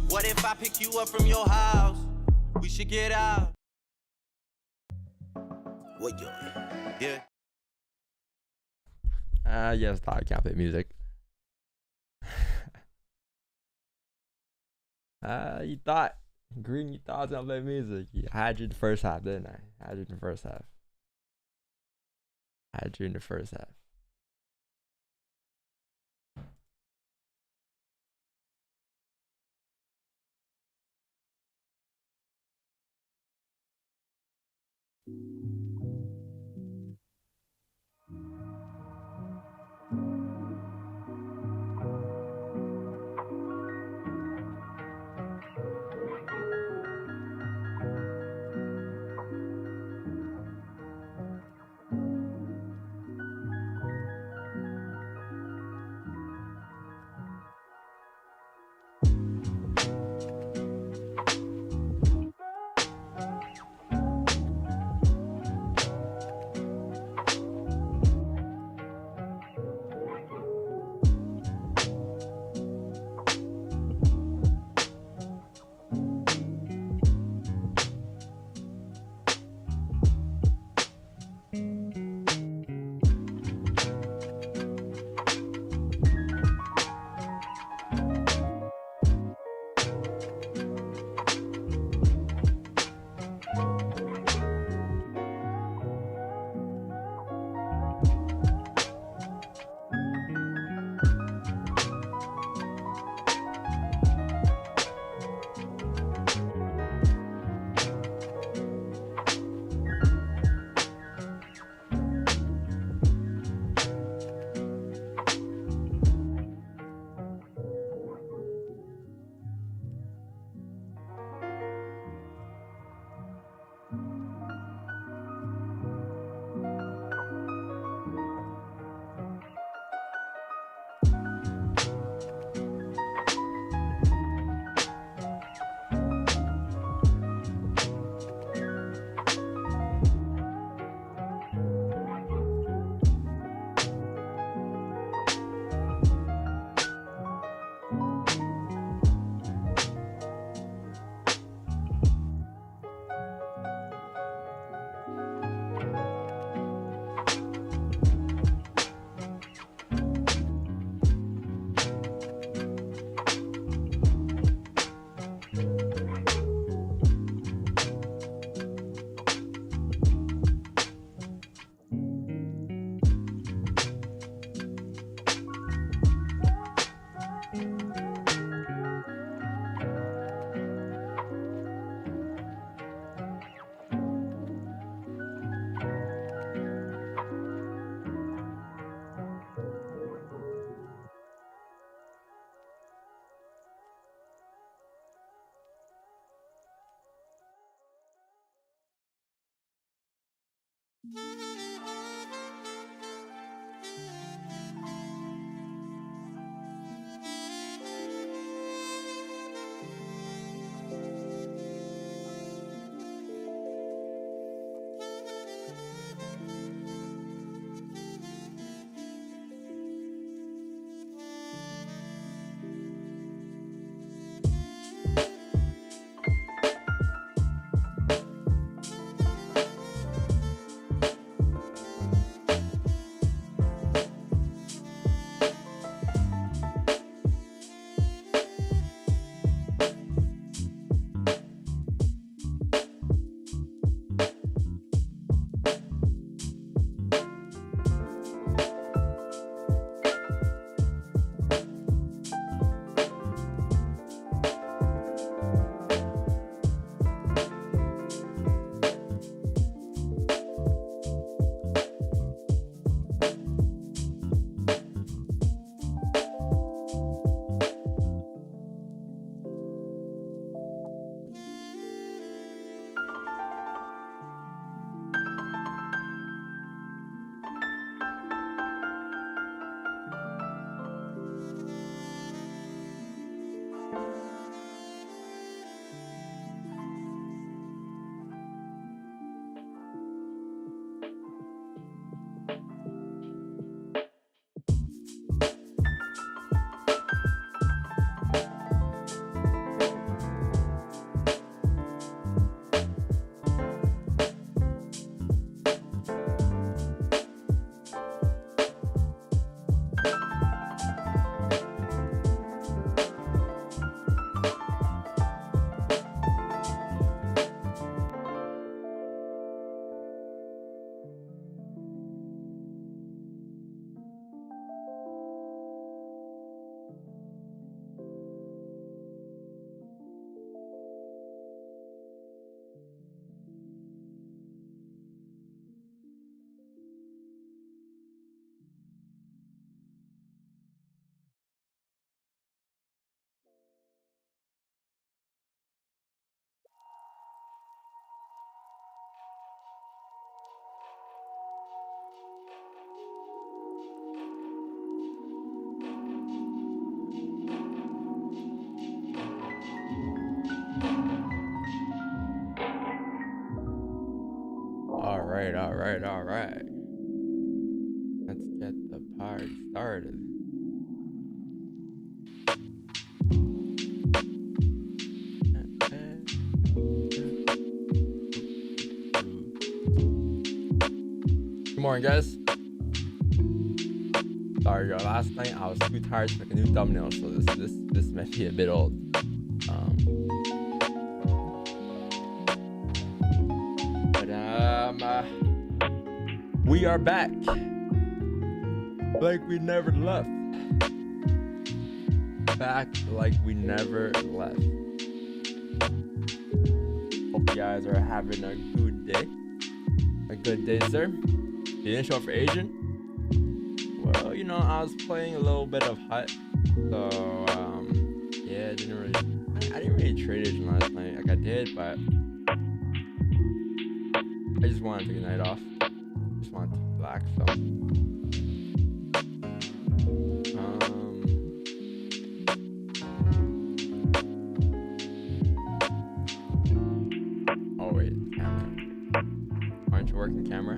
What if I pick you up from your house? We should get out. What yo? Yeah. Yes, I can't play music. You thought, Green, you thought I was gonna play music. I had you in the first half, didn't I? I had you in the first half. I had you in the first half. All right. Let's get the party started. Good morning, guys. Sorry, y'all. Last night I was too tired to make a new thumbnail, so this might be a bit old. We are back, like we never left. Back like we never left. Hope you guys are having a good day. A good day, sir. You didn't show up for Asian? Well, you know, I was playing a little bit of Hut, so yeah, I didn't really trade Asian last night. Like I did, but I just wanted to take a night off. Just wanted to relax, so. Oh wait, camera. Aren't you working camera?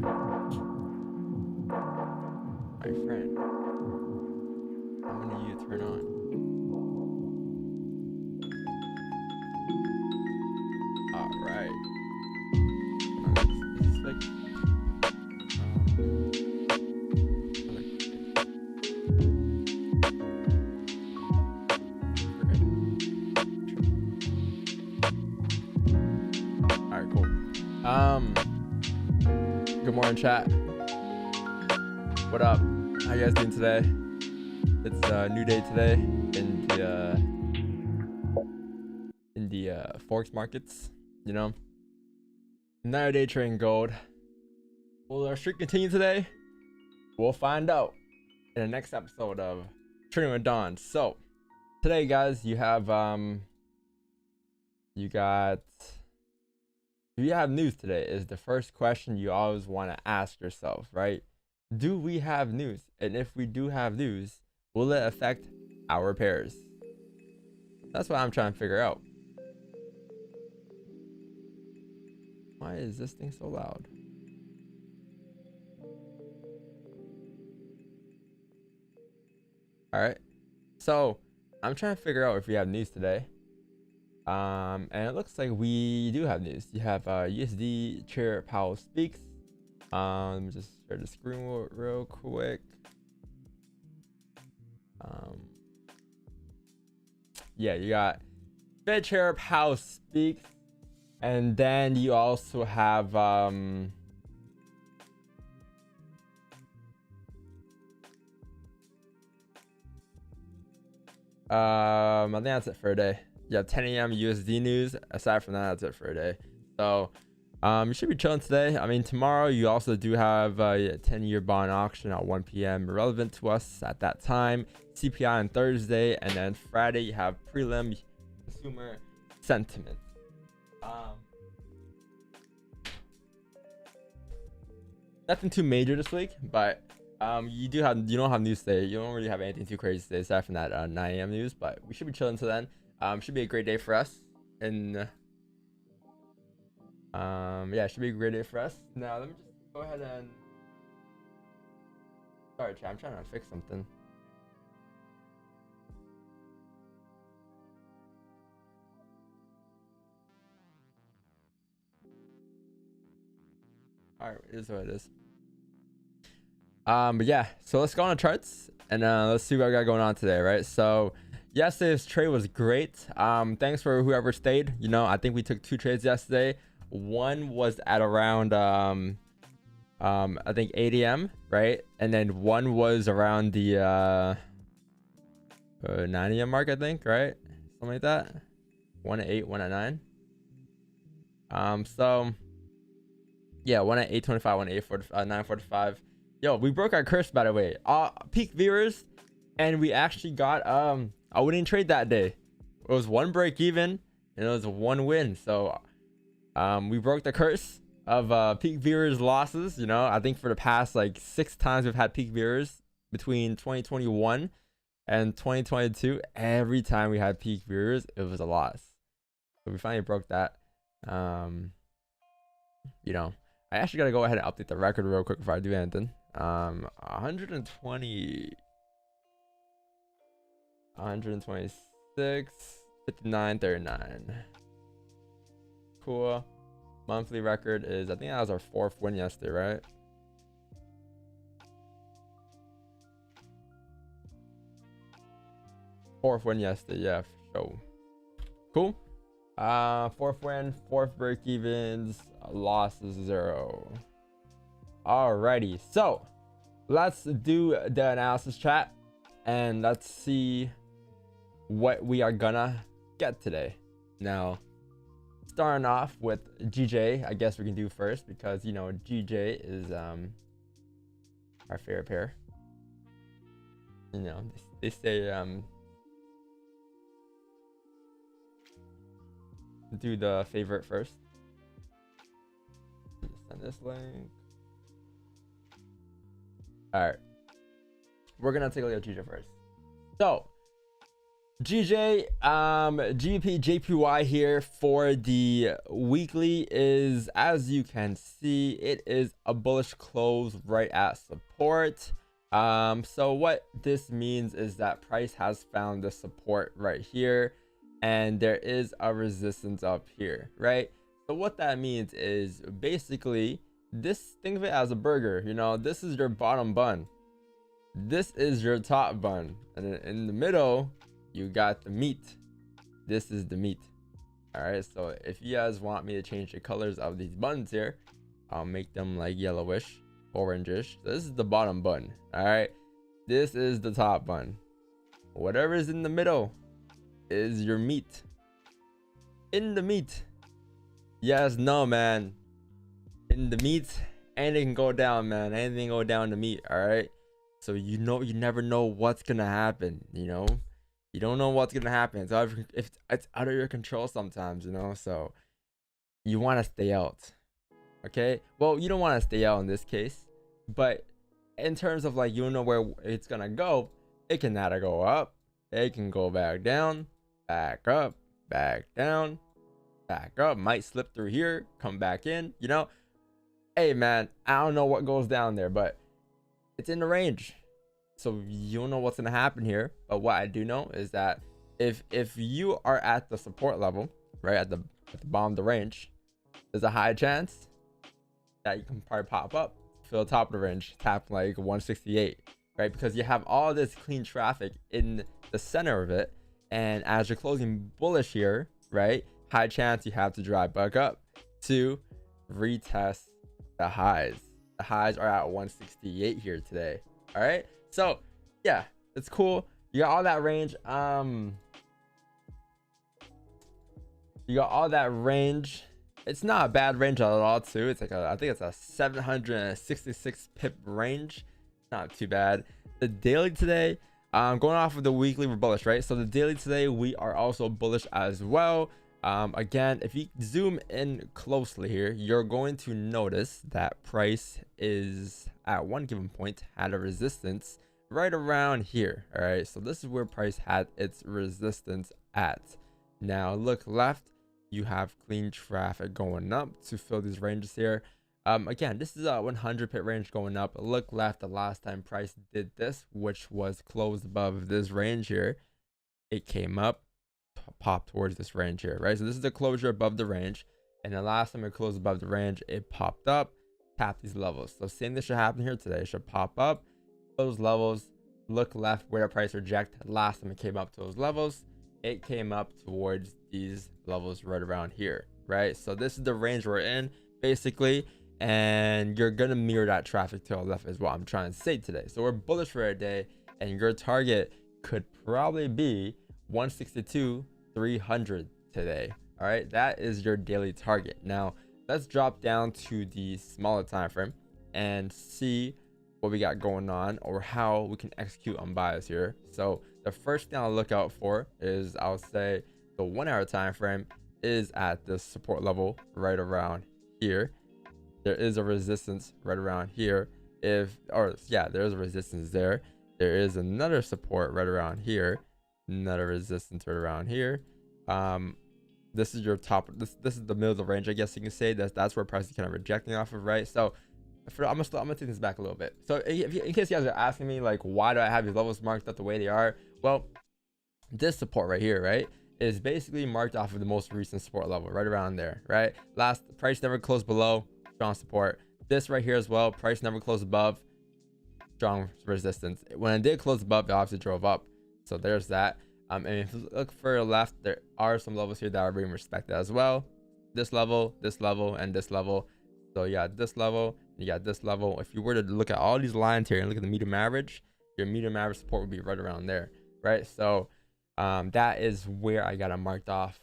My friend. How many do you turn on? Alright. Is this like Alright, cool. Good morning, chat. What up? How you guys doing today? It's a new day today in the Forex markets. You know, another day trading gold. Will our streak continue today? We'll find out in the next episode of Trading with Don. So today, guys, you have do you have news today? Is the first question you always want to ask yourself, right? Do we have news? And if we do have news, will it affect our pairs? That's what I'm trying to figure out. Why is this thing so loud? All right. So I'm trying to figure out if we have news today. And it looks like we do have news. You have USD Chair Powell speaks. Let me just share the screen real quick. Yeah, you got Fed Chair Powell speaks, and then you also have I think that's it for a day. You have 10 a.m. USD news. Aside from that, that's it for a day. So you should be chilling today. I mean, tomorrow you also do have a 10-year bond auction at 1 p.m. relevant to us at that time. CPI on Thursday, and then Friday you have prelim consumer sentiment. Nothing too major this week, but you don't have news today. You don't really have anything too crazy today aside from that 9 a.m. news, but we should be chilling until then. Should be a great day for us, and yeah, it should be a great day for us. Now let me just go ahead and sorry, chat, I'm trying to fix something. All right, it is what it is. But yeah, so let's go on the charts and let's see what I got going on today, right? So yesterday's trade was great. Thanks for whoever stayed. You know, I think we took 2 trades yesterday. One was at around I think 8 a.m. right, and then one was around the 9 a.m. mark, I think, right, something like that. 1 at 8, 1 at 9. So yeah, 1 at 8:25, 1 at 9:45. Yo, we broke our curse, by the way. Peak viewers, and we actually got a winning trade that day. It was 1 break even and it was 1 win. So we broke the curse of peak viewers losses. You know, I think for the past like 6 times we've had peak viewers between 2021 and 2022. Every time we had peak viewers, it was a loss. So we finally broke that. You know, I actually gotta go ahead and update the record real quick before I do anything. 120, 126, 59, 39. Cool. Monthly record is, I think that was our 4th win yesterday, right? Fourth win yesterday, yeah, for sure. Cool. 4th win, 4th break evens, losses 0. Alrighty, so let's do the analysis chat and let's see what we are gonna get today. Now, starting off with GJ, I guess we can do first because you know GJ is our favorite pair. You know, they say do the favorite first. Send this link. All right, we're gonna take a look at GJ first. So GJ GBP JPY here for the weekly is, as you can see, it is a bullish close right at support. So what this means is that price has found the support right here and there is a resistance up here, right? So what that means is basically this, think of it as a burger. You know, this is your bottom bun, this is your top bun, and in the middle you got the meat. This is the meat. All right, so if you guys want me to change the colors of these buns here, I'll make them like yellowish, orangish. So this is the bottom bun. All right, this is the top bun. Whatever is in the middle is your meat. In the meat, yes, no, man, in the meat, anything can go down, man. Anything can go down the meat. All right, so you know, you never know what's gonna happen. You know, you don't know what's gonna happen. It's out of your control sometimes, you know. So you want to stay out. Okay, well, you don't want to stay out in this case, but in terms of like, you don't know where it's gonna go. It can either go up, it can go back down, back up, back down, back up, might slip through here, come back in, you know. Hey man, I don't know what goes down there, but it's in the range. So you don't know what's gonna happen here. But what I do know is that if you are at the support level, right at the bottom of the range, there's a high chance that you can probably pop up, fill the top of the range, tap like 168, right? Because you have all this clean traffic in the center of it, and as you're closing bullish here, right, high chance you have to drive back up to retest the highs. The highs are at 168 here today. All right, so yeah, it's cool. You got all that range. You got all that range. It's not a bad range at all too. It's like I think it's a 766 pip range. Not too bad. The daily today, going off of the weekly, we're bullish, right? So the daily today, we are also bullish as well. Again, if you zoom in closely here, you're going to notice that price is at one given point had a resistance right around here. All right, so this is where price had its resistance at. Now look left, you have clean traffic going up to fill these ranges here. Again, this is a 100 pip range going up. Look left, the last time price did this, which was closed above this range here, it came up, popped towards this range here, right? So this is the closure above the range, and the last time it closed above the range, it popped up, tapped these levels. So same thing should happen here today. It should pop up those levels, look left where the price reject. Last time it came up to those levels, it came up towards these levels right around here, right? So this is the range we're in basically, and you're gonna mirror that traffic to the left is what I'm trying to say today. So we're bullish for a day, and your target could probably be 162.300 today. All right, that is your daily target. Now let's drop down to the smaller time frame and see what we got going on, or how we can execute on buys here. So the first thing I'll look out for is, I'll say the 1 hour time frame is at the support level right around here. There is a resistance right around here. There's a resistance there. There is another support right around here, another resistance right around here. The this is your top. This is the middle of the range, I guess you can say. That's where price is kind of rejecting off of, right? So I'm gonna take this back a little bit. So in case you guys are asking me like, why do I have these levels marked up the way they are? Well, this support right here, right, is basically marked off of the most recent support level, right around there, right? Last price never closed below, strong support. This right here as well, price never closed above, strong resistance. When it did close above, it obviously drove up. So there's that. And if you look further left, there are some levels here that are being respected as well. This level, and this level. So you got this level, you got this level. If you were to look at all these lines here and look at the medium average, your medium average support would be right around there, right? So that is where I got it marked off,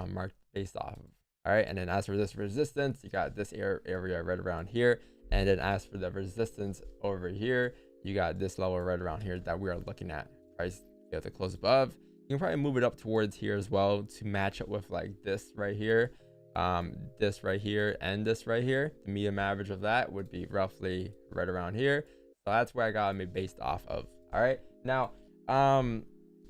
marked based off of. All right, and then as for this resistance, you got this area right around here. And then as for the resistance over here, you got this level right around here that we are looking at. Price, you have to close above. You can probably move it up towards here as well to match up with like this right here, this right here, and this right here. The medium average of that would be roughly right around here. So that's where I got me based off of. All right, now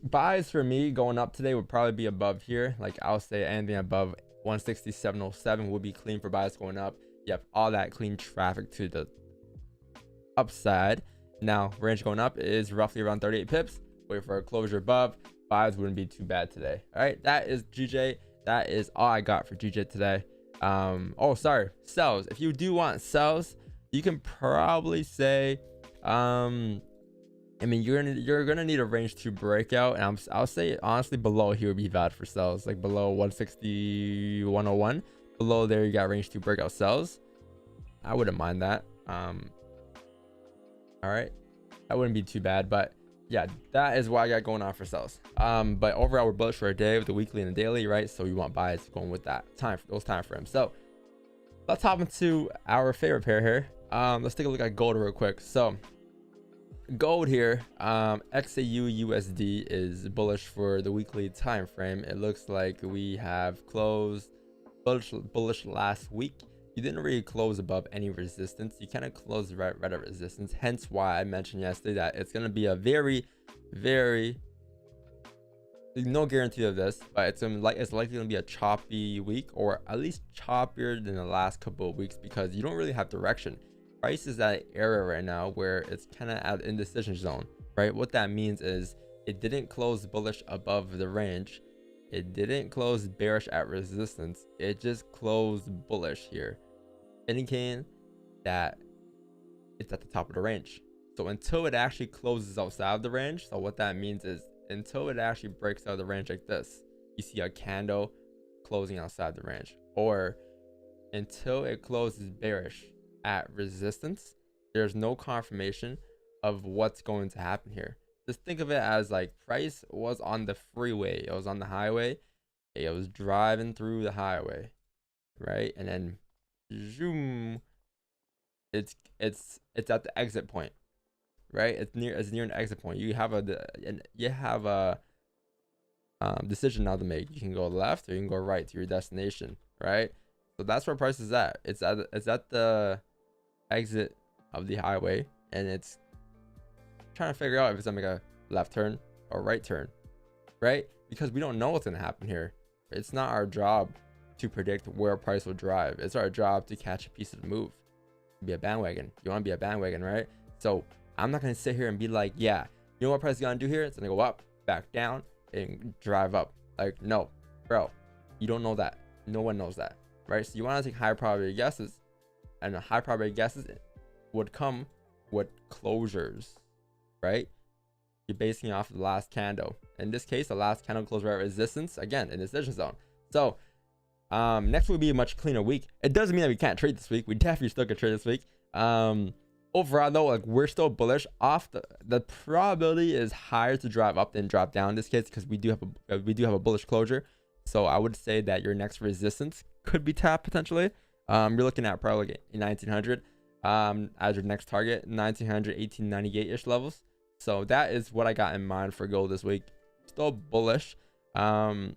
buys for me going up today would probably be above here. Like I'll say anything above 167.07 would be clean for buys going up. You have all that clean traffic to the upside. Now range going up is roughly around 38 pips. Wait for a closure above. Buys wouldn't be too bad today. All right, that is GJ. That is all I got for GJ today. Oh sorry, sells. If you do want sells, you can probably say I mean, you're gonna need a range 2 breakout, and I'll say honestly below here would be bad for sells, like below 160, 101. Below there you got range 2 breakout sells. I wouldn't mind that. All right, that wouldn't be too bad, but yeah, that is what I got going on for sells. But overall we're bullish for a day with the weekly and the daily, right? So we want buys going with that those time frames. So let's hop into our favorite pair here. Let's take a look at gold real quick. So gold here, XAU USD is bullish for the weekly time frame. It looks like we have closed bullish last week. You didn't really close above any resistance. You kind of closed right at resistance, hence why I mentioned yesterday that it's going to be a very no guarantee of this, but it's likely going to be a choppy week, or at least choppier than the last couple of weeks, because you don't really have direction. Price is at an area right now where it's kind of at indecision zone, right? What that means is it didn't close bullish above the range. It didn't close bearish at resistance. It just closed bullish here, indicating that it's at the top of the range. So until it actually closes outside of the range, so what that means is until it actually breaks out of the range like this, you see a candle closing outside the range, or until it closes bearish at resistance, there's no confirmation of what's going to happen here. Just think of it as like price was on the freeway, it was on the highway, it was driving through the highway, right? And then zoom, it's at the exit point, right? It's near an exit point. You have a decision now to make. You can go left or you can go right to your destination, right? So that's where price is at. It's at the exit of the highway, and it's trying to figure out if it's gonna make a left turn or right turn, right? Because we don't know what's gonna happen here. It's not our job to predict where price will drive. It's our job to catch a piece of the move. Be a bandwagon. You want to be a bandwagon, right? So I'm not gonna sit here and be like, yeah, you know what price is gonna do here? It's gonna go up, back down, and drive up. Like, no, bro, you don't know that. No one knows that, right? So you want to take high probability guesses, and the high probability guesses would come with closures, right? You're basing it off of the last candle. In this case, the last candle closed right at resistance, again in the decision zone. So next will be a much cleaner week. It doesn't mean that we can't trade this week. We definitely still can trade this week. Overall though, like, we're still bullish. Off the probability is higher to drive up than drop down in this case, because we do have a bullish closure. So I would say that your next resistance could be tapped potentially. You're looking at probably like 1900 as your next target, 1900, 1898 ish levels. So that is what I got in mind for gold this week. Still bullish. The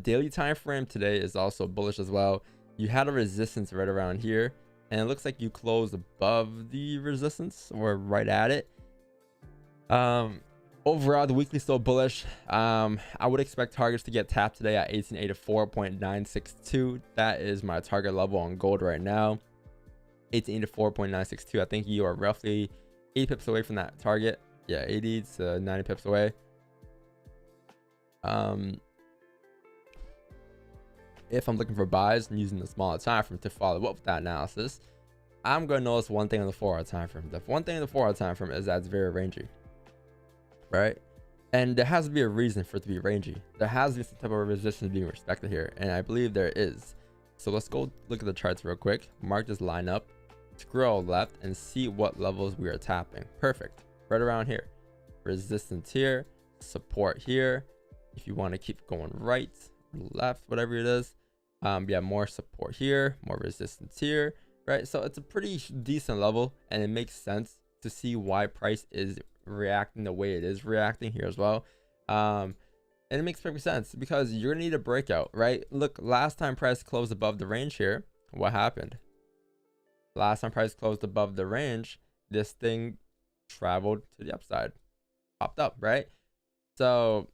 daily time frame today is also bullish as well. You had a resistance right around here, and it looks like you closed above the resistance or right at it. Overall, the weekly still bullish. I would expect targets to get tapped today at 1884.962. That is my target level on gold right now. 1884.962. I think you are roughly 80 pips away from that target. Yeah, 80 to 90 pips away. If I'm looking for buys and using the smaller time frame to follow up with that analysis, I'm going to notice one thing on the 4-hour time frame. The one thing on the 4-hour time frame is that it's very rangy, right? And there has to be a reason for it to be rangy. There has to be some type of resistance being respected here, and I believe there is. So let's go look at the charts real quick. Mark this line up, scroll left, and see what levels we are tapping. Perfect. Right around here. Resistance here, support here. If you want to keep going right, left, whatever it is. Yeah, more support here, more resistance here, right? So it's a pretty decent level, and it makes sense to see why price is reacting the way it is reacting here as well. And it makes perfect sense because you're gonna need a breakout, right? Look, last time price closed above the range here, what happened? Last time price closed above the range, this thing traveled to the upside, popped up, right? So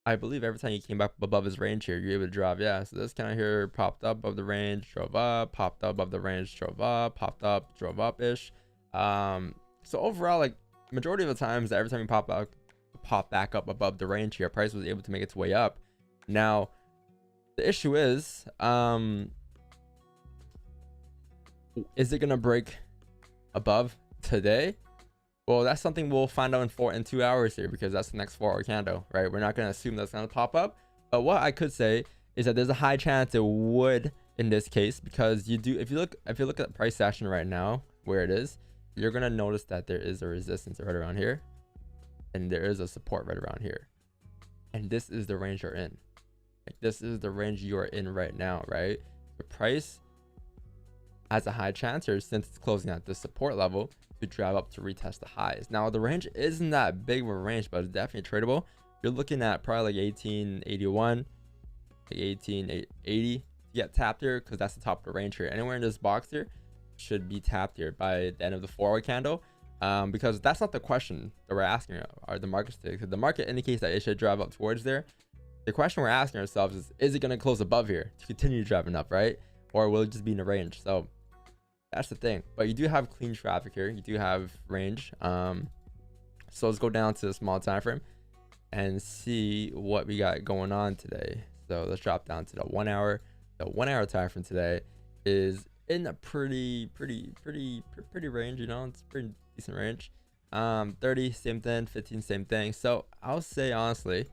I believe every time you came back above his range here, you're able to drop. Yeah, so this kind of here popped up above the range, drove up, popped up above the range, drove up, popped up, drove up ish. So overall, like majority of the times, every time you pop back up above the range here, price was able to make its way up. Now, the issue is it gonna break above today? Well, that's something we'll find out in 2 hours here, because that's the next 4-hour candle, right? We're not going to assume that's going to pop up. But what I could say is that there's a high chance it would in this case, because if you look at price action right now, where it is, you're going to notice that there is a resistance right around here, and there is a support right around here. And this is the range you're in. Like, this is the range you are in right now, right? The price has a high chance here, since it's closing at this support level, to drive up to retest the highs. Now the range isn't that big of a range, but it's definitely tradable. You're looking at probably like 1881, like 1880 to get tapped here, because that's the top of the range here. Anywhere in this box here should be tapped here by the end of the 4-hour candle, because that's not the question that we're asking are the markets today. The market indicates that it should drive up towards there. The question we're asking ourselves is it going to close above here to continue driving up, right? Or will it just be in the range? So that's the thing. But you do have clean traffic here. You do have range. So let's go down to the small time frame and see what we got going on today. So let's drop down to the 1 hour. The 1 hour time frame today is in a pretty range. You know, it's pretty decent range. 30, same thing. 15, same thing. So I'll say honestly,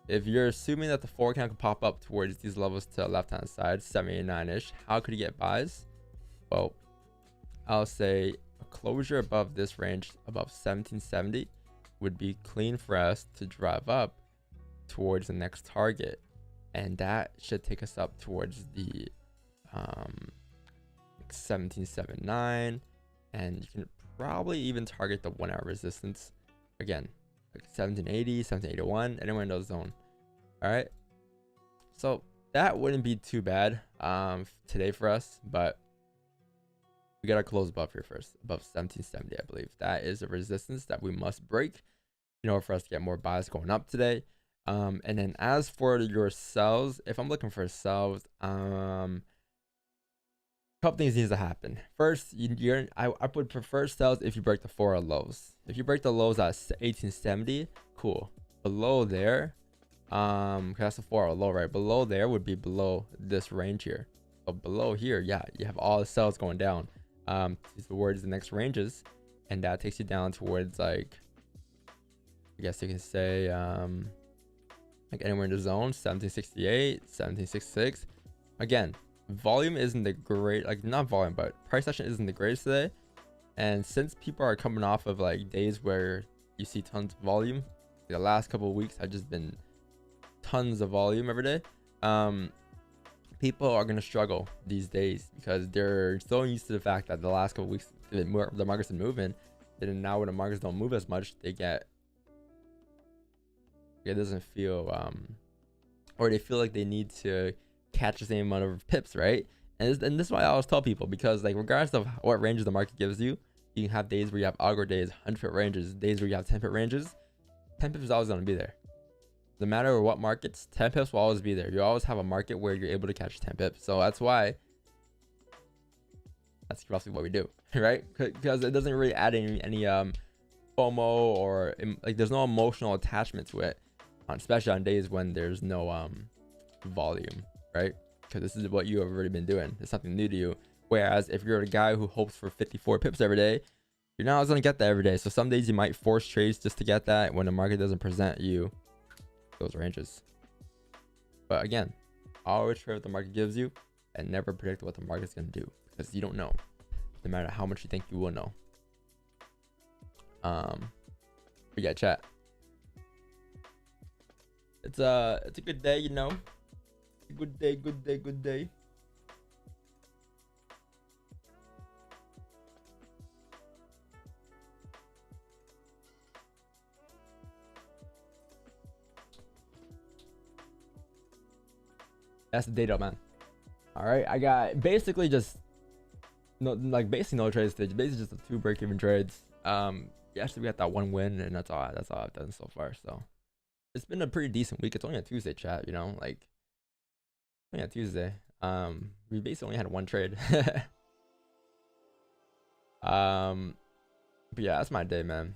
if you're assuming that the 4 can pop up towards these levels to the left hand side, 789-ish, how could you get buys? Well, I'll say a closure above this range, above 1770, would be clean for us to drive up towards the next target, and that should take us up towards the 1779, and you can probably even target the 1 hour resistance again, like 1780, 1781, anywhere in those zone. All right, so that wouldn't be too bad today for us, but we gotta close above here first, above 1770. I believe that is a resistance that we must break in order for us to get more buys going up today. And then as for your sells, if I'm looking for sells, couple things needs to happen. First, I would prefer sells if you break the 4 lows. If you break the lows at 1870, cool. Below there, cause that's a 4 low, right? Below there would be below this range here. So below here, yeah, you have all the sells going down towards the next ranges, and that takes you down towards, like, I guess you can say like anywhere in the zone, 1768, 1766. Again, volume isn't the great, like not volume, but price action isn't the greatest today. And since people are coming off of like days where you see tons of volume, the last couple of weeks have just been tons of volume every day. People are going to struggle these days because they're so used to the fact that the last couple of weeks the market's been moving, and now when the markets don't move as much, it doesn't feel or they feel like they need to catch the same amount of pips, right? And this is why I always tell people, because like regardless of what ranges the market gives you, you can have days where you have algo days, 100 pip ranges, days where you have 10 pip ranges. 10 pips is always going to be there. No matter what markets, 10 pips will always be there. You always have a market where you're able to catch 10 pips. So that's why, that's roughly what we do, right? Because it doesn't really add any FOMO or like there's no emotional attachment to it, especially on days when there's no volume, right? Because this is what you have already been doing. It's something new to you. Whereas if you're a guy who hopes for 54 pips every day, you're not always going to get that every day. So some days you might force trades just to get that when the market doesn't present you those ranges. But again, always trade what the market gives you and never predict what the market's going to do, because you don't know, no matter how much you think you will know. But yeah, chat. It's a good day, you know. Good day, good day, good day. That's the data, man. All right, I got basically just basically no trades today. Basically just the 2 break-even trades. Yesterday we got that 1 win, and that's all I've done so far. So it's been a pretty decent week. It's only a Tuesday, chat. You know, like only a Tuesday. We basically only had 1 trade. But yeah, that's my day, man.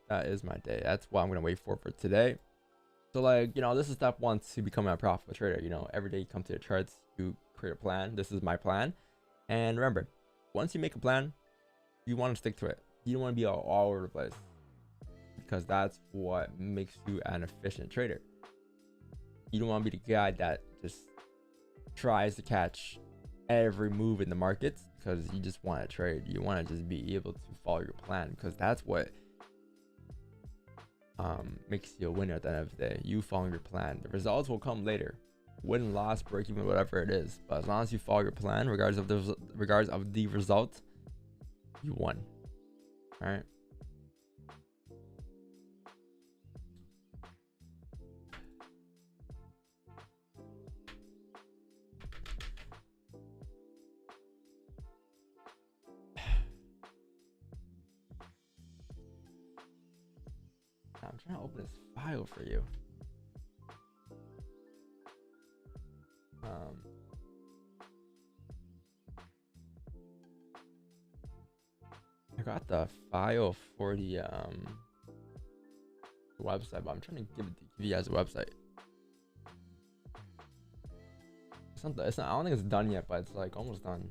That is my day. That's what I'm gonna wait for today. So like, you know, this is step 1 to becoming a profitable trader. You know, every day you come to the charts, you create a plan. This is my plan. And remember, once you make a plan, you want to stick to it. You don't want to be all over the place, because that's what makes you an efficient trader. You don't want to be the guy that just tries to catch every move in the markets because you just want to trade. You want to just be able to follow your plan, because that's what makes you a winner at the end of the day. You following your plan. The results will come later, win, loss, break even, whatever it is. But as long as you follow your plan, regardless of the result, you won. All right. I'm trying to open this file for you. I got the file for the website, but I'm trying to give you guys a website. It's not, I don't think it's done yet, but it's like almost done.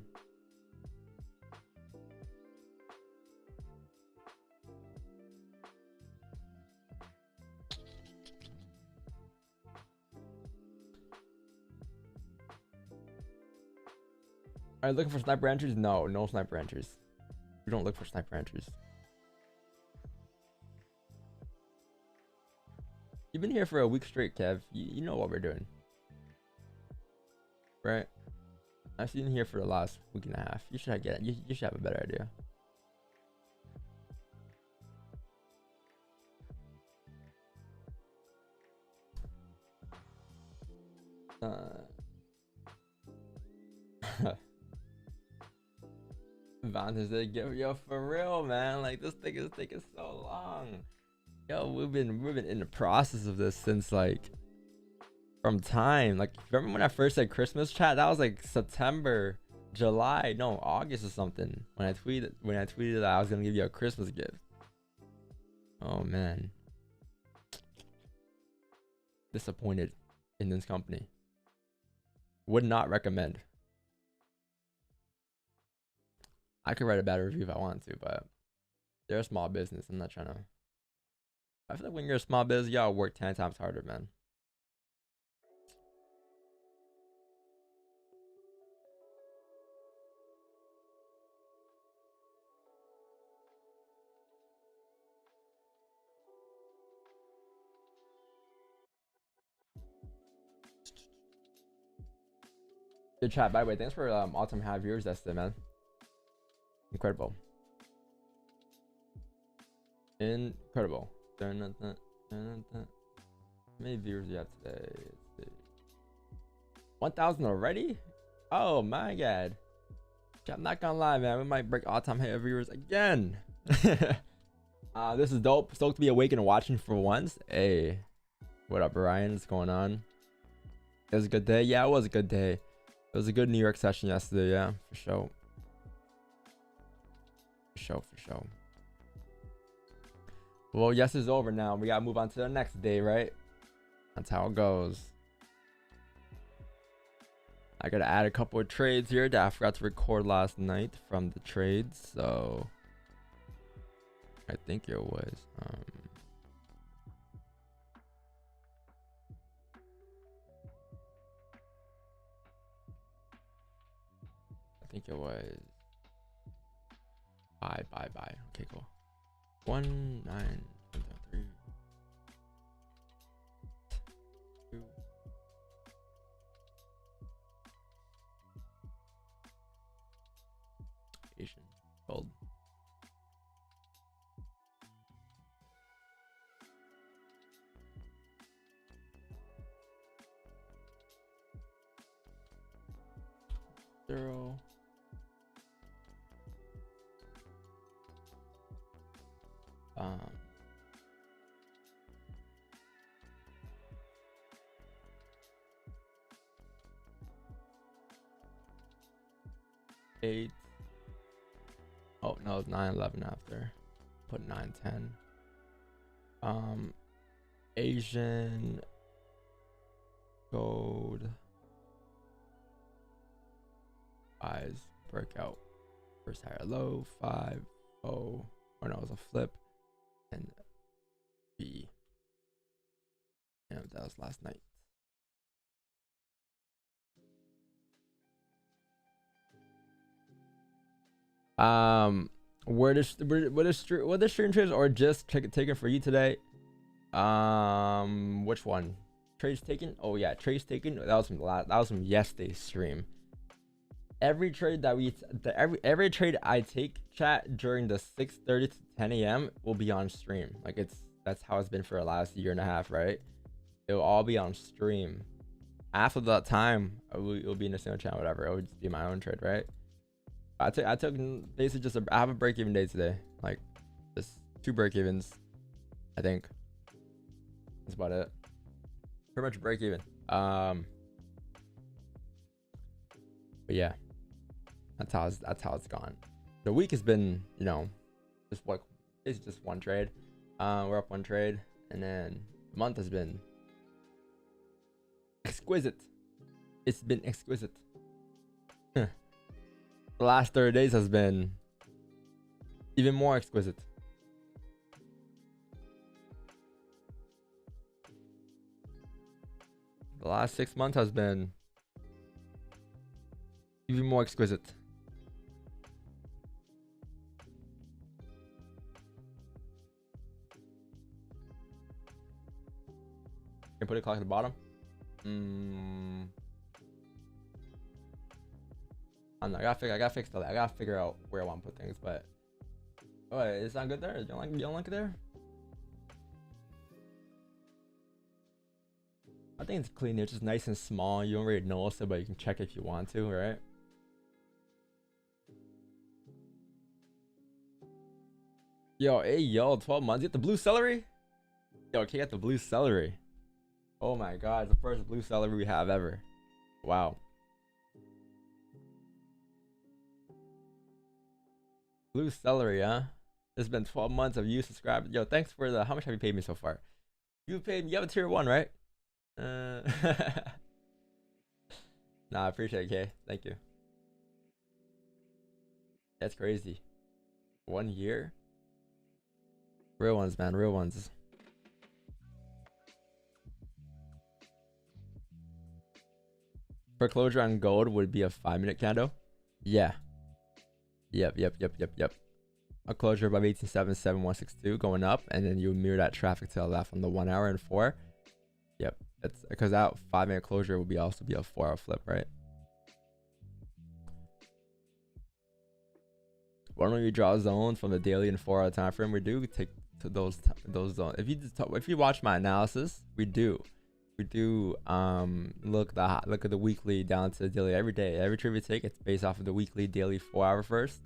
Are you looking for sniper entries? No sniper entries. We don't look for sniper entries. You've been here for a week straight, Kev. You know what we're doing, right? I've been here for the last week and a half. You should get it. You should have a better idea. Valentine's Day gift, yo, for real, man. Like, this thing is taking so long. Yo, we've been in the process of this since like from time. Like, remember when I first said Christmas, chat? That was like September, July, no, August or something. When I tweeted that I was gonna give you a Christmas gift. Oh man, disappointed in this company. Would not recommend. I could write a bad review if I want to, but they're a small business. I'm not trying to. I feel like when you're a small business, you gotta work 10 times harder, man. Good chat, by the way. Thanks for all-time high viewers yesterday, man. Incredible. Incredible. How many viewers you have today? Let's see. 1,000 already? Oh my god. I'm not gonna lie, man. We might break all-time high viewers again. This is dope. Stoked to be awake and watching for once. Hey, what up, Ryan? What's going on? It was a good day. Yeah, it was a good day. It was a good New York session yesterday. Yeah, for sure. For sure. Well, yes, it's over now. We gotta move on to the next day, right? That's how it goes. I gotta add a couple of trades here that I forgot to record last night from the trades. So I think it was buy. Okay, cool. 1 9 3 2 Asian gold. Zero. Eight. Oh no, 9-11 after. Put 9-10. Asian gold buys breakout. First higher low 5 0. Or no, it was a flip. And B. And that was last night. What the stream trades or just taken for you today? Which one? Trades taken? Oh yeah, trades taken. That was from yesterday's stream. Every trade that every trade I take, chat, during the 6:30 to 10 a.m. will be on stream. Like that's how it's been for the last year and a half, right? It will all be on stream. After that time, it will be in the single channel, whatever. It would just be my own trade, right? I took basically I have a break-even day today, like just 2 break-evens, I think. That's about it. Pretty much break-even. But yeah, that's how it's gone. The week has been, you know, just what it's just one trade. We're up 1 trade, and then the month has been exquisite. It's been exquisite. The last 30 days has been even more exquisite. The last 6 months has been even more exquisite. Can put a clock at the bottom. I don't know. I gotta fix that. I gotta figure out where I want to put things. But oh, it's not good there. You don't like it there? I think it's clean. It's just nice and small. You don't really notice it, but you can check if you want to, right? Yo, hey, yo, 12 months. You get the blue celery? Yo, can you get the blue celery? Oh my god, it's the first blue celery we have ever. Wow. Blue celery, huh? It's been 12 months of you subscribed. Yo, thanks for the. How much have you paid me so far? You paid me. You have a tier 1, right? Nah, I appreciate it, Kay. Thank you. That's crazy. 1 year? Real ones, man. Real ones. For closure on gold would be a 5-minute candle. Yeah. Yep. A closure above 18.77162 going up, and then you mirror that traffic to the left on the 1 hour and 4. Yep. That's because that 5-minute closure will also be a 4-hour flip, right? Why don't you draw zones from the daily and 4-hour time frame? We do take to those zones. If you watch my analysis, we do look at the weekly down to the daily every day. Every trade we take, it's based off of the weekly, daily, 4-hour first,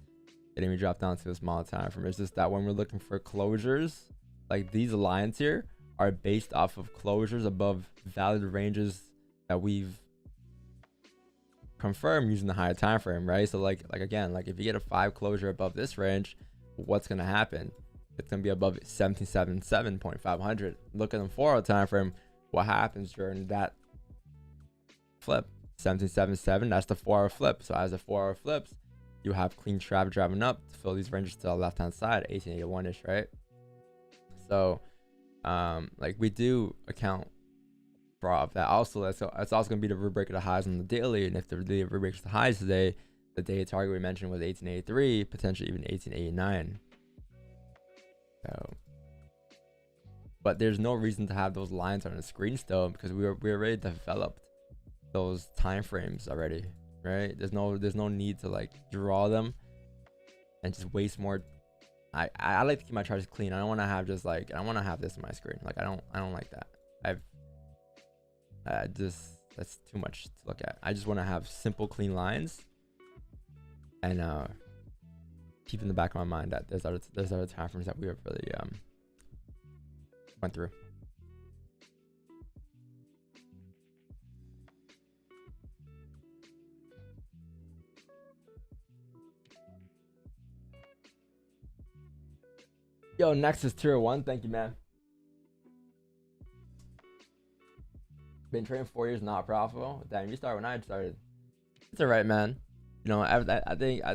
getting me dropped down to a small time frame. It's just that when we're looking for closures, like these lines here are based off of closures above valid ranges that we've confirmed using the higher time frame, right? So like again, like if you get a 5 closure above this range, what's gonna happen? It's gonna be above 1777.500. Look at the 4-hour time frame. What happens during that flip? 1777. That's the 4-hour flip. So as the 4-hour flips, you have clean traffic driving up to fill these ranges to the left hand side, 1881ish, right? So like we do account for all of that. Also, it's also gonna be the rubric of the highs on the daily, and if the daily rubric of the highs today, the day target we mentioned was 1883, potentially even 1889. So, but there's no reason to have those lines on the screen still, because we already developed those time frames already, right? There's no need to like draw them and just waste more. I like to keep my charts clean. I don't want to have just like, I don't want to have this on my screen. Like I don't like that. That's too much to look at. I just want to have simple, clean lines, and keep in the back of my mind that there's other time frames that we have really went through. Yo, next is tier 1. Thank you, man. Been trading 4 years, not profitable. Damn, you started when I started. It's alright, man. You know, I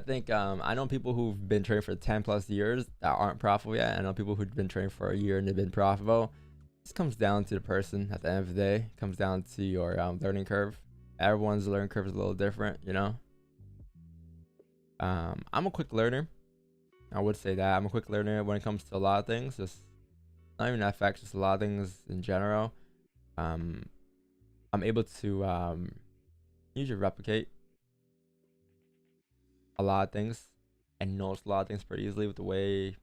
think I know people who've been trading for 10+ years that aren't profitable yet. I know people who've been trading for a year and they've been profitable. This comes down to the person at the end of the day. It comes down to your learning curve. Everyone's learning curve is a little different, you know. I'm a quick learner. I would say that I'm a quick learner when it comes to a lot of things. Just not even FX, just a lot of things in general. I'm able to usually replicate a lot of things and notice a lot of things pretty easily with the way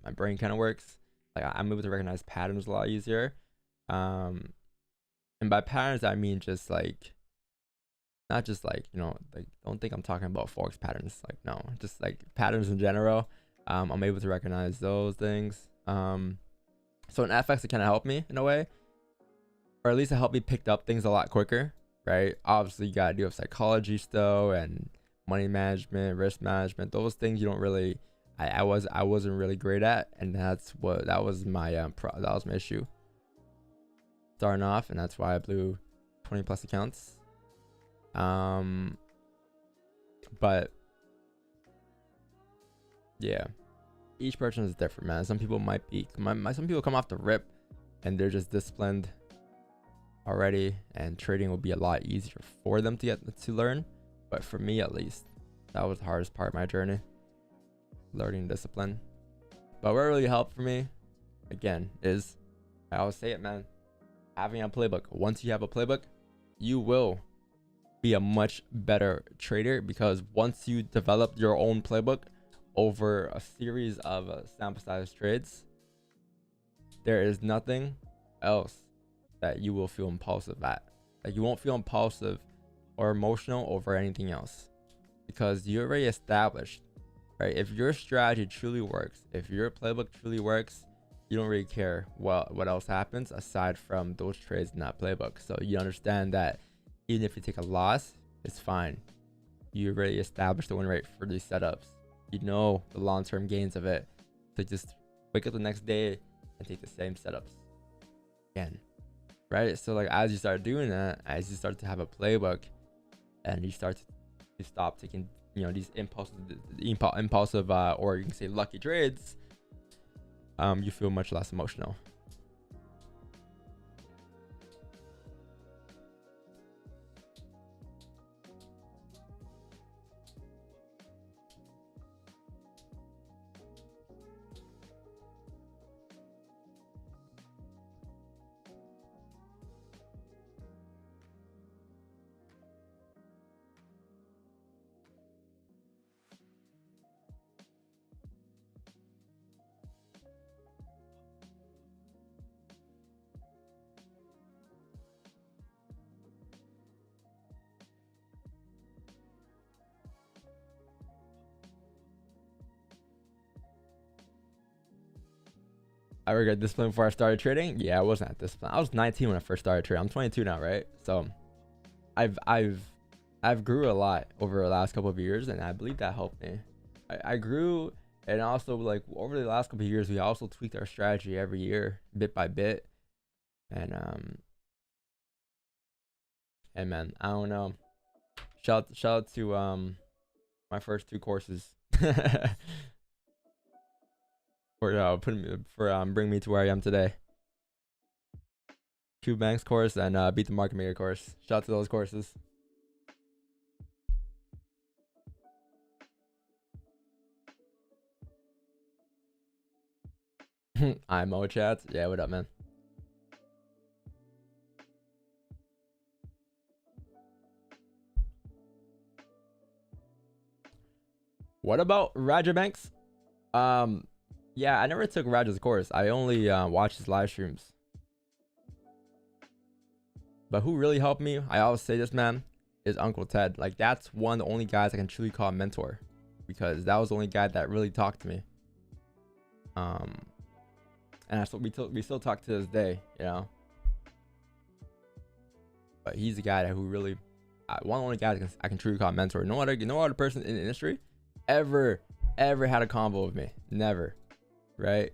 my brain kind of works. Like I'm able to recognize patterns a lot easier. And by patterns, I mean just like, not just like, you know, like don't think I'm talking about Forex patterns. Like no, just like patterns in general. I'm able to recognize those things. So in FX, it kind of helped me in a way, or at least it helped me pick up things a lot quicker, right? Obviously, you gotta deal with psychology still and money management, risk management. Those things you don't really. I wasn't really great at, and that was my issue starting off, and that's why I blew 20+ accounts. But yeah, each person is different, man. Some people some people come off the rip and they're just disciplined already, and trading will be a lot easier for them to learn. But for me, at least, that was the hardest part of my journey, learning discipline. But what really helped for me, again, is, I always say it, man, having a playbook. Once you have a playbook, you will be a much better trader, because once you develop your own playbook over a series of sample size trades, there is nothing else that you will feel impulsive at. Like you won't feel impulsive or emotional over anything else, because you're already established, right? If your strategy truly works, if your playbook truly works, you don't really care what else happens aside from those trades in that playbook. So you understand that even if you take a loss, it's fine. You already established the win rate for these setups. You know the long-term gains of it. So just wake up the next day and take the same setups again, right? So like as you start doing that, as you start to have a playbook, and you start to stop taking, you know, these impulsive or you can say lucky trades, you feel much less emotional. I regret discipline before I started trading. Yeah, I wasn't at discipline. I was 19 when I first started trading. I'm 22 now, right? So I've grew a lot over the last couple of years, and I believe that helped me. I grew, and also like over the last couple of years, we also tweaked our strategy every year, bit by bit. And man, I don't know. Shout out to my first 2 courses for bringing me to where I am today. Q Banks course and Beat the Market Maker course. Shout out to those courses. IMO chats. Yeah, what up, man? What about Raja Banks? Yeah, I never took Raja's course. I only watched his live streams. But who really helped me, I always say this, man, is Uncle Ted. Like, that's one of the only guys I can truly call a mentor, because that was the only guy that really talked to me. And that's what we still talk to this day, you know. But he's the guy who really, one of the only guys I can truly call a mentor. No other person in the industry ever had a convo with me. Never, right?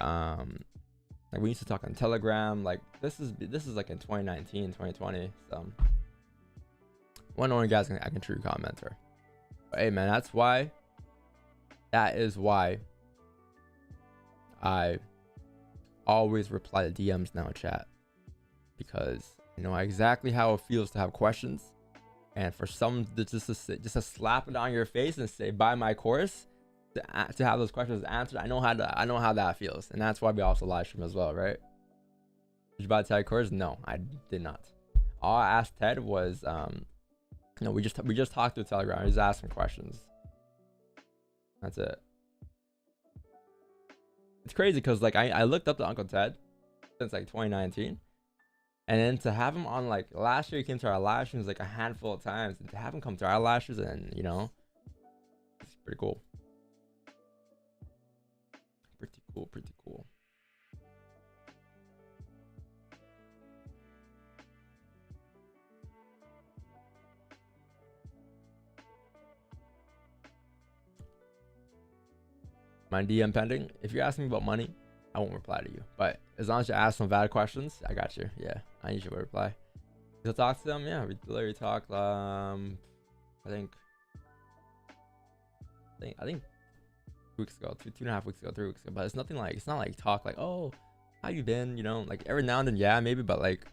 Like we used to talk on Telegram. Like this is like in 2019, 2020. So one of the only guys I can truly call a mentor. But hey, man, that is why I always reply to DMs now, chat, because you know exactly how it feels to have questions, and for some just to slap it on your face and say buy my course, to have those questions answered. I know how that feels, and that's why we also live stream as well, right? Did you buy Ted course? No, I did not. All I asked Ted was you know, we just talked to Telegram. I just asked some questions. That's it. It's crazy because like I looked up to Uncle Ted since like 2019, and then to have him on, like last year he came to our live streams like a handful of times, and to have him come to our live streams, and you know, it's pretty cool. Pretty cool. My DM pending. If you're asking me about money, I won't reply to you. But as long as you ask some valid questions, I got you. Yeah, I usually reply. You'll talk to them. Yeah, we literally talk. I think 2 weeks ago, 2.5 weeks ago, 3 weeks ago. But it's not like talk like, oh, how you been? You know, like every now and then, yeah, maybe. But like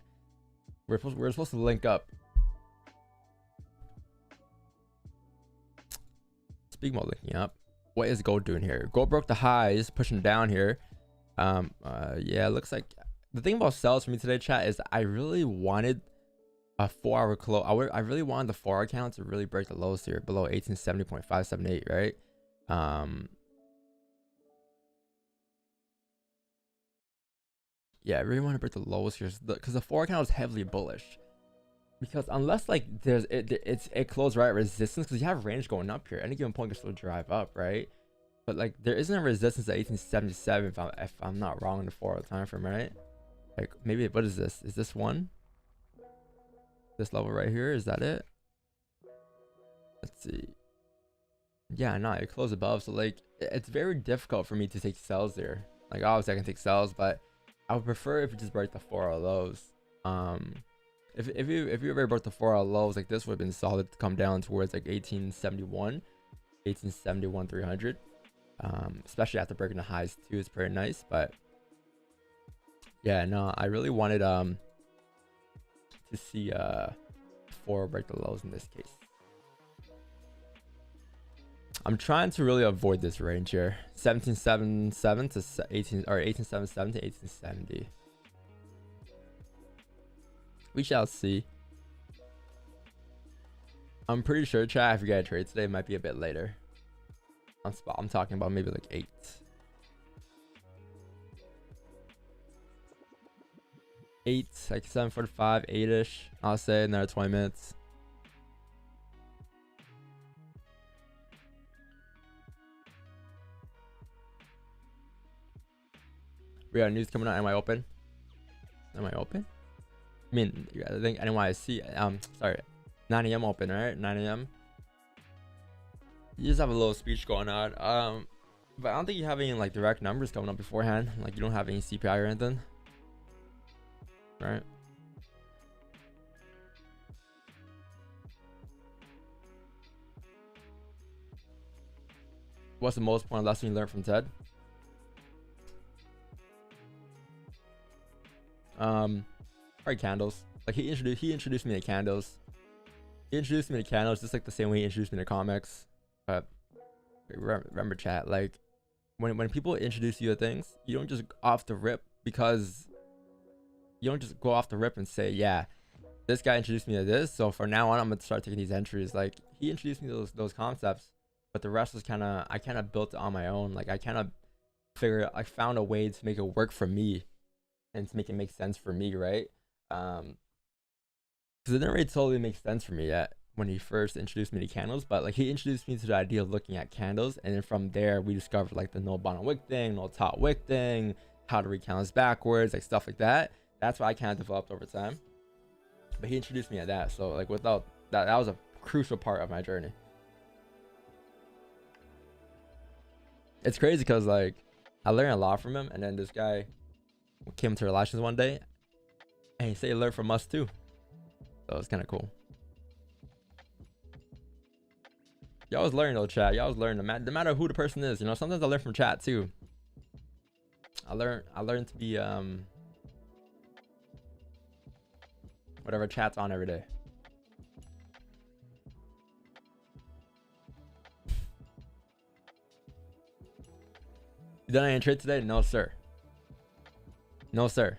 we're supposed to link up. Speaking about linking up, what is gold doing here? Gold broke the highs, pushing down here. Yeah, it looks like the thing about sells for me today, chat, is I really wanted a 4-hour close. I really wanted the 4-hour count to really break the lows here below 1870.578, right? Yeah, I really want to break the lows here because the 4-hour count is heavily bullish. Because unless like it closed right at resistance, because you have range going up here, any given point can still drive up, right? But like there isn't a resistance at 1877 if I'm not wrong in the 4-hour time frame, right? Like maybe, what is this? Is this one? This level right here, is that it? Let's see. Yeah, no, it closed above, so like it's very difficult for me to take sells there. Like obviously I can take sells, but I would prefer if you just break the 4-hour lows. If you ever broke the 4-hour lows, like this would have been solid to come down towards like 1871 300, especially after breaking the highs too. It's pretty nice. But yeah, no, I really wanted to see 4 break the lows in this case. I'm trying to really avoid this range here, 1777 to 1877 to 1870. We shall see. I'm pretty sure, chat, if you get a trade today, it might be a bit later. I'm talking about maybe like 8. Like 7:45, 8ish. I'll say another 20 minutes. We got news coming out. Am I open? Am I open? I mean, I think NYSE. Sorry, 9 a.m. open, right? 9 a.m. You just have a little speech going on. But I don't think you have any like direct numbers coming up beforehand. Like you don't have any CPI or anything, right? What's the most important lesson you learned from Ted? Probably candles. Like he introduced me to candles. He introduced me to candles just like the same way he introduced me to comics. But remember, chat, like when people introduce you to things, you don't just off the rip, because you don't just go off the rip and say, yeah, this guy introduced me to this, so for now on I'm gonna start taking these entries. Like he introduced me to those concepts, but the rest was I kind of built it on my own. Like I found a way to make it work for me and to make it make sense for me, right? Because it didn't really totally make sense for me yet when he first introduced me to candles, but like he introduced me to the idea of looking at candles, and then from there we discovered like the no bottom wick thing, no top wick thing, how to read candles backwards, like stuff like that. That's what I kind of developed over time. But he introduced me to that, so like without that, that was a crucial part of my journey. It's crazy because like I learned a lot from him, and then this guy came to relations one day and he said he learned from us too, so it's kind of cool. Y'all was learning though, chat. Y'all was learning, no matter who the person is, you know. Sometimes I learn from chat too. I learn to be whatever chat's on every day. You done any trade today? No sir. No sir.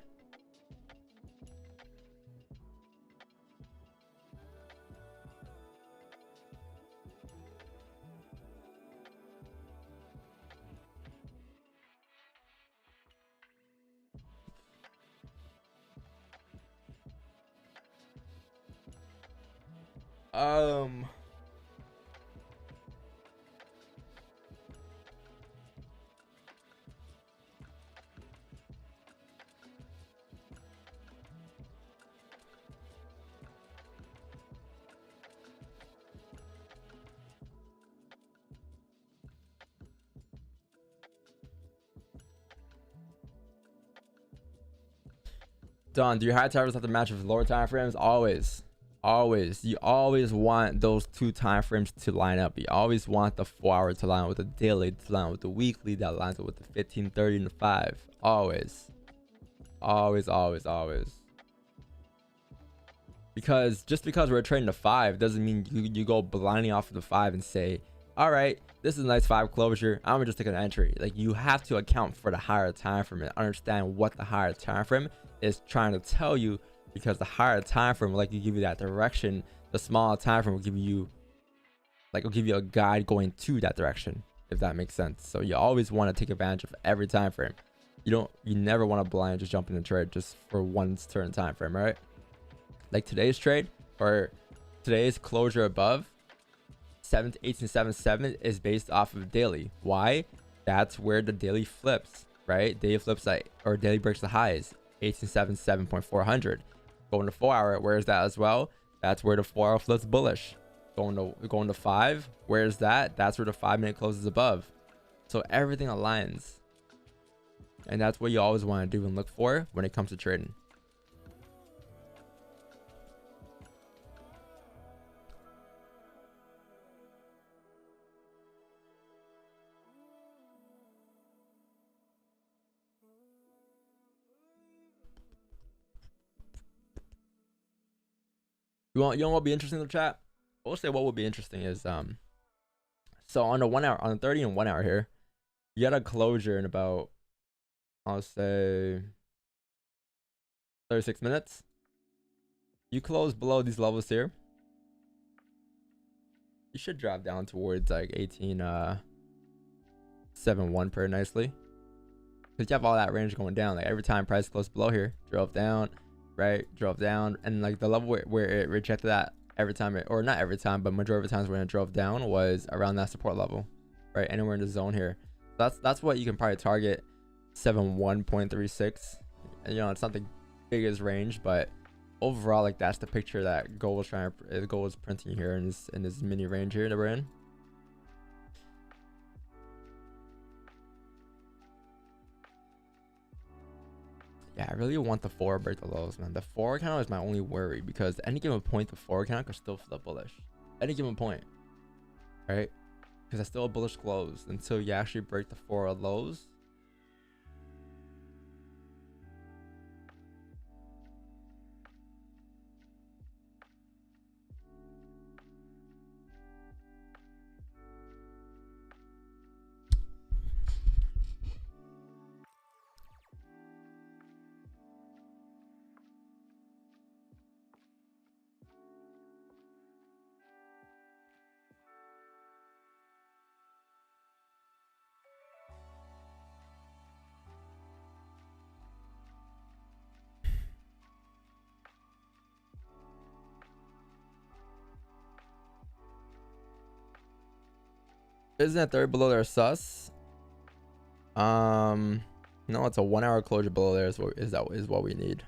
Don, do your high timers have to match with lower time frames? Always. You always want those two time frames to line up. You always want the 4 hour to line up with the daily, to line up with the weekly, that lines up with the 15, 30, and the 5. Always. Because just because we're trading the 5 doesn't mean you go blindly off of the 5 and say, all right, this is a nice 5 closure, I'm gonna just take an entry. Like you have to account for the higher time frame and understand what the higher time frame is trying to tell you, because the higher time frame will like give you that direction. The smaller time frame will give you a guide going to that direction, if that makes sense. So you always want to take advantage of every time frame. You never want to blind just jump in a trade just for one certain time frame, right? Like today's trade or today's closure above 1877 is based off of daily. Why? That's where the daily flips, right? Daily flips or daily breaks the highs. 1877.400. Going to 4 hour, where is that as well? That's where the 4 hour flips bullish. Going to 5, where is that? That's where the 5 minute closes above. So everything aligns, and that's what you always want to do and look for when it comes to trading. You know what would be interesting in the chat? We'll say what would be interesting is so on the 1 hour, on the 30 and 1 hour here, you got a closure in about, I'll say 36 minutes. You close below these levels here, you should drop down towards like 18.71 pretty nicely, because you have all that range going down. Like every time price close below here, drove down, right, drove down, and like the level where it rejected that every time or not every time, but majority of the times when it drove down was around that support level, right, anywhere in the zone here. That's what you can probably target 71.36. And, you know, it's not the biggest range, but overall, like, that's the picture that gold was printing here in this mini range here that we're in. Yeah, I really want the 4 break the lows, man. The 4 count is my only worry, because at any given point, the 4 count could still flip bullish. Any given point, right? Because that's still a bullish close until you actually break the 4 lows. Isn't that 30 below there sus? No, it's a 1 hour closure below there is what we need.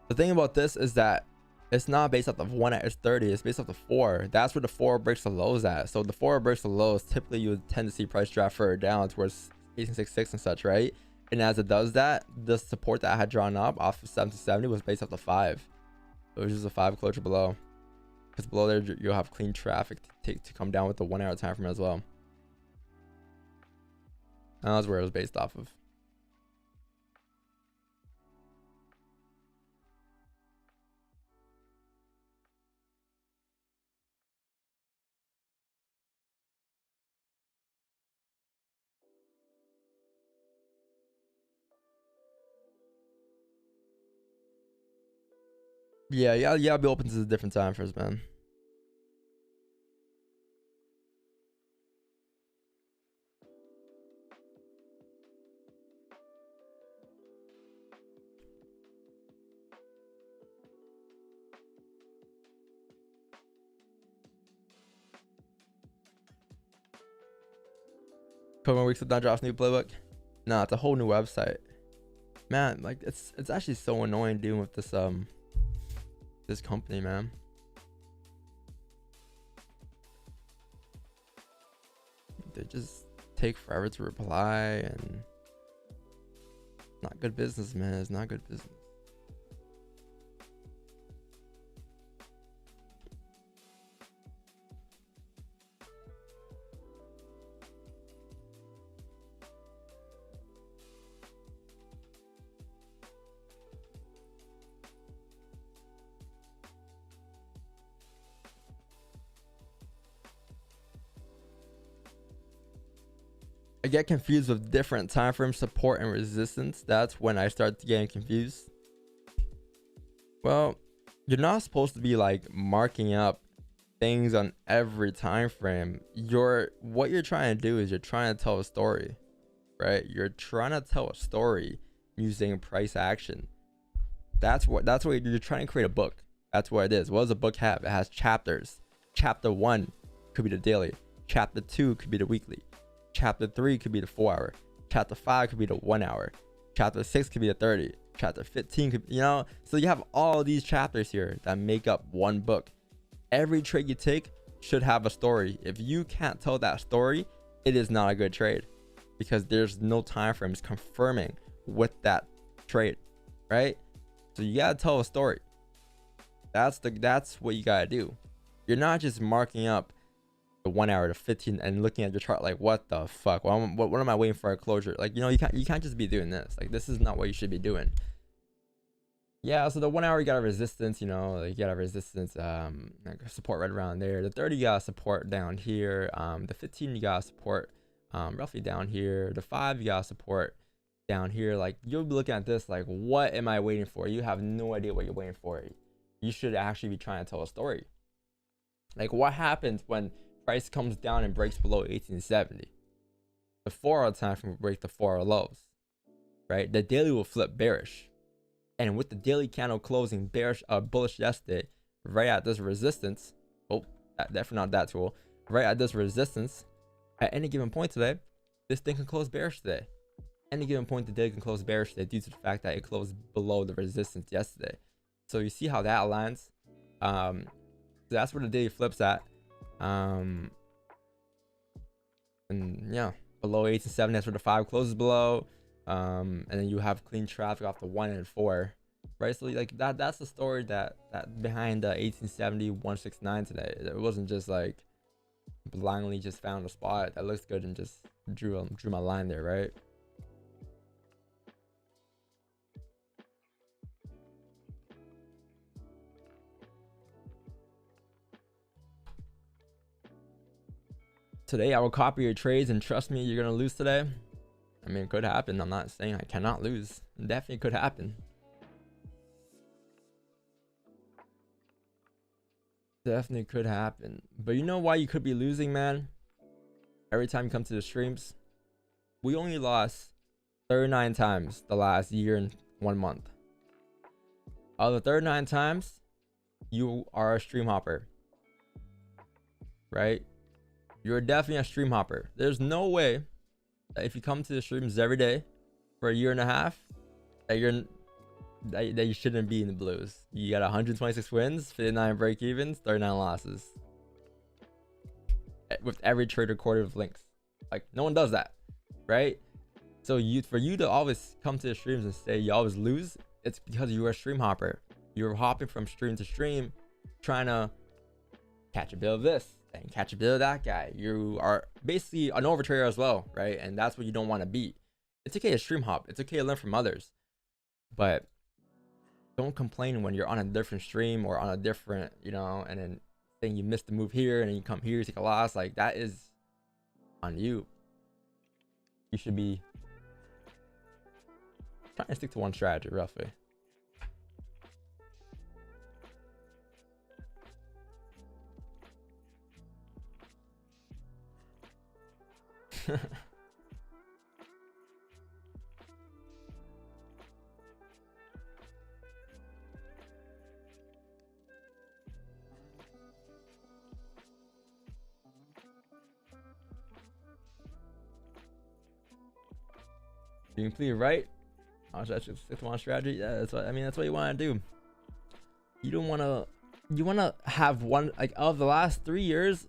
The thing about this is that it's not based off of 1, it's 30, it's based off the 4. That's where the 4 breaks the lows at. So the 4 breaks the lows, typically you would tend to see price draft further down towards 1866 and such, right? And as it does that, the support that I had drawn up off of 770 was based off the 5. It was just a 5 closure below. Because below there, you'll have clean traffic to come down with the 1 hour time frame as well. And that's where it was based off of. Yeah, I'll be open to the different time frames, man. Couple more weeks of that drops new playbook. Nah, it's a whole new website. Man, like it's actually so annoying dealing with this company, man. They just take forever to reply, and not good business, man. It's not good business. I get confused with different time frame support and resistance. That's when I start getting confused. Well, you're not supposed to be like marking up things on every time frame. What you're trying to do is you're trying to tell a story, right? You're trying to tell a story using price action. That's what you're trying to create a book. That's what it is. What does a book have? It has chapters. Chapter 1 could be the daily. Chapter 2 could be the weekly. Chapter 3 could be the 4 hour. Chapter 5 could be the 1 hour. Chapter 6 could be the 30. Chapter 15 could, you know, so you have all these chapters here that make up one book. Every trade you take should have a story. If you can't tell that story, it is not a good trade, because there's no time frames confirming with that trade, right? So you gotta tell a story. That's what you gotta do. You're not just marking up the 1 hour to 15 and looking at your chart like, what the fuck? What am I waiting for a closure? Like, you know, you can't just be doing this. Like, this is not what you should be doing. Yeah, so the 1 hour you got a resistance, you know, like you got a resistance, like support right around there. The 30 you got support down here. The 15 you got support roughly down here. The 5 you got support down here. Like, you'll be looking at this like, what am I waiting for? You have no idea what you're waiting for. You should actually be trying to tell a story. Like, what happens when price comes down and breaks below 1870? The 4 hour time frame will break the 4 hour lows, right? The daily will flip bearish. And with the daily candle closing bearish, bullish yesterday, right at this resistance, definitely not that tool, right at this resistance, at any given point today, this thing can close bearish today. any given point today can close bearish today due to the fact that it closed below the resistance yesterday. So you see how that aligns. So that's where the daily flips at. And yeah, below 8 and 7, that's where the 5 closes below. And then you have clean traffic off the 1 and 4, right? So like that's the story that behind the 1870 169 today. It wasn't just like blindly just found a spot that looks good and just drew my line there, right? Today I will copy your trades, and trust me, you're gonna lose today. I mean, it could happen. I'm not saying I cannot lose. It definitely could happen. Definitely could happen. But you know why you could be losing, man? Every time you come to the streams, we only lost 39 times the last year and 1 month. Out of the 39 times, you are a stream hopper, right? You're definitely a stream hopper. There's no way that if you come to the streams every day for a year and a half, that you shouldn't be in the blues. You got 126 wins, 59 break evens, 39 losses. With every trade recorded with links. Like, no one does that, right? So for you to always come to the streams and say you always lose, it's because you're a stream hopper. You're hopping from stream to stream, trying to catch a bit of this and catch a bit of that guy. You are basically an overtrader as well, right? And that's what you don't want to be. It's okay to stream hop. It's okay to learn from others, but don't complain when you're on a different stream or on a different, you know, and then saying you missed the move here and then you come here, you take a loss. Like, that is on you. You should be trying to stick to one strategy roughly. You're completely right. I should stick to one strategy. Yeah, that's what I mean. That's what you want to do. You don't want to. You want to have one, like, of the last 3 years,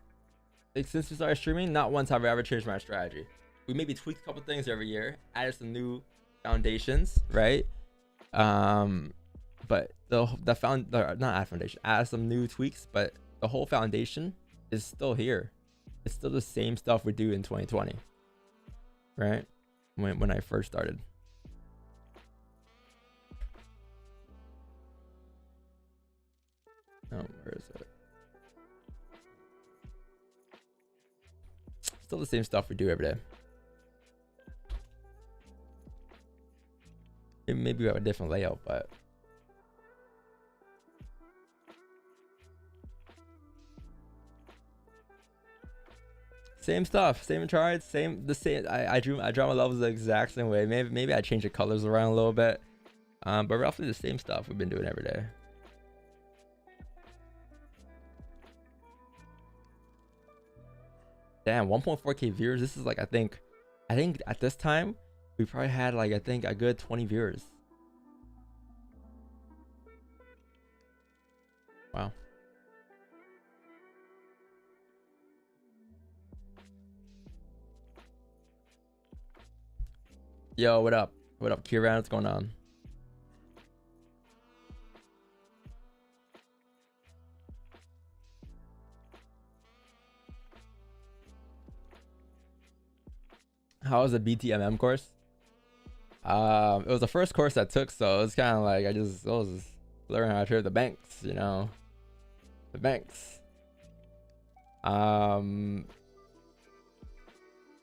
like, since we started streaming, not once have I ever changed my strategy. We maybe tweaked a couple things every year, added some new foundations, right? But added some new tweaks, but the whole foundation is still here. It's still the same stuff we do in 2020, right? When I first started. Oh, where is it? Still the same stuff we do every day. Maybe we have a different layout, but same stuff, same charts, same. I draw my levels the exact same way. Maybe I change the colors around a little bit, but roughly the same stuff we've been doing every day. Damn, 1.4k viewers. This is like, I think at this time we probably had like, I think, a good 20 viewers. Wow. Yo, what up? What up, Kieran? What's going on? How was the BTMM course? It was the first course I took, so it's kind of like I was just learning how to trade the banks, you know, the banks. I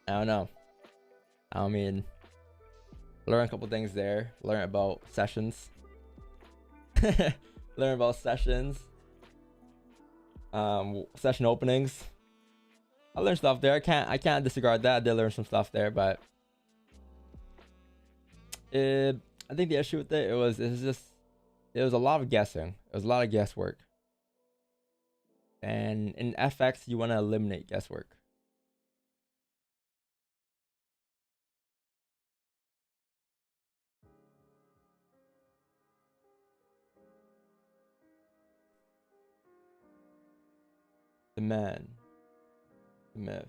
don't know. I mean, learn a couple things there. Learn about sessions. Learn about sessions. Session openings. I learned stuff there. I can't disregard that. I did learn some stuff there, but I think the issue with it was a lot of guessing. It was a lot of guesswork. And in FX, you want to eliminate guesswork. man, the myth,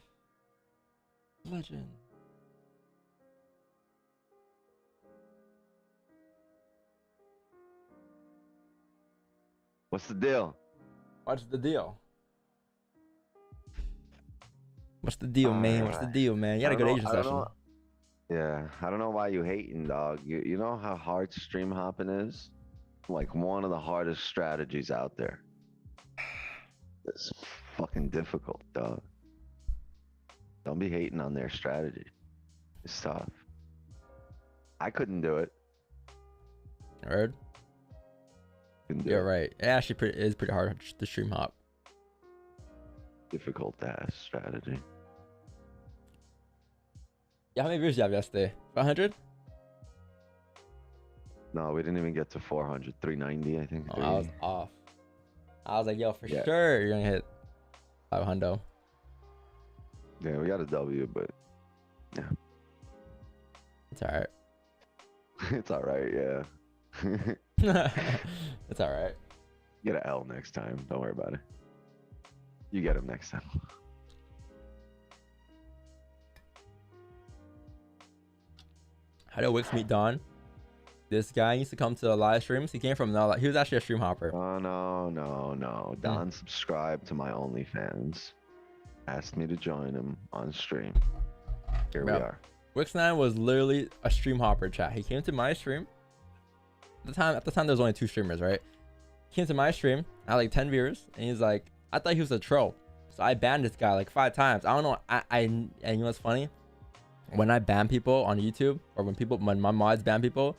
legend. What's the deal? What's the deal? What's the deal, man? What's the deal, man? You had a good Asian session. Yeah, I don't know why you hating, dog. You know how hard stream hopping is? Like one of the hardest strategies out there. It's fucking difficult, dog. Don't be hating on their strategy. It's tough. I couldn't do it. Heard? Yeah, right. It actually is pretty hard to stream hop. Difficult ass strategy. Yeah, how many views did you have yesterday? 500? No, we didn't even get to 400. 390, I think. Oh, I was off. I was like, yo, for Yeah. sure you're gonna hit 500. Yeah, we got a W, but yeah. It's alright. It's alright, yeah. It's alright. Get an L next time. Don't worry about it. You get him next time. How did Wix meet Don? This guy used to come to the live streams. He came from he was actually a stream hopper. Oh, no. Don subscribed to my OnlyFans. Asked me to join him on stream. Here we are. Wix9 was literally a stream hopper, chat. He came to my stream. At the time there was only 2 streamers, right? He came to my stream. I had like 10 viewers, and he's like, I thought he was a troll, so I banned this guy like 5 times. I don't know. And you know what's funny? When I ban people on YouTube, or when my mods ban people,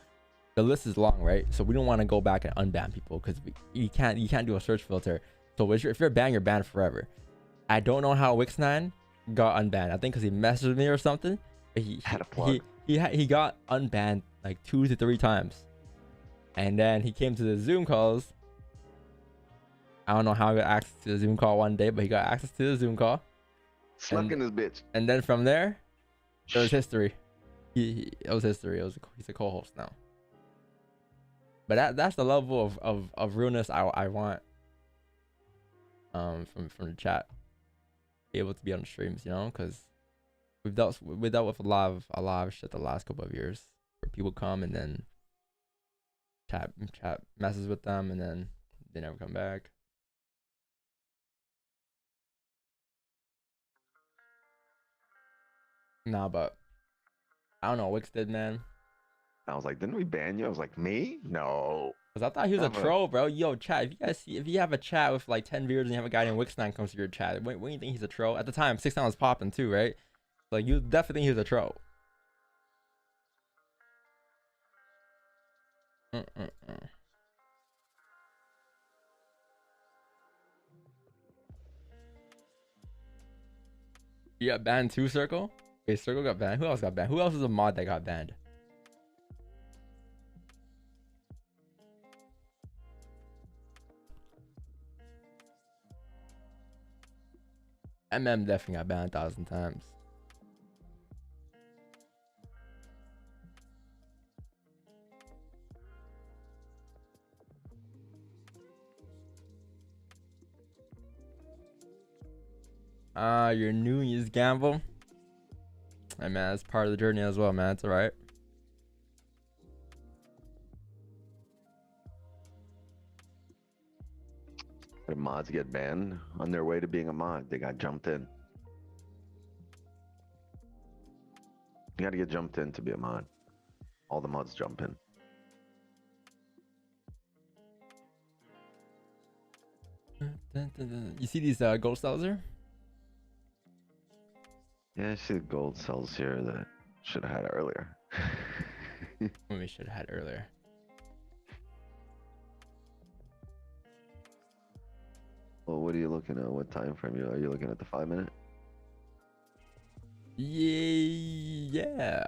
the list is long, right? So we don't want to go back and unban people because you can't do a search filter. So if you're banned, you're banned forever. I don't know how Wix9 got unbanned. I think because he messaged me or something. He got unbanned like 2 to 3 times, and then he came to the Zoom calls. I don't know how he got access to the Zoom call one day, but he got access to the Zoom call. Sluck in this bitch. And then from there, it was history. It was history. He's a co-host now. But that's the level of realness I want. From the chat, be able to be on the streams, you know, because we dealt with a lot of shit the last couple of years, where people come and then chat messes with them and then they never come back. Nah, but I don't know. Wix did, man. I was like, didn't we ban you? I was like, me? No. Cause I thought he was a troll, bro. Yo, chat. If you have a chat with like 10 viewers and you have a guy named Wix9 comes to your chat, when you think he's a troll? At the time, 6ix9ine was popping too, right? Like you definitely think he was a troll. You got banned too, Circle? Okay, Circle got banned. Who else got banned? Who else is a mod that got banned? Definitely got banned 1,000 times. You're new, you just gamble. Hey man, that's part of the journey as well, man. It's alright. The mods get banned on their way to being a mod. They got jumped in. You gotta get jumped in to be a mod. All the mods jump in. You see these gold cells here? Yeah, I see the gold cells here that should have had earlier. We should have had earlier. Well, what are you looking at? What time frame are you looking at? The 5 minute? Yeah.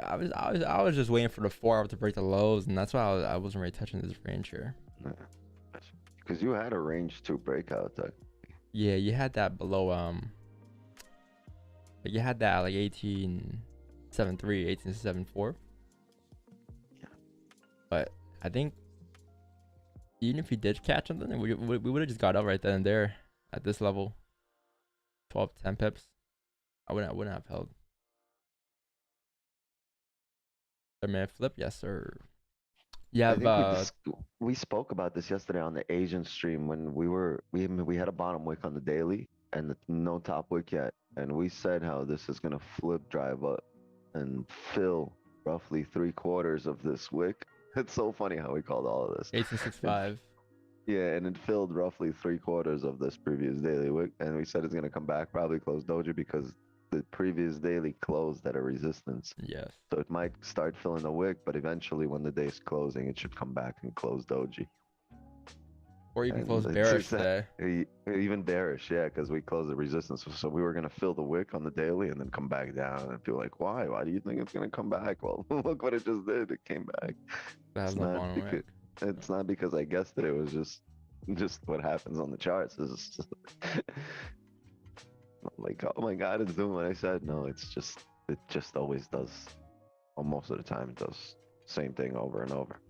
I was just waiting for the 4 hour to break the lows, and that's why I wasn't really touching this range here. Because you had a range 2 breakout. Yeah, you had that below you had that like 18.73, 18.74. Yeah. But I think even if you did catch something, we would have just got up right then and there at this level. 12, 10 pips. I wouldn't have held. 3-minute flip, yes sir. You I have think we spoke about this yesterday on the Asian stream when we had a bottom wick on the daily and no top wick yet, and we said how this is gonna flip drive up and fill roughly 3/4 of this wick. It's so funny how we called all of this. 1865. Yeah, and it filled roughly 3/4 of this previous daily wick, and we said it's gonna come back, probably close doji because the previous daily closed at a resistance. Yes. So it might start filling the wick, but eventually when the day's closing, it should come back and close doji. Or even And close it's bearish just that- today. Even bearish, yeah, because we closed the resistance. So we were gonna fill the wick on the daily and then come back down. And feel like, why? Why do you think it's gonna come back? Well, look what it just did. It came back. That has It's no not bottom because wick. it's not because I guessed it. It was just what happens on the charts. It's just I'm like, oh my god, it's doing what I said. No, it just always does. Well, most of the time, it does same thing over and over.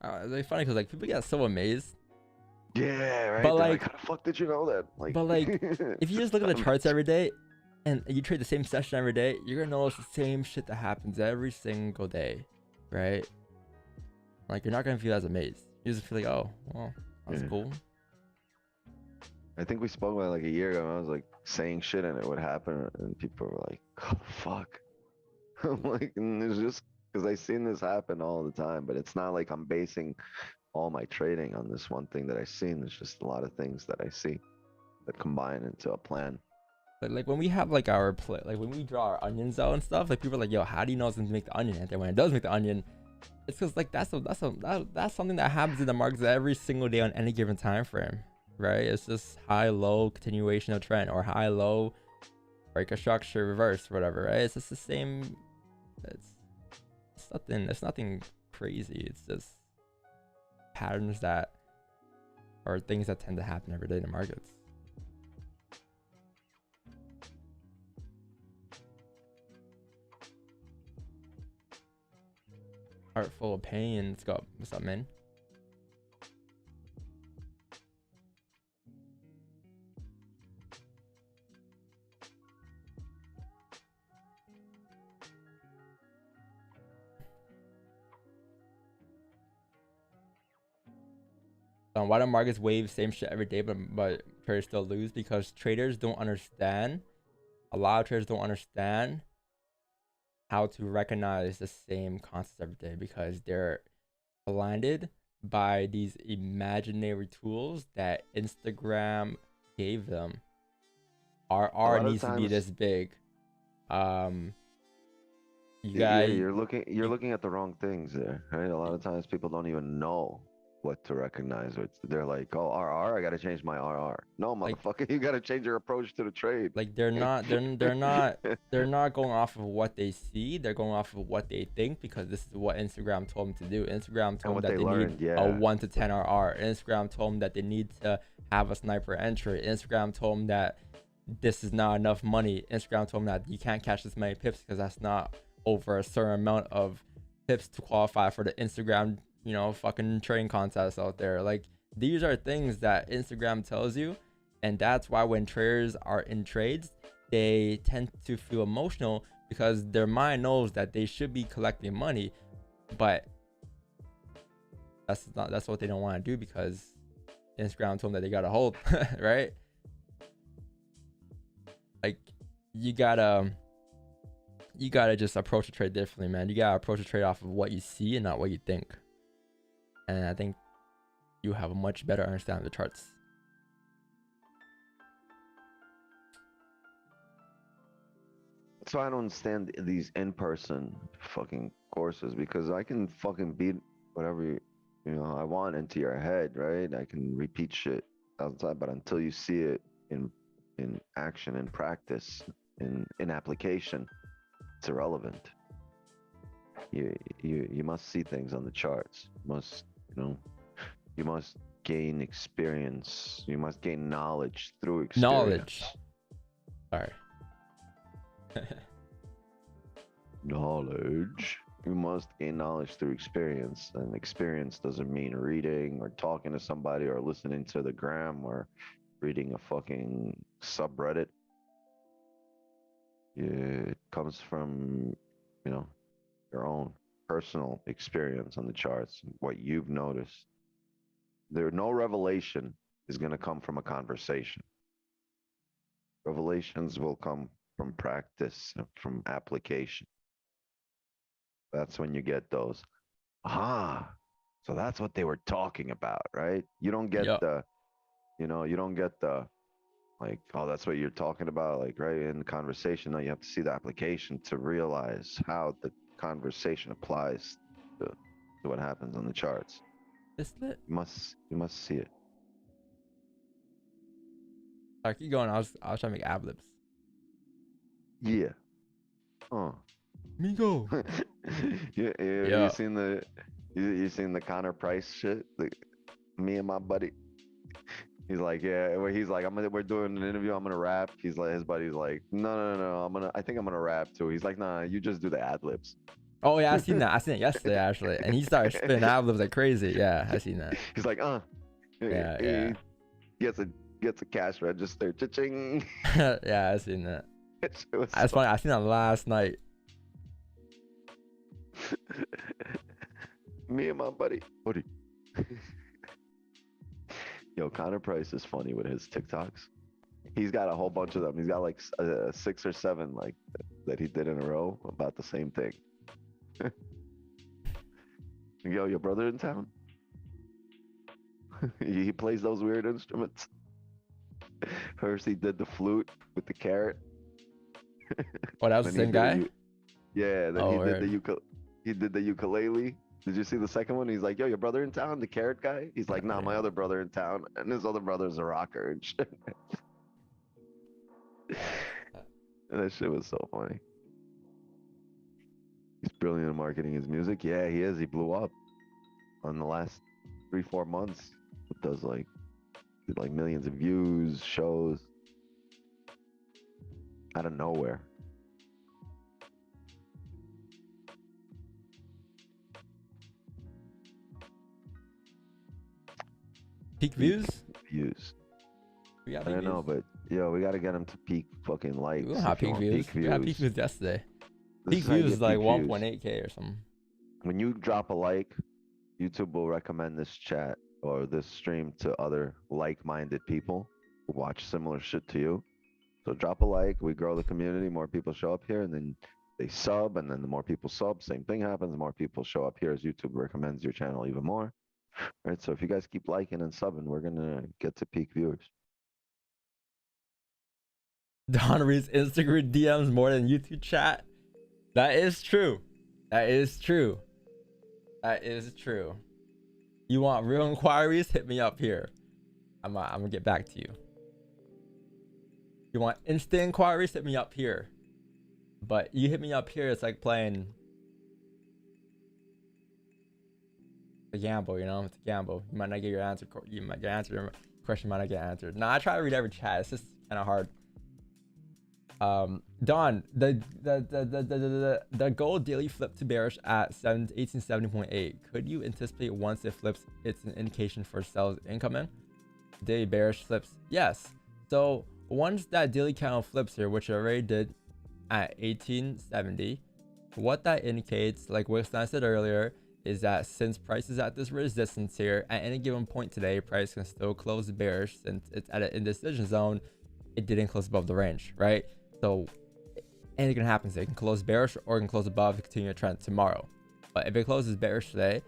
It's like funny because like people get so amazed. Yeah, right. But They're like, how the fuck did you know that? but like, if you just look at the charts every day, and you trade the same session every day, you're gonna notice the same shit that happens every single day, right? Like you're not gonna feel as amazed. You just feel like, oh, well, that's cool. I think we spoke about it like a year ago. And I was like saying shit and it would happen, and people were like, "Oh fuck!" I'm like, and it's just because I seen this happen all the time. But it's not like I'm basing all my trading on this one thing that I seen. It's just a lot of things that I see that combine into a plan. But like when we have like our play, like when we draw our onions out and stuff, like people are like, yo, how do you know it's gonna make the onion? And then when it does make the onion, it's because like that's something that happens in the markets every single day on any given time frame, right? It's just high low continuation of trend or high low break a structure reverse, whatever, right? It's just the same. It's nothing crazy. It's just patterns that are things that tend to happen every day in the markets. Heart full of pain. Let's go. What's up, man? Why do markets wave same shit every day, but traders still lose? Because traders don't understand. A lot of traders don't understand how to recognize the same concepts every day because they're blinded by these imaginary tools that Instagram gave them. RR needs to be this big. You guys, you're looking at the wrong things there, right? A lot of times people don't even know what to recognize. They're like, oh, RR, I gotta change my RR. No, motherfucker, you gotta change your approach to the trade. Like they're not going off of what they see. They're going off of what they think because this is what Instagram told them to do. Instagram told them that they need a 1 to 10 RR. Instagram told them that they need to have a sniper entry. Instagram told them that this is not enough money. Instagram told them that you can't catch this many pips because that's not over a certain amount of pips to qualify for the Instagram, fucking trading contests out there. Like these are things that Instagram tells you, and that's why when traders are in trades, they tend to feel emotional because their mind knows that they should be collecting money, but that's what they don't want to do because Instagram told them that they gotta hold, right? Like you gotta just approach a trade differently, man. You gotta approach a trade off of what you see and not what you think. And I think you have a much better understanding of the charts. So I don't understand these in-person fucking courses because I can fucking beat whatever I want into your head, right? I can repeat shit outside, but until you see it in action, in practice, in application, it's irrelevant. You must see things on the charts. You must gain experience. You must gain knowledge through experience. Knowledge. Sorry. Knowledge. You must gain knowledge through experience, and experience doesn't mean reading or talking to somebody or listening to the gram or reading a fucking subreddit. It comes from, you know, your own personal experience on the charts, what you've noticed. No revelation is going to come from a conversation. Revelations will come from practice, from application. That's when you get those, so that's what they were talking about, right? You don't get the, you don't get the, like, oh, that's what you're talking about, like, right in the conversation. No, you have to see the application to realize how the conversation applies to what happens on the charts. It's lit. You must see it. Alright, keep going. I was trying to make ab libs. Yeah. Migo. Yeah. You seen the you seen the Connor Price shit? Me and my buddy. He's like, yeah. Where he's like, we're doing an interview. I'm gonna rap. He's like, his buddy's like, no. I think I'm gonna rap too. He's like, nah, you just do the ad libs. Oh yeah, I seen that. I seen it yesterday actually, and he started spinning ad libs like crazy. Yeah, I seen that. He's like, Yeah. He gets a cash register. Cha-ching. Yeah, I seen that. That's funny. I seen that last night. Me and my buddy. Yo, Connor Price is funny with his TikToks. He's got a whole bunch of them. He's got like 6 or 7 like that he did in a row about the same thing. Yo, your brother in town? He plays those weird instruments. First he did the flute with the carrot. Oh, that was the same guy? Yeah, then he did the ukulele. Did you see the second one? He's like, yo, your brother in town, the carrot guy? He's like, nah, my other brother in town. And his other brother's a rocker and shit. And that shit was so funny. He's brilliant at marketing his music. Yeah, he is. He blew up on the last 3-4 months. It does like millions of views, shows out of nowhere. Peak views? I don't know, but yo, we gotta get him to peak fucking likes. We don't have peak views. We had peak views yesterday. Peak views is like 1.8K or something. When you drop a like, YouTube will recommend this chat or this stream to other like-minded people who watch similar shit to you. So drop a like, we grow the community, more people show up here, and then they sub, and then the more people sub, same thing happens, more people show up here as YouTube recommends your channel even more. Right, so if you guys keep liking and subbing, we're gonna get to peak viewers. Don reads Instagram DMs more than YouTube chat. That is true. That is true. That is true. You want real inquiries? Hit me up here. I'm gonna get back to you. You want instant inquiries? Hit me up here. But you hit me up here, it's like playing a gamble, you know? It's a gamble. You might not get your answer. You might get answered. Your question might not get answered. No, I try to read every chat. It's just kind of hard. Don, the gold daily flip to bearish at 1870.8. Could you anticipate once it flips, it's an indication for sales incoming? Daily bearish flips, yes. So once that daily candle flips here, which I already did at 1870, what that indicates, like Winston said earlier, is that since price is at this resistance here, at any given point today, price can still close bearish since it's at an indecision zone. It didn't close above the range, right? So anything can happen. So it can close bearish or it can close above to continue a trend tomorrow. But if it closes bearish today,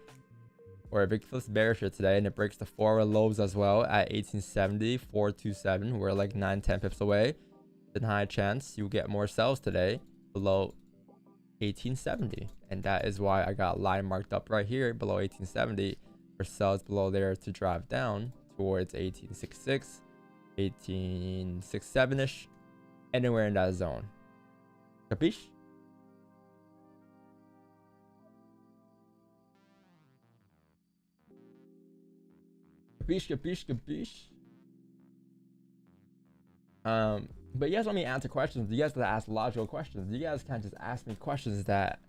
or if it flips bearish here today and it breaks the 4 lows as well at 1870, 427, we're like 9-10 pips away, then high chance you get more sells today below 1870. And that is why I got line marked up right here below 1870 for sells below there to drive down towards 1866, 1867-ish, anywhere in that zone. Capiche? Capiche. But you guys want me to answer questions. You guys have to ask logical questions. You guys can't just ask me questions that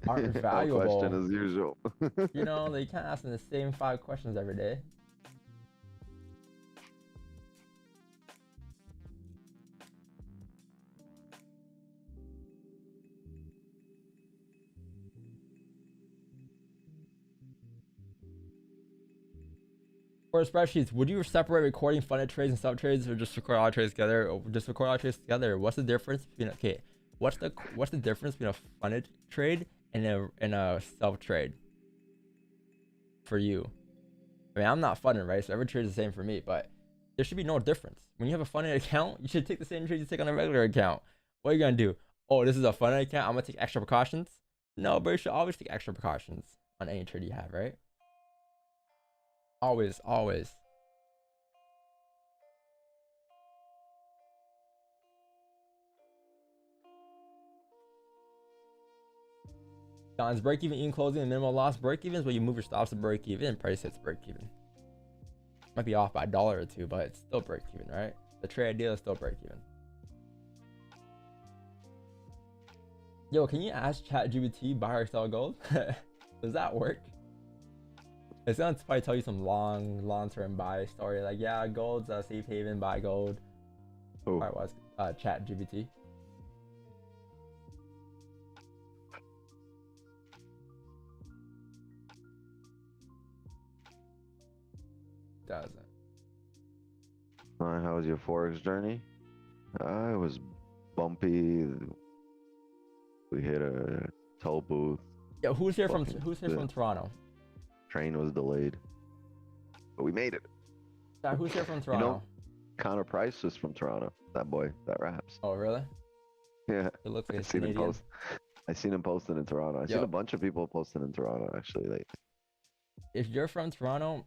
aren't valuable. No question as usual. You know, they can't ask me the same 5 questions every day. For spreadsheets, would you separate recording funded trades and sub trades, or just record all trades together, or just record all trades together? What's the difference between what's the difference between a funded trade and a sub trade for you? I mean, I'm not funded, right? So every trade is the same for me, but there should be no difference. When you have a funded account, you should take the same trade you take on a regular account. What are you gonna do? Oh, this is a funded account, I'm gonna take extra precautions? No, but you should always take extra precautions on any trade you have, right? Always, always. John's break even, closing, and minimal loss. Break even is when you move your stops to break even, price hits break even. Might be off by $1 or $2, but it's still break even, right? The trade deal is still break even. Yo, can you ask ChatGPT buy or sell gold? Does that work? It's gonna probably tell you some long-term buy story, like, yeah, gold's a safe haven, buy gold. Oh. Alright, was ChatGPT. Doesn't. How was your Forex journey? It was bumpy. We hit a toll booth. Yo, who's here from Toronto? Train was delayed, but we made it. Yeah, who's here from Toronto? You know, Connor Price is from Toronto. That boy, that raps. Oh, really? Yeah. It looks like I seen him post. I seen him posting in Toronto. I seen a bunch of people posting in Toronto actually lately. If you're from Toronto,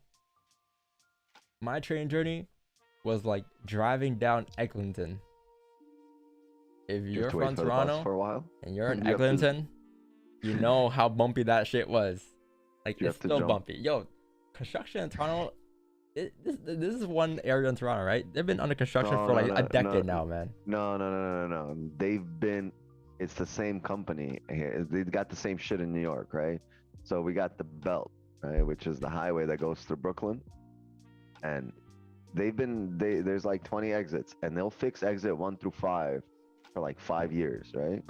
my train journey was like driving down Eglinton. If you're from Toronto for a while and you're in Eglinton, you know how bumpy that shit was. Like, it's still bumpy. Yo, construction in Toronto, this is one area in Toronto, right? They've been under construction for like a decade now, man. No. They've been. It's the same company here. They've got the same shit in New York, right? So we got the Belt, right, which is the highway that goes through Brooklyn, and there's like 20 exits, and they'll fix exit 1 through 5 for like 5 years, right?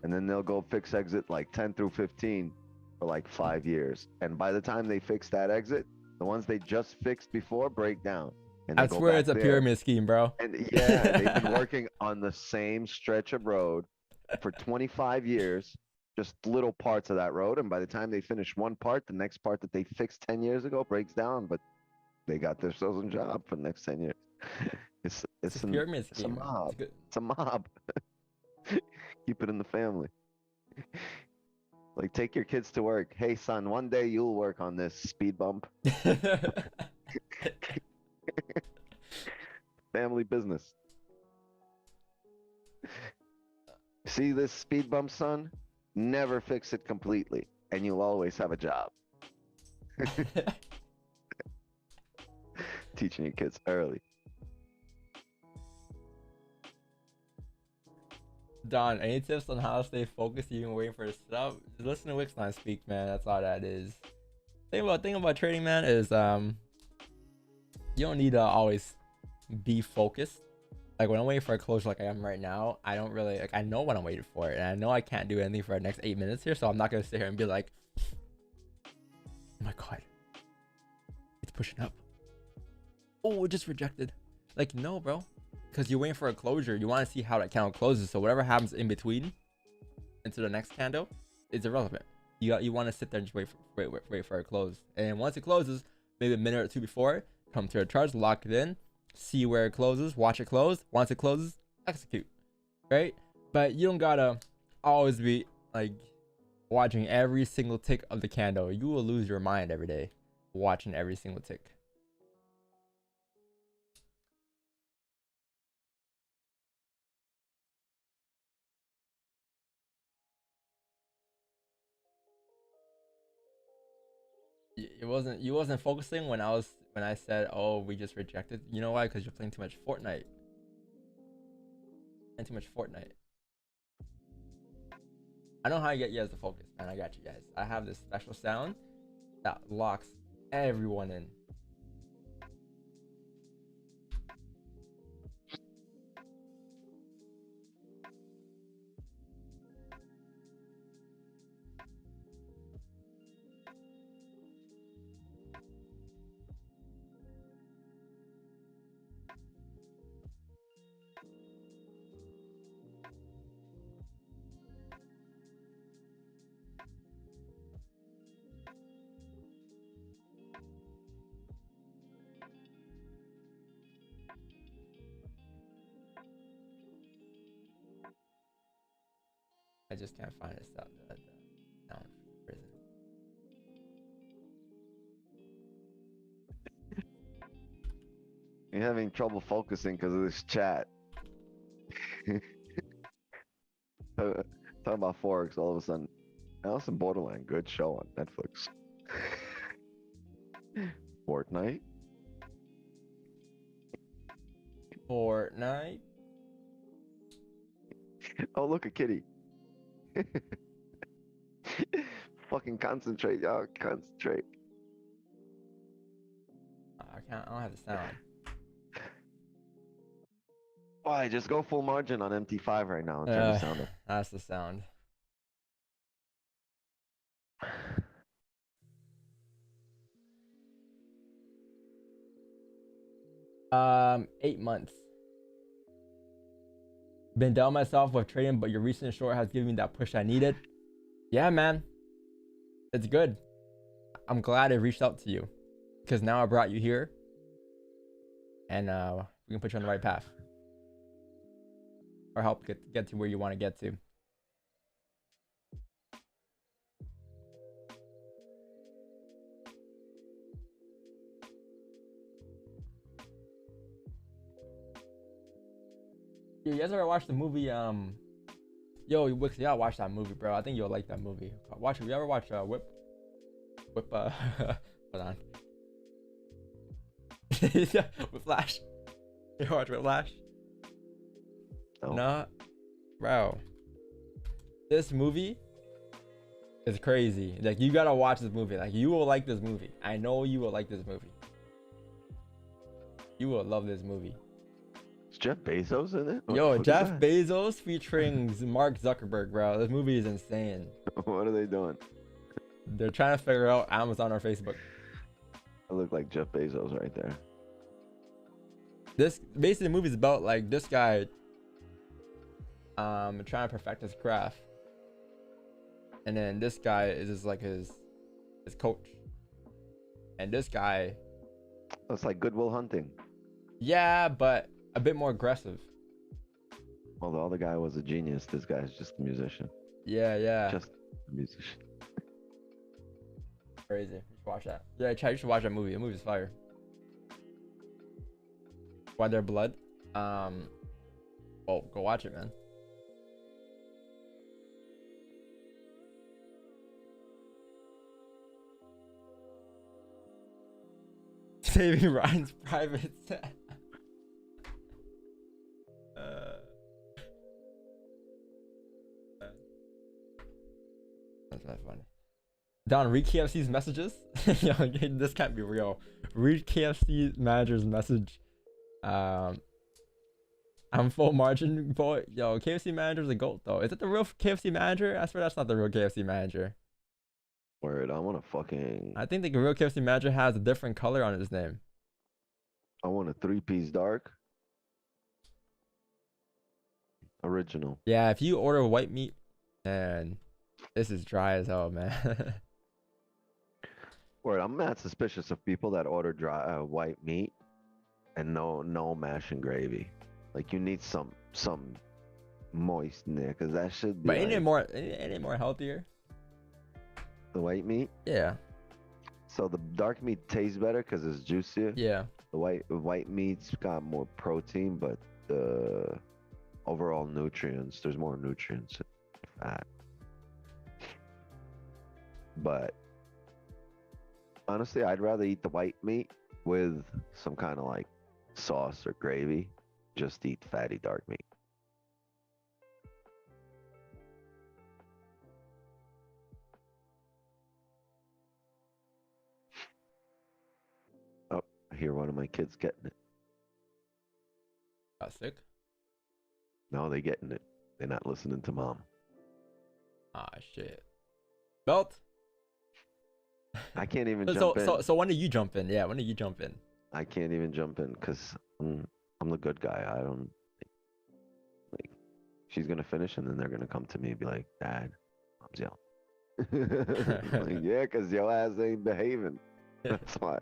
And then they'll go fix exit like 10 through 15 for like 5 years. And by the time they fix that exit, the ones they just fixed before break down. And I swear it's a pyramid scheme, bro. And yeah, they've been working on the same stretch of road for 25 years, just little parts of that road. And by the time they finish one part, the next part that they fixed 10 years ago breaks down, but they got themselves a job for the next 10 years. It's a pyramid scheme. It's a mob. It's a mob. Keep it in the family. Like, take your kids to work. Hey, son, one day you'll work on this speed bump. Family business. See this speed bump, son? Never fix it completely, and you'll always have a job. Teaching your kids early. Don, any tips on how to stay focused even waiting for a setup? Just listen to Wixline speak, man. That's all that is. Thing about trading, man, is you don't need to always be focused. Like, when I'm waiting for a closure like I am right now, I don't really, like, I know when I'm waiting for it, and I know I can't do anything for the next 8 minutes here, so I'm not gonna sit here and be like, oh my god, it's pushing up. Oh, it just rejected. Like, no, bro. Because you're waiting for a closure, you want to see how that candle closes. So whatever happens in between into the next candle is irrelevant. You want to sit there and just wait for a close. And once it closes, maybe a minute or two before, come to a charge, lock it in, see where it closes, watch it close. Once it closes, execute, right? But you don't gotta always be like watching every single tick of the candle. You will lose your mind every day watching every single tick. You wasn't focusing when I said, oh, we just rejected. You know why? Because you're playing too much Fortnite. And too much Fortnite. I know how I get you guys to focus, man. I got you guys. I have this special sound that locks everyone in. just can't find it. Down prison. You're having trouble focusing because of this chat. Talking about Forex, all of a sudden. Alice in Borderland, good show on Netflix. Fortnite. Fortnite. Oh, look, a kitty. Fucking concentrate, y'all. Concentrate. I can't. I don't have the sound. Why? Just go full margin on MT5 right now and turn the sound up. That's the sound. 8 months. Been down myself with trading, but your recent short has given me that push I needed. Yeah, man. It's good. I'm glad I reached out to you because now I brought you here and we can put you on the right path or help get to where you want to get to. You guys ever watched the movie yo Wix, you gotta watch that movie, bro. I think you'll like that movie. Watch it. You ever watch Whip hold on. Whiplash. You ever watch Whiplash? No. No, bro. This movie is crazy. Like, you gotta watch this movie. Like, you will like this movie. I know you will like this movie. You will love this movie. Is Jeff Bezos in it? Yo, Jeff Bezos featuring Mark Zuckerberg, bro. This movie is insane. What are they doing? They're trying to figure out Amazon or Facebook. I look like Jeff Bezos right there. This basically the movie's about like this guy trying to perfect his craft. And then this guy is just like his coach. And this guy, That's like Good Will Hunting. yeah, but a bit more aggressive. Well, the other guy was a genius. This guy's just a musician. Yeah. Just a musician. Crazy. You should watch that. Yeah, Chad, you should watch that movie. The movie's fire. Why Their Blood? Well, go watch it, man. Saving Ryan's private set. That's not funny. Don, read KFC's messages. Yo, this can't be real. Read KFC manager's message. I'm full margin, boy. Yo, KFC manager's a goat though. Is it the real KFC manager? I swear that's not the real KFC manager. Word, I want a fucking... I think the real KFC manager has a different color on his name. I want a 3-piece dark. Original. Yeah, if you order white meat, man, this is dry as hell, man. Word, I'm mad suspicious of people that order dry white meat and no mash and gravy. Like, you need some moist in there, because that should be. But ain't like, it more healthier? the white meat? Yeah. So the dark meat tastes better because it's juicier. Yeah. The white meat's got more protein, but the overall nutrients, there's more nutrients in fat. But honestly, I'd rather eat the white meat with some kind of like sauce or gravy. Just eat fatty dark meat. Oh, I hear one of my kids getting it. Got sick? No, they getting it. They're not listening to mom. Ah, shit. Belt? I can't even jump in. So when did you jump in? Yeah, when did you jump in? I can't even jump in because I'm the good guy. I don't like. She's gonna finish and then they're gonna come to me and be like, "Dad, mom's yelling." I'm like, yeah, because your ass ain't behaving. That's why.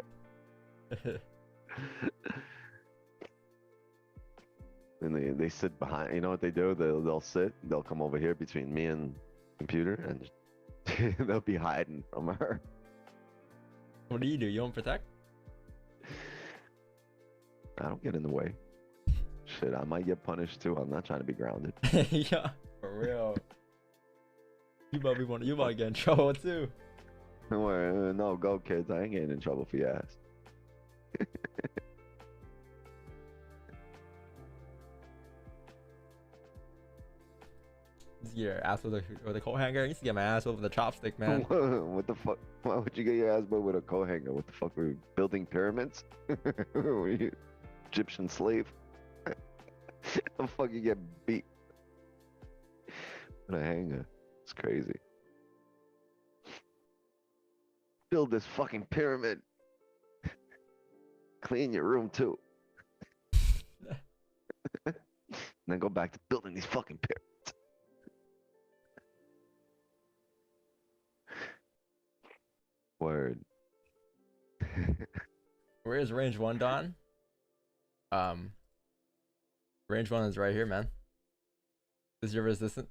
and they sit behind. You know what they do? They'll sit. They'll come over here between me and computer, and they'll be hiding from her. What do? You don't protect? I don't get in the way. Shit, I might get punished too. I'm not trying to be grounded. Yeah, for real. You about to get in trouble too. No, go kids. I ain't getting in trouble for your ass. Just get your ass with a coat hanger. I used to get my ass with a chopstick, man. What the fuck? Why would you get your ass butt with a coat hanger? What the fuck? Were you building pyramids? Were you Egyptian slave? The fuck you get beat with a hanger? It's crazy. Build this fucking pyramid. Clean your room too. And then go back to building these fucking pyramids. Word. Where is range 1, Don? Range 1 is right here, man. This is your resistance.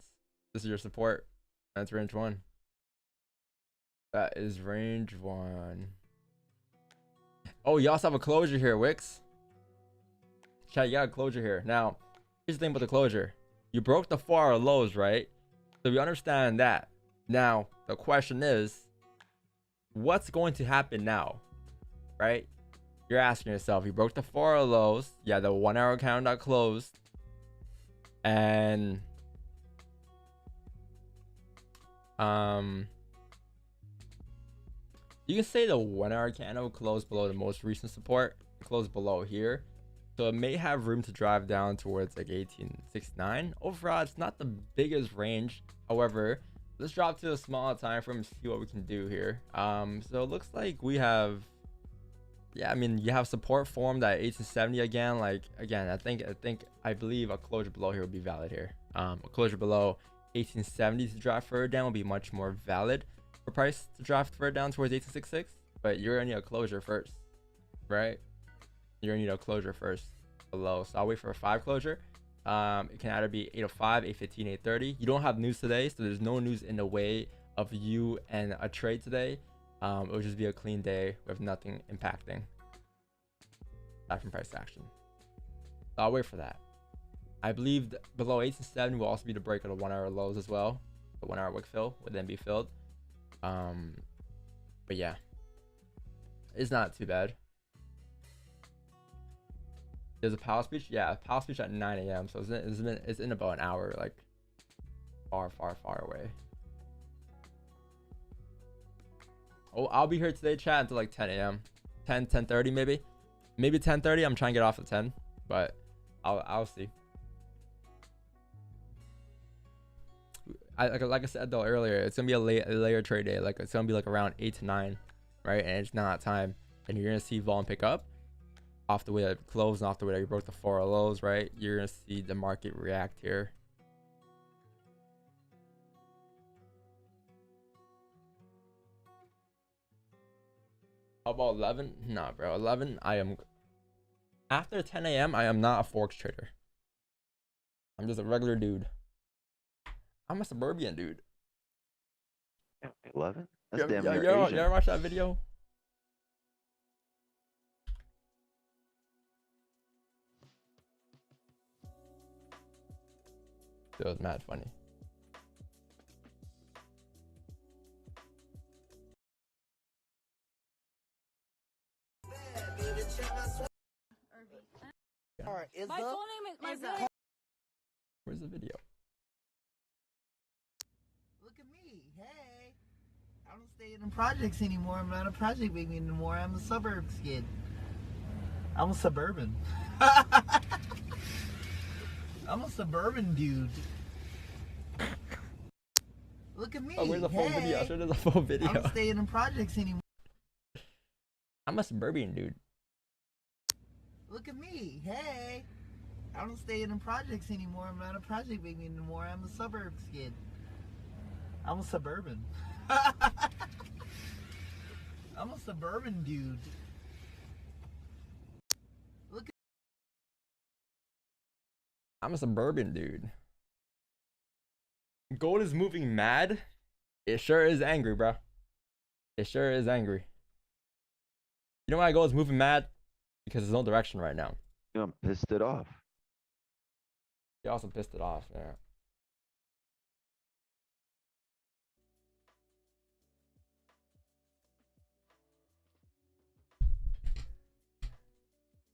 This is your support. That's range 1. That is range 1. Oh, you also have a closure here, Wix. Chat, you got a closure here. Now, here's the thing about the closure. You broke the 4-hour lows, right? So we understand that. Now, the question is, what's going to happen now? Right? You're asking yourself, you broke the 4-hour lows. Yeah, the 1-hour candle got closed. And you can say the 1-hour candle closed below the most recent support, closed below here. So it may have room to drive down towards like 1869. Overall, it's not the biggest range. However, let's drop to a smaller time frame and see what we can do here. So it looks like we have, yeah, I mean, you have support formed at 1870 again. Like, again, I believe a closure below here would be valid here. A closure below 1870 to drive further down will be much more valid for price to drive further down towards 1866. But you're gonna need a closure first, right? You're gonna need a closure first below. So I'll wait for a 5 closure. It can either be 805, 815, 830. You don't have news today, so there's no news in the way of you and a trade today. It will just be a clean day with nothing impacting that from price action. So I'll wait for that. I believe below 1870 will also be the break of the 1-hour lows as well. The 1-hour wick fill would then be filled. But yeah, it's not too bad. There's a power speech. Yeah, power speech at 9 a.m. So it's in about an hour, like far away. Oh, I'll be here today, chat, until like 10 a.m. 10:30 maybe 10:30. I'm trying to get off at 10, but I'll see. Like I said though earlier, it's gonna be a layer trade day. Like it's gonna be like around 8 to 9, right? And it's not time, and you're gonna see volume pick up off the way that it closed and off the way that you broke the 4 lows, right? You're gonna see the market react here. How about 11? Nah, bro. 11, I am after 10 a.m. I am not a forex trader. I'm just a regular dude. I'm a suburban dude. 11? That's You damn near you Asian. ever watch that video? It was mad funny. My full name is my full name. Where's the video? Look at me. Hey. I don't stay in the projects anymore. I'm not a project baby anymore. I'm a suburbs kid. I'm a suburban. I'm a suburban dude. Look at me. Oh, where's the full video? I sure there's a full video. I don't stay in the projects anymore. I'm a suburban dude. Look at me. Hey. I don't stay in the projects anymore. I'm not a project baby anymore. I'm a suburbs kid. I'm a suburban. I'm a suburban dude. I'm a suburban dude. Gold is moving mad. It sure is angry, bro. It sure is angry. You know why gold is moving mad? Because there's no direction right now. You know, I'm pissed it off. He also pissed it off. Yeah.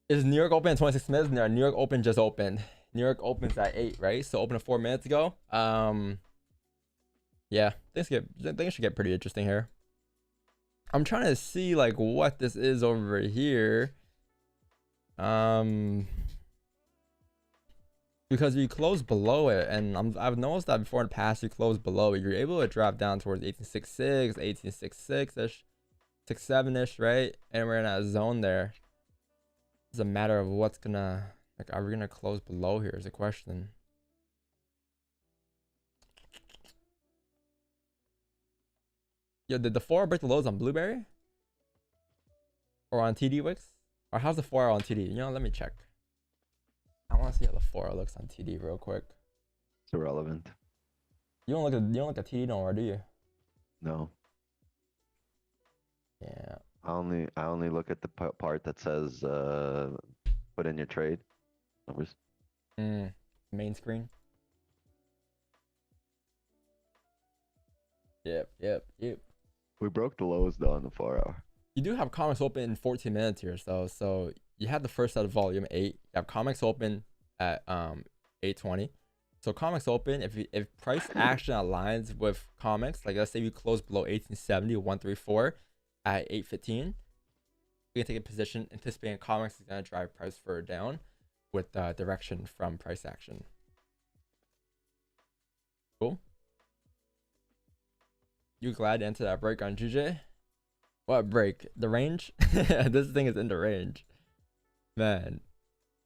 Is New York open at 26 minutes? No, New York open just opened. New York opens at 8, right? So opened 4 minutes ago. Yeah, things should get pretty interesting here. I'm trying to see like what this is over here. Because you close below it, and I've noticed that before in the past, you close below it, you're able to drop down towards 1866, 1866-ish, 67-ish, right? And we're in that zone there. It's a matter of what's gonna, like, are we gonna close below here is a question. Yo, did the 4 break the lows on Blueberry? Or on TD Wicks? Or how's the 4 on TD? You know, let me check. I want to see how the 4 looks on TD real quick. It's irrelevant. You don't look at TD no more, do you? No. Yeah. I only look at the part that says put in your trade numbers. Main screen. Yep. We broke the lows though on the 4 hour. You do have comics open in 14 minutes here, so you had the first set of volume 8. You have comics open at 8:20. So comics open, if price action aligns with comics, like let's say we close below 1870 134 at 8:15, you can take a position anticipating comics is going to drive price further down with direction from price action. Cool. You glad to enter that break on GJ? What break? The range? This thing is in the range. Man,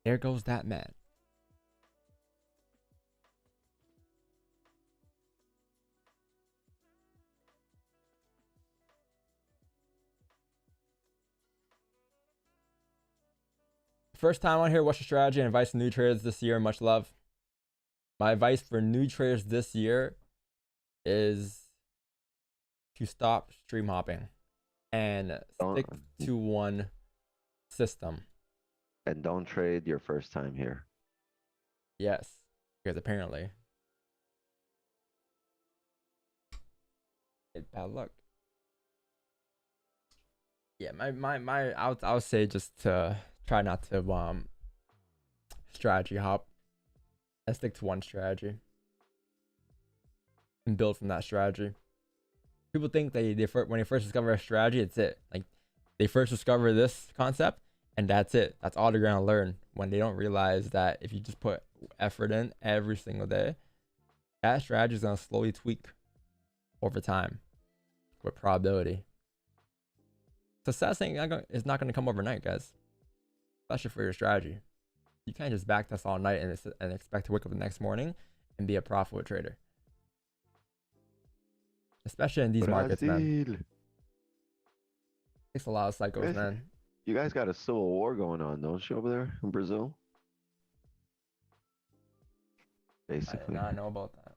there goes that man. First time on here, what's your strategy and advice to new traders this year? Much love. My advice for new traders this year is to stop stream hopping and stick to one system. And don't trade your first time here. Yes, because apparently it's bad luck. Yeah, I would say just to try not to strategy hop and stick to one strategy and build from that strategy. People think when they first discover a strategy, it's it. Like they first discover this concept and that's it. That's all they're gonna learn, when they don't realize that if you just put effort in every single day, that strategy is gonna slowly tweak over time with probability. Success is not gonna come overnight, guys. Especially for your strategy. You can't just backtest all night and expect to wake up the next morning and be a profitable trader. Especially in these markets, man. Takes a lot of cycles, man. You guys got a civil war going on, don't you, over there in Brazil? Basically. I did not know about that.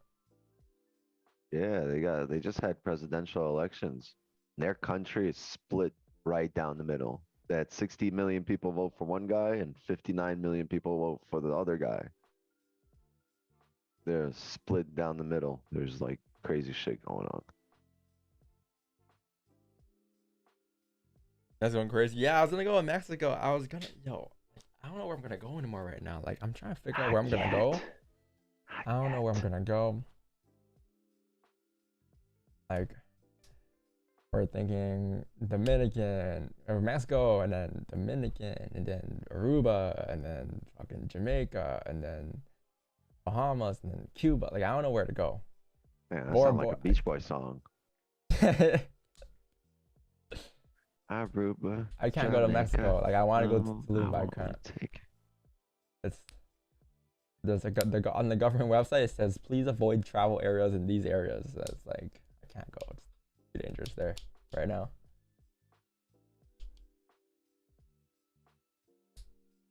Yeah, they just had presidential elections. Their country is split right down the middle. That 60 million people vote for one guy and 59 million people vote for the other guy. They're split down the middle. There's like crazy shit going on. That's going crazy. Yeah, I was gonna go to Mexico. I don't know where I'm gonna go anymore right now. Like I'm trying to figure out where I'm gonna go. I don't know where I'm gonna go. Like we're thinking Dominican or Mexico, and then Dominican, and then Aruba, and then fucking Jamaica, and then Bahamas, and then Cuba. Like I don't know where to go. Man, that sounds like a Beach Boy song. Aruba. I can't go to Mexico. Like I want to go to Tulum, but I can't. There's on the government website it says please avoid travel areas in these areas. So it's like I can't go. It's too dangerous there right now.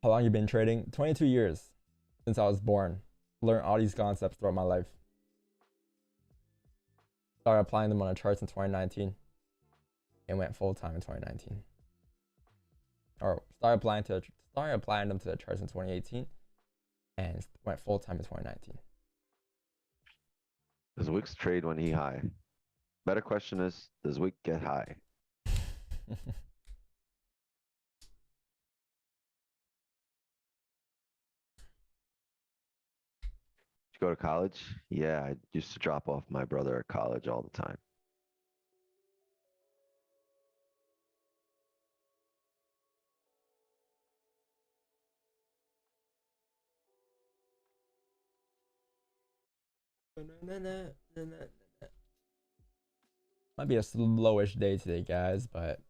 How long you been trading? 22 years since I was born. Learn all these concepts throughout my life. Started applying them on the charts in 2019 and went full time in 2019. Or started applying them to the charts in 2018 and went full time in 2019. Does Wix trade when he high? Better question is, does Wix get high? Did you go to college? Yeah, I used to drop off my brother at college all the time. Might be a slowish day today, guys, but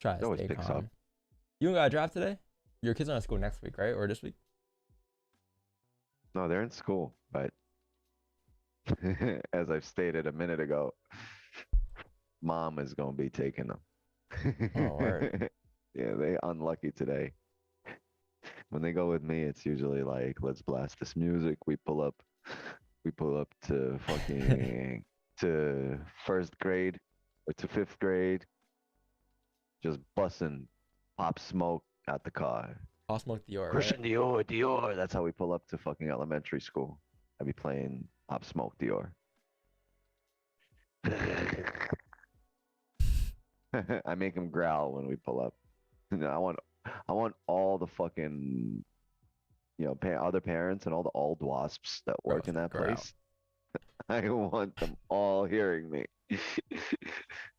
try It to always stay picks calm. up. You don't got a draft today? Your kids are in school next week, right? Or this week? No, they're in school, but as I've stated a minute ago, mom is gonna be taking them. Oh, word. Yeah, they unlucky today. When they go with me, it's usually like, let's blast this music. We pull up to fucking to first grade or to fifth grade, just busting Pop Smoke out the car. I'll smoke Dior, Christian right? Dior, Dior. That's how we pull up to fucking elementary school. I'd be playing Pop Smoke Dior. I make him growl when we pull up. I want all the fucking, other parents and all the old wasps that work in that Growl. place. I want them all hearing me.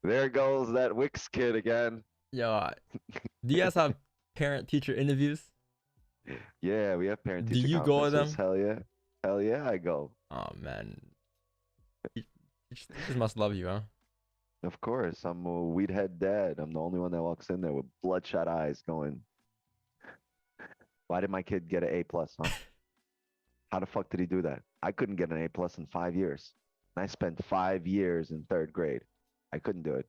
There goes that Wix kid again. Yo, do you guys have parent-teacher interviews? Yeah, we have parent Do teacher you go to conferences. them? Hell yeah. Hell yeah, I go. Oh, man. Teachers must love you, huh? Of course, I'm a weed head dad. I'm the only one that walks in there with bloodshot eyes going, why did my kid get an A plus, huh? How the fuck did he do that? I couldn't get an A plus in 5 years. And I spent 5 years in third grade. I couldn't do it.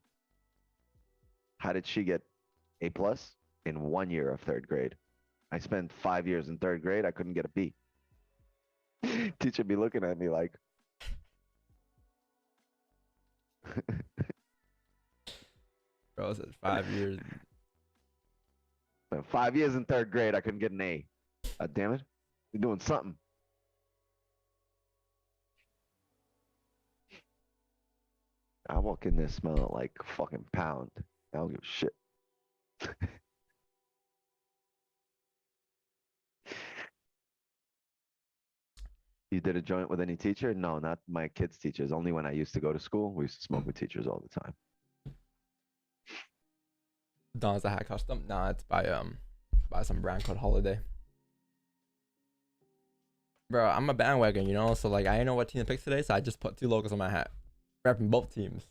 How did she get A plus in 1 year of third grade? I spent 5 years in third grade. I couldn't get a B. Teacher be looking at me like, Bro, I said 5 years. 5 years in third grade, I couldn't get an A. God damn it. You're doing something. I walk in there smelling like a fucking pound. I don't give a shit. You did a joint with any teacher? No, not my kids' teachers. Only when I used to go to school. We used to smoke with teachers all the time. Don's the hat custom. Nah, it's by some brand called Holiday. Bro, I'm a bandwagon, so like I didn't know what team to pick today, so I just put 2 logos on my hat. Repping both teams.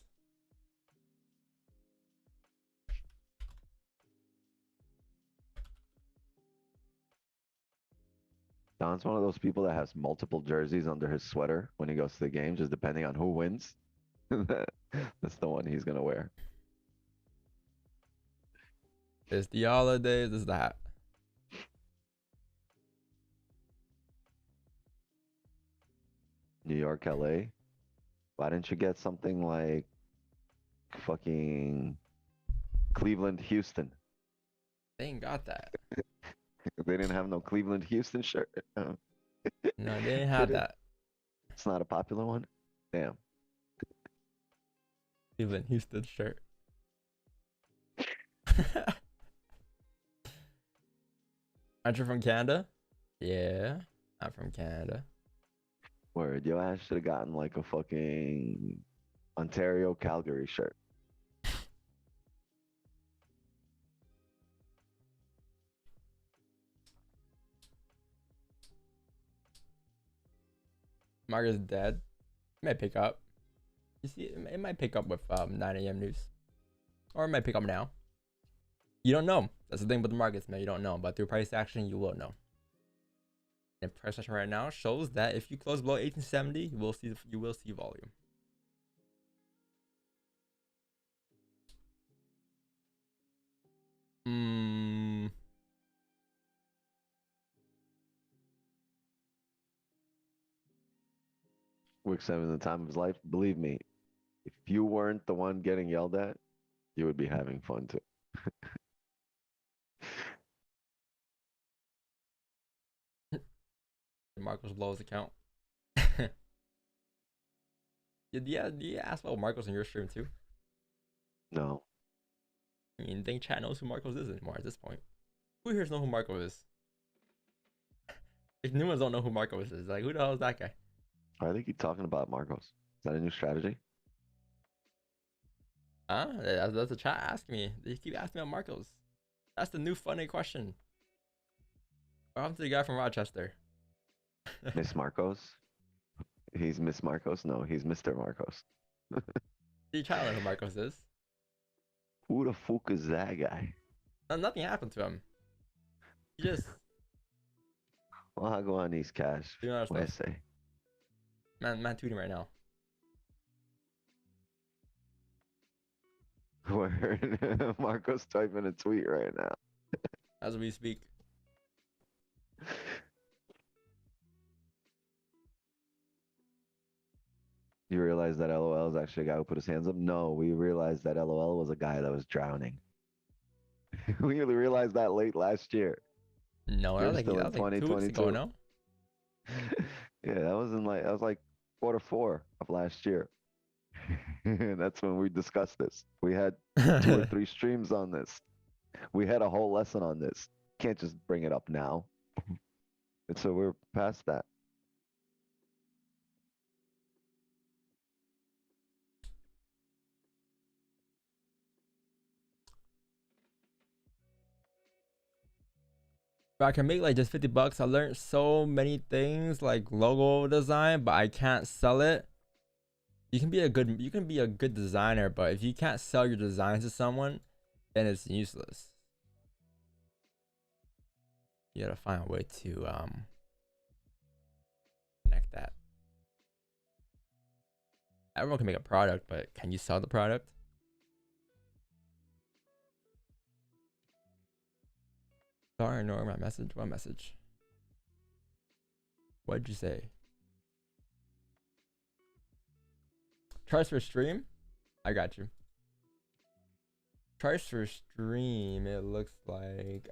Don's one of those people that has multiple jerseys under his sweater when he goes to the game, just depending on who wins. That's the one he's gonna wear. It's the holidays, this is the hat. New York, LA. Why didn't you get something like fucking Cleveland, Houston? They ain't got that. They didn't have no Cleveland, Houston shirt. No, they didn't have that. It's not a popular one. Damn. Cleveland, Houston shirt. Aren't you from Canada? Yeah, I'm from Canada. Word, your ass should have gotten like a fucking Ontario, Calgary shirt. Margaret's dead. It might pick up. You see, it might pick up with 9 a.m. news. Or it might pick up now. You don't know. That's the thing with the markets, man. You don't know. But through price action, you will know. And price action right now shows that if you close below 1870, you will see volume. Wick's having the time of his life. Believe me, if you weren't the one getting yelled at, you would be having fun too. Marcos blows account. Yeah, do you ask about Marcos in your stream too? No. I mean, think chat knows who Marcos is anymore at this point. Who here knows who Marcos is? If new ones don't know who Marcos is, like, who the hell is that guy? I think you're talking about Marcos. Is that a new strategy? Huh? That's the chat asking me. They keep asking me about Marcos. That's the new funny question. What happened to the guy from Rochester? Miss Marcos? He's Miss Marcos? No, he's Mr. Marcos. You try to know who Marcos is. Who the fuck is that guy? Nothing happened to him. He just Well, I'll go on East Cash. doing other What I stuff. say? Man tweeting right now. Word. Marcos typing a tweet right now. As we speak. You realize that LOL is actually a guy who put his hands up? No, we realized that LOL was a guy that was drowning. We realized that late last year. No, that was like 2 weeks ago, 2022. no? Yeah, that was like Q4 of last year. That's when we discussed this. We had 2 or 3 streams on this. We had a whole lesson on this. Can't just bring it up now. And so we're past that. But I can make like just 50 bucks. I learned so many things like logo design, but I can't sell it. You can be a good designer, but if you can't sell your designs to someone, then it's useless. You gotta find a way to connect that. Everyone can make a product, but can you sell the product? Sorry, ignore my message. What message? What'd you say? Charts for stream? I got you. Charts for stream, it looks like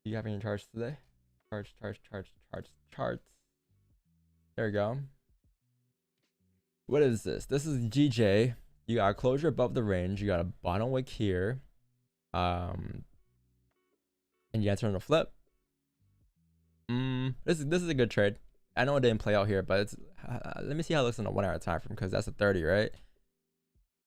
do you have any charts today? Charts. There we go. What is this? This is GJ. You got a closure above the range, you got a bottom wick here. And you enter on a flip. This is a good trade. I know it didn't play out here, but it's let me see how it looks on a 1 hour time frame, because that's a 30, right?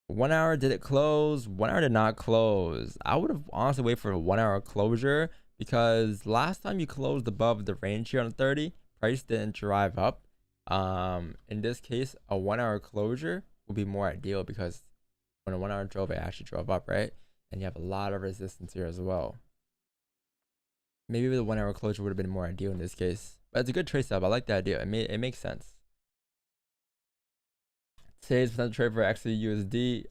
1 hour, did it close? 1 hour did not close. I would have honestly waited for a 1 hour closure, because last time you closed above the range here on 30, price didn't drive up. In this case, a 1 hour closure would be more ideal, because when a 1 hour drove, it actually drove up, right? And you have a lot of resistance here as well. Maybe the 1 hour closure would have been more ideal in this case. But it's a good trade setup. I like the idea. It makes sense. Today's potential trade for XAU USD.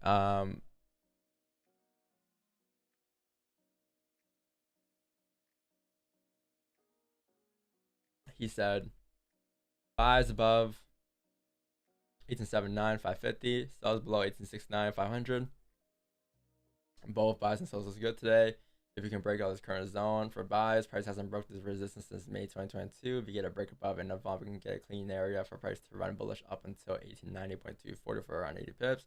He said buys above 1879, 550, sells below 1869, 500. Both buys and sells is good today. If you can break out this current zone for buys, price hasn't broken this resistance since May 2022. If you get a break above and above, we can get a clean area for price to run bullish up until 1890.240 for around 80 pips.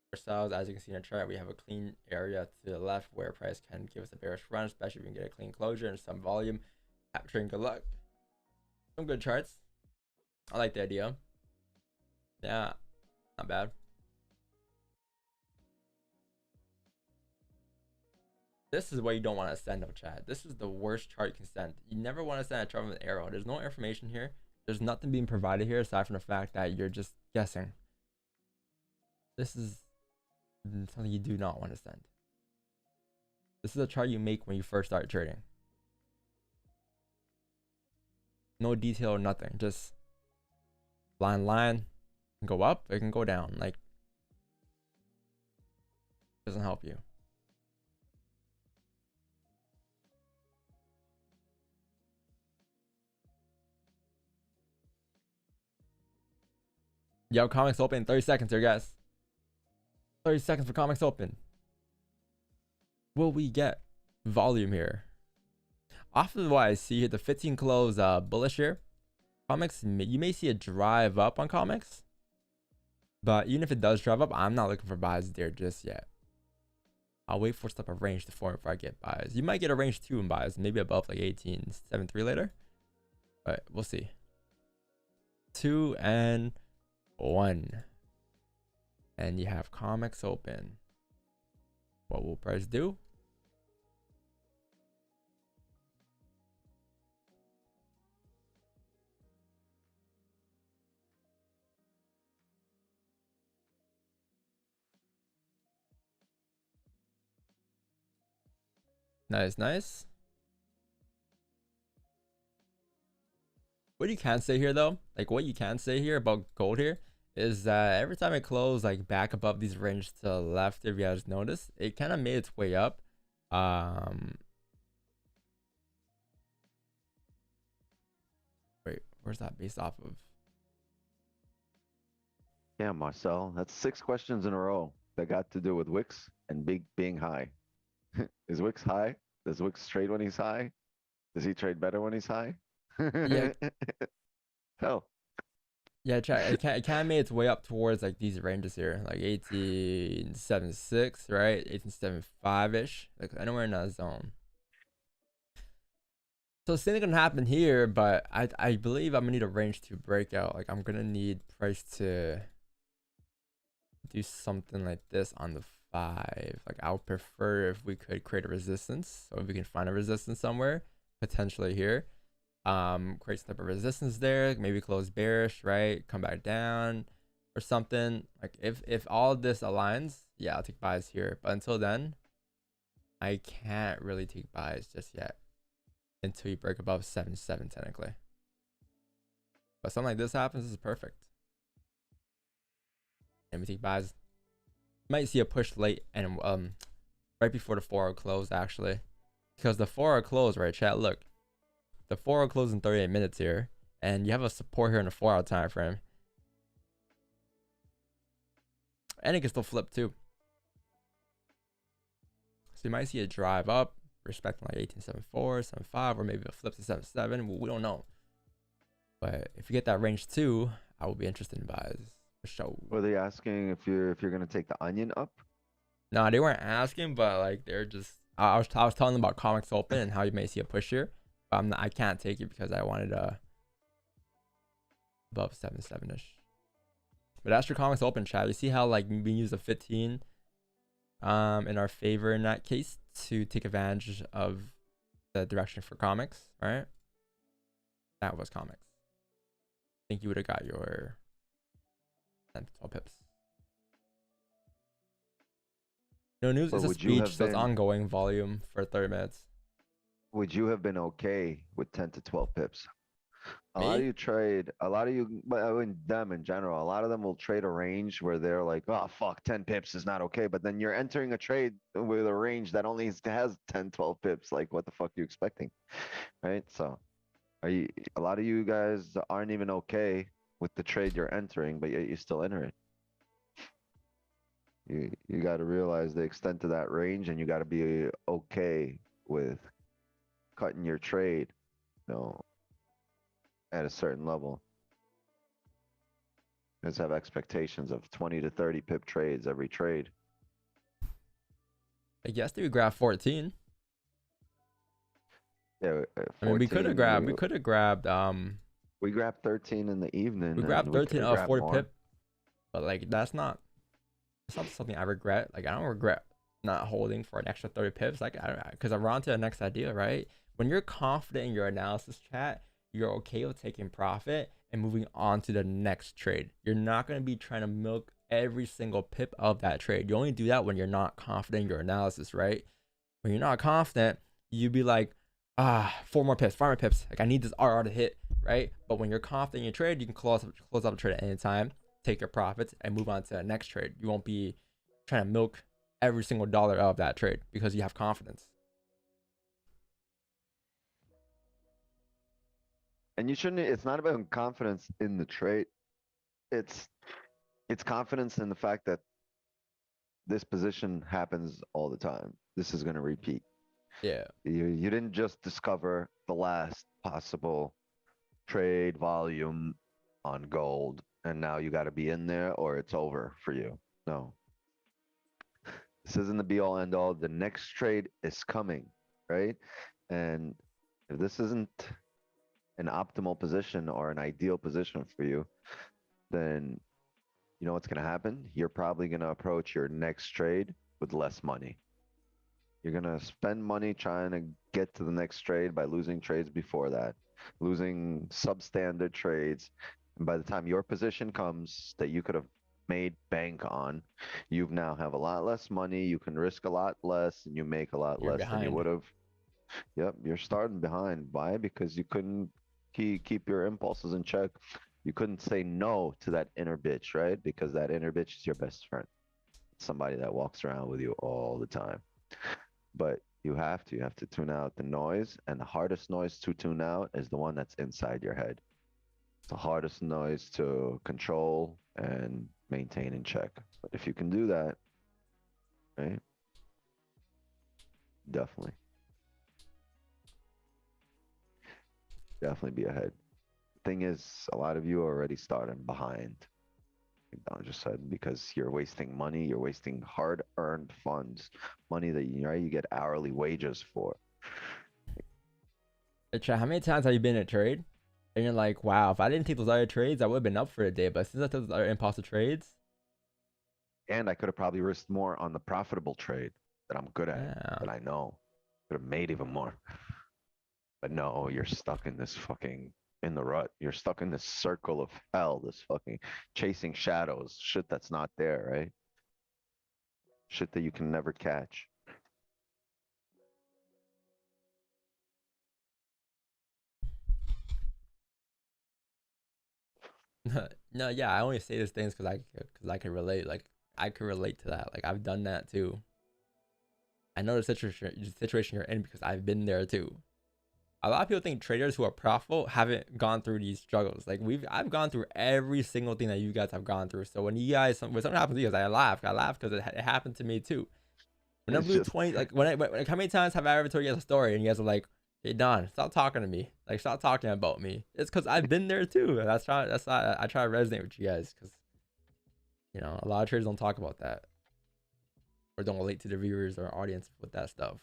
For sells, as you can see in the chart, we have a clean area to the left where price can give us a bearish run, especially if we can get a clean closure and some volume. Capturing good luck. Some good charts. I like the idea. Yeah, not bad. This is what you don't want to send up, chat. This is the worst chart you can send. You never want to send a chart with an arrow. There's no information here. There's nothing being provided here aside from the fact that you're just guessing. This is something you do not want to send. This is a chart you make when you first start trading. No detail or nothing. Just line, go up, it can go down. Like, doesn't help you. Yo, comics open. 30 seconds here, guys. 30 seconds for comics open. Will we get volume here? Off of what I see here, the 15 close bullish here. Comics, you may see a drive up on comics. But even if it does drive up, I'm not looking for buys there just yet. I'll wait for stuff of range to form before I get buys. You might get a range 2 in buys, maybe above like 18.73 later. But we'll see. 2 and 1. And you have comics open. What will price do? Nice, nice. What you can say here though, like what you can say here about gold here is that every time it closed like back above these ranges to the left, if you guys notice, it kind of made its way up. Wait, where's that based off of? Yeah, Marcel, that's 6 questions in a row that got to do with Wix and being high. Is Wix high? Does Wix trade when he's high? Does he trade better when he's high? Yeah. Hell. Yeah, it kind of made its way up towards like these ranges here, like 18.76, right? 18.75-ish, like anywhere in that zone. So same thing gonna happen here, but I believe I'm gonna need a range to break out. Like I'm gonna need price to do something like this on the 5. Like I would prefer if we could create a resistance. So if we can find a resistance somewhere, potentially here. Create some type of resistance there, maybe close bearish, right? Come back down or something. Like if all this aligns, yeah, I'll take buys here. But until then, I can't really take buys just yet until you break above 77 technically. But something like this happens, this is perfect. And we take buys. Might see a push late and right before the 4-hour close actually. Because the 4-hour close, right, chat, look. The 4-hour close in 38 minutes here, and you have a support here in the 4-hour time frame, and it can still flip too. So you might see a drive up, respecting like 18.74, 75, or maybe a flip to 77. We don't know. But if you get that range 2, I will be interested in buys for sure. Were they asking if you're gonna take the onion up? No, they weren't asking, but like they're just. I was telling them about comics open and how you may see a push here. I can't take it because I wanted above 77-ish. But that's your comics open, chat. You see how like we use a 15 in our favor in that case to take advantage of the direction for comics, right? That was comics. I think you would have got your 10 to 12 pips. No news is a speech, so it's ongoing volume for 30 minutes. Would you have been okay with 10 to 12 pips? A Me? lot of you trade, a lot of you, but them in general, a lot of them will trade a range where they're like, oh, fuck, 10 pips is not okay. But then you're entering a trade with a range that only has 10, 12 pips. Like, what the fuck are you expecting? Right? So, a lot of you guys aren't even okay with the trade you're entering, but yet you still enter it. You got to realize the extent of that range, and you got to be okay with cutting your trade, at a certain level. Let's have expectations of 20 to 30 pip trades every trade. I guess we grabbed 14. Yeah, 14, I mean, we could have grabbed. We grabbed 13 in the evening. We grabbed 13 off 40 pip, but like that's not something I regret. Like I don't regret not holding for an extra 30 pips. Like I don't, because I'm on to the next idea, right? When you're confident in your analysis, chat, you're okay with taking profit and moving on to the next trade. You're not going to be trying to milk every single pip of that trade. You only do that when you're not confident in your analysis, right? When you're not confident, you'd be like, 4 more pips, 5 more pips. Like I need this RR to hit, right? But when you're confident in your trade, you can close up the trade at any time, take your profits, and move on to the next trade. You won't be trying to milk every single dollar of that trade because you have confidence. And you shouldn't, it's not about confidence in the trade. It's It's confidence in the fact that this position happens all the time. This is going to repeat. Yeah. You didn't just discover the last possible trade volume on gold and now you got to be in there or it's over for you. No, this isn't the be all end all. The next trade is coming, right? And if this isn't an optimal position or an ideal position for you, then you know what's going to happen? You're probably going to approach your next trade with less money. You're going to spend money trying to get to the next trade by losing trades before that, losing substandard trades. And by the time your position comes that you could have made bank on, you now have a lot less money. You can risk a lot less and you make a lot You're less than you behind. would have. Yep, you're starting behind. Why? Because you couldn't keep your impulses in check. You couldn't say no to that inner bitch, right? Because that inner bitch is your best friend. Somebody that walks around with you all the time. But you have to tune out the noise, and the hardest noise to tune out is the one that's inside your head. It's the hardest noise to control and maintain in check. But if you can do that, right? Definitely be ahead. Thing is, a lot of you are already starting behind. Like Don just said, because you're wasting money, you're wasting hard-earned funds, money that you get hourly wages for. Hey, Chad, how many times have you been in a trade and you're like, wow, if I didn't take those other trades, I would have been up for the day. But since I took those other imposter trades, And I could have probably risked more on the profitable trade that I'm good at, yeah. that I know. Could have made even more. But no, you're stuck in this fucking, in the rut. You're stuck in this circle of hell, this fucking chasing shadows, shit that's not there, right? Shit that you can never catch. No, yeah, I only say these things because I can relate. Like I can relate to that. Like I've done that too. I know the situation you're in because I've been there too. A lot of people think traders who are profitable haven't gone through these struggles. Like I've gone through every single thing that you guys have gone through. So when something happens to you guys, I laugh because it happened to me too. When I It's blew just 20, like how many times have I ever told you guys a story and you guys are like, hey Don, stop talking to me. Like stop talking about me. It's because I've been there too. And that's why I try to resonate with you guys because you know a lot of traders don't talk about that or don't relate to the viewers or audience with that stuff.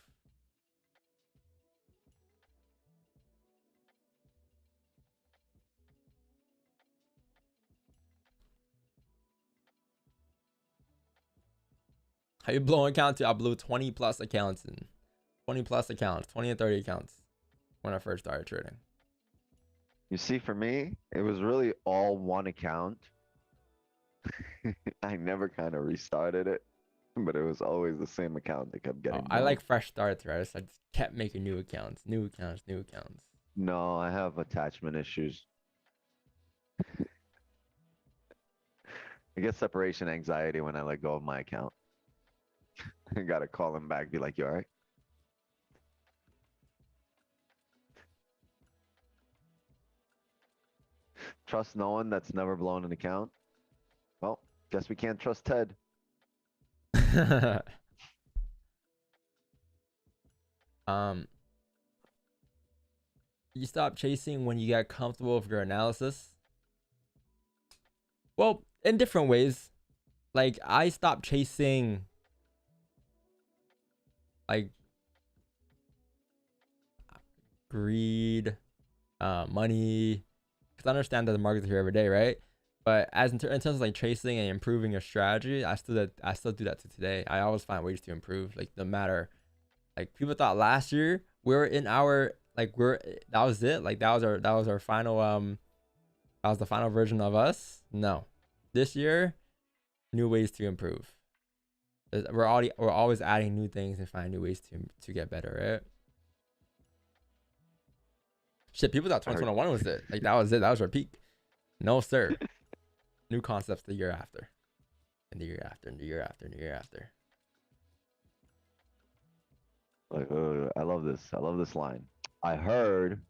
How you blowing accounts? I blew 20 plus accounts and 20 plus accounts, 20 and 30 accounts when I first started trading. You see, for me, it was really all one account. I never kind of restarted it, but it was always the same account that kept getting I blown. like fresh starts, right? So I just kept making new accounts, new accounts, new accounts. No, I have attachment issues. I get separation anxiety when I let go of my account. I gotta call him back, be like, you all right? Trust no one that's never blown an account? Well, guess we can't trust Ted. You stop chasing when you get comfortable with your analysis. Well, in different ways. Like I stopped chasing like greed, money, because I understand that the market's here every day, right? But as in terms of like chasing and improving your strategy, I still do that to today. I always find ways to improve. Like no matter, like people thought last year we were in our like that was it. Like that was our final that was the final version of us. No, this year, new ways to improve. We're always adding new things and finding new ways to get better, right? Shit, people thought 2021 was it. Like that was it. That was our peak. No, sir. New concepts the year after. And the year after, and the year after, and the year after. Like, I love this. I love this line. I heard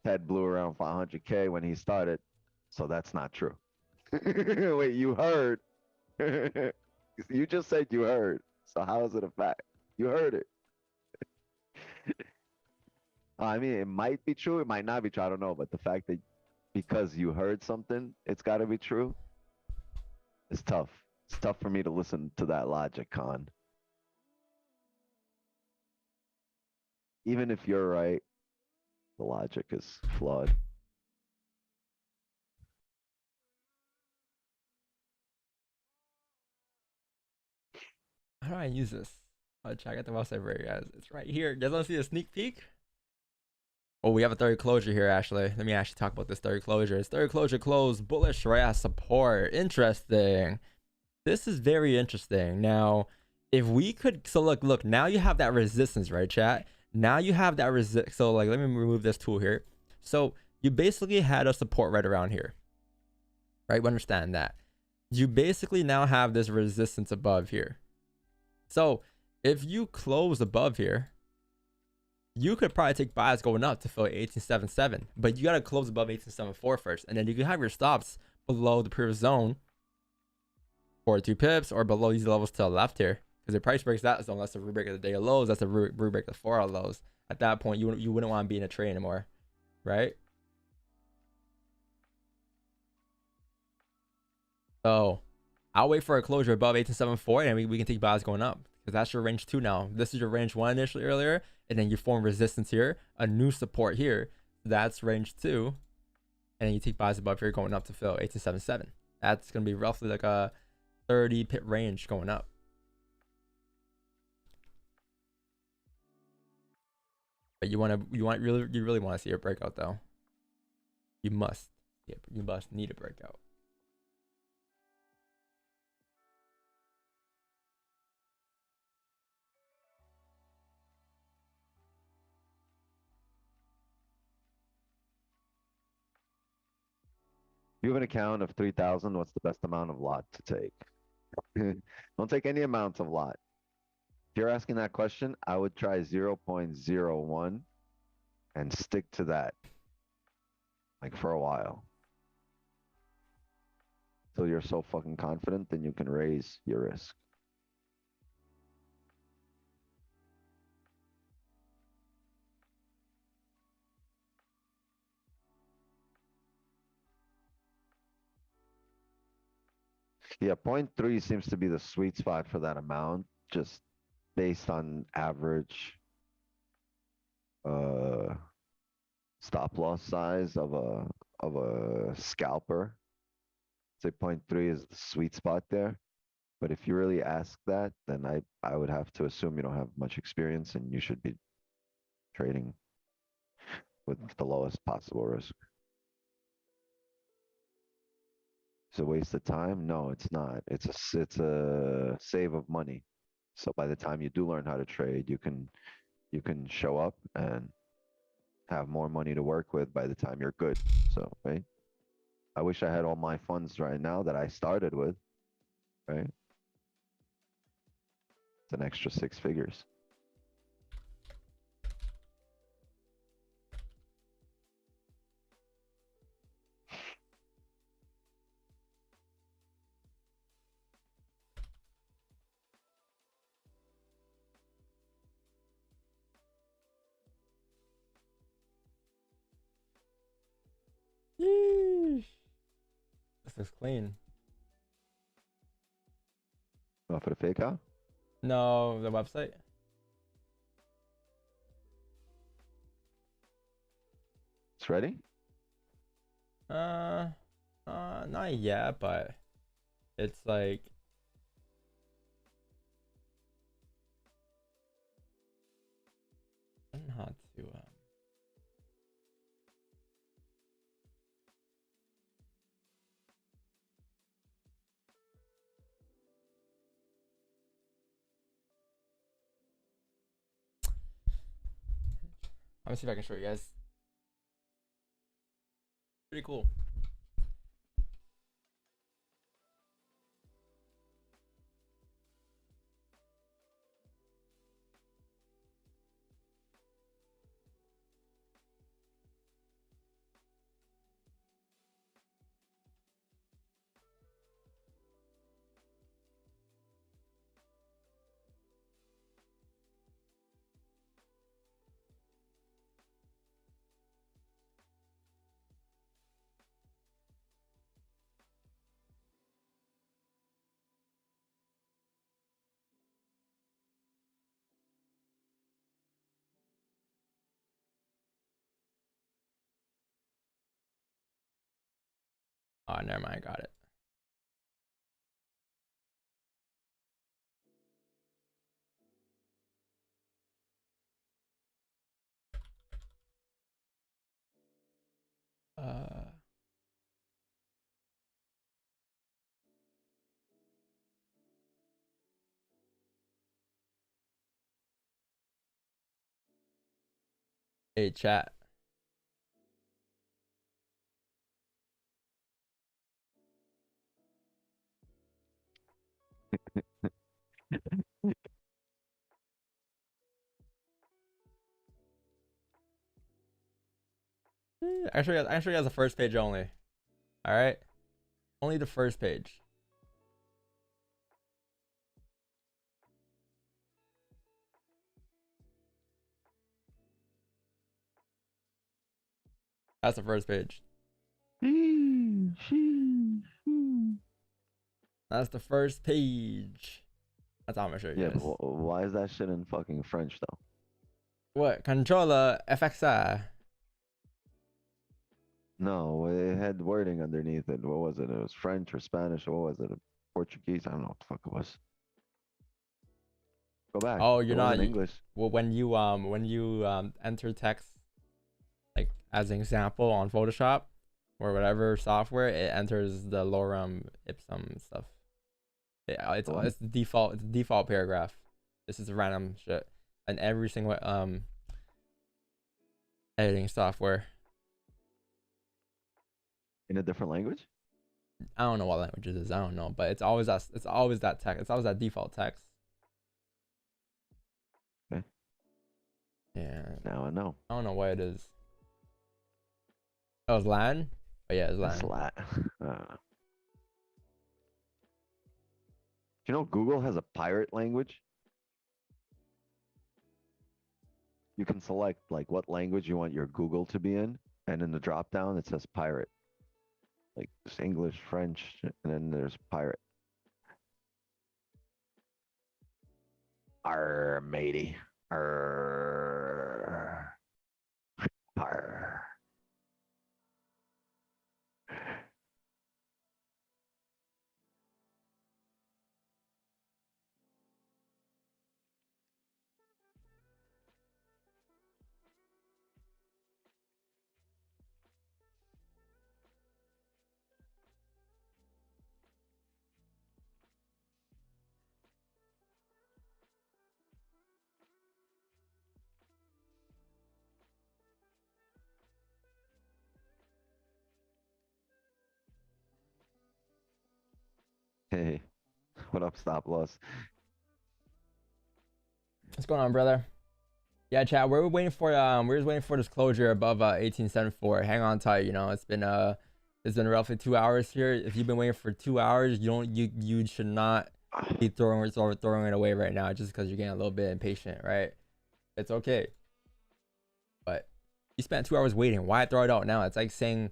Ted blew around 500K when he started, so that's not true. Wait, you heard? You just said you heard. So how is it a fact? You heard it. I mean, it might be true. It might not be true. I don't know. But the fact that because you heard something, it's got to be true. It's tough. It's tough for me to listen to that logic, Con. Even if you're right, the logic is flawed. How do I use this? Oh, check out the website for you guys. It's right here. You guys want to see a sneak peek? Oh, we have a third closure here, actually. Let me actually talk about this third closure. It's third closure closed bullish right at support. Interesting. This is very interesting. Now, if we could, so look, now you have that resistance, right, chat? Now you have that resist. So like, let me remove this tool here. So you basically had a support right around here, right? We understand that. You basically now have this resistance above here. So if you close above here, you could probably take buys going up to fill 1877, but you got to close above 1874 first, and then you can have your stops below the previous zone, 42 pips, or below these levels to the left here, because the price breaks that zone. That's the break of the day of lows. That's the break of the 4 hour lows. At that point, you wouldn't want to be in a trade anymore, right? So I'll wait for a closure above 1874, and we can take buys going up, because that's your range 2 now. This is your range 1 initially earlier, and then you form resistance here, a new support here. That's range 2, and then you take buys above here going up to fill 1877. That's going to be roughly like a 30 pip range going up. But you really want to see a breakout though. You must need a breakout. You have an account of 3,000. What's the best amount of lot to take? Don't take any amount of lot. If you're asking that question, I would try 0.01 and stick to that, like for a while. Till you're so fucking confident, then you can raise your risk. Yeah, 0.3 seems to be the sweet spot for that amount, just based on average stop loss size of a scalper. Say 0.3 is the sweet spot there. But if you really ask that, then I would have to assume you don't have much experience and you should be trading with the lowest possible risk. It's a waste of time? No, it's not. It's a save of money. So by the time you do learn how to trade, you can show up and have more money to work with by the time you're good. So, right? I wish I had all my funds right now that I started with, right? It's an extra 6 figures. Yeesh. This looks clean. Oh, for the fake out? No, the website. It's ready? Not yet, but it's like I don't know how to let me see if I can show you guys. Pretty cool. Oh, never mind. Got it. Hey, chat. Actually has the first page only. All right, only the first page. That's the first page. That's the first page. That's all I'm gonna show you Yeah, guys. but why is that shit in fucking French though? What? Controller FXI. No, it had wording underneath it. What was it? It was French or Spanish or what was it? Portuguese? I don't know what the fuck it was. Go back. Oh, It you're not wasn't English. Well, when you enter text, like as an example on Photoshop or whatever software, it enters the lorem ipsum stuff. It's the default paragraph. This is random shit, and every single editing software. In a different language? I don't know what language it is. I don't know, but it's always that. It's always that text. It's always that default text. Okay. Yeah. Now I know. I don't know what it is. Oh, it's Latin. Oh yeah, it's Latin. It's Latin. You know, Google has a pirate language. You can select like what language you want your Google to be in, and in the drop down it says pirate. Like there's English, French, and then there's pirate. Arr, matey. Arr. Arr. Hey, what up, stop loss? What's going on, brother? Yeah, chat. We're waiting for we're just waiting for this closure above 1874. Hang on tight. You know, it's been roughly 2 hours here. If you've been waiting for 2 hours, you should not be throwing it away right now just because you're getting a little bit impatient, right? It's okay. But you spent 2 hours waiting. Why throw it out now? It's like saying,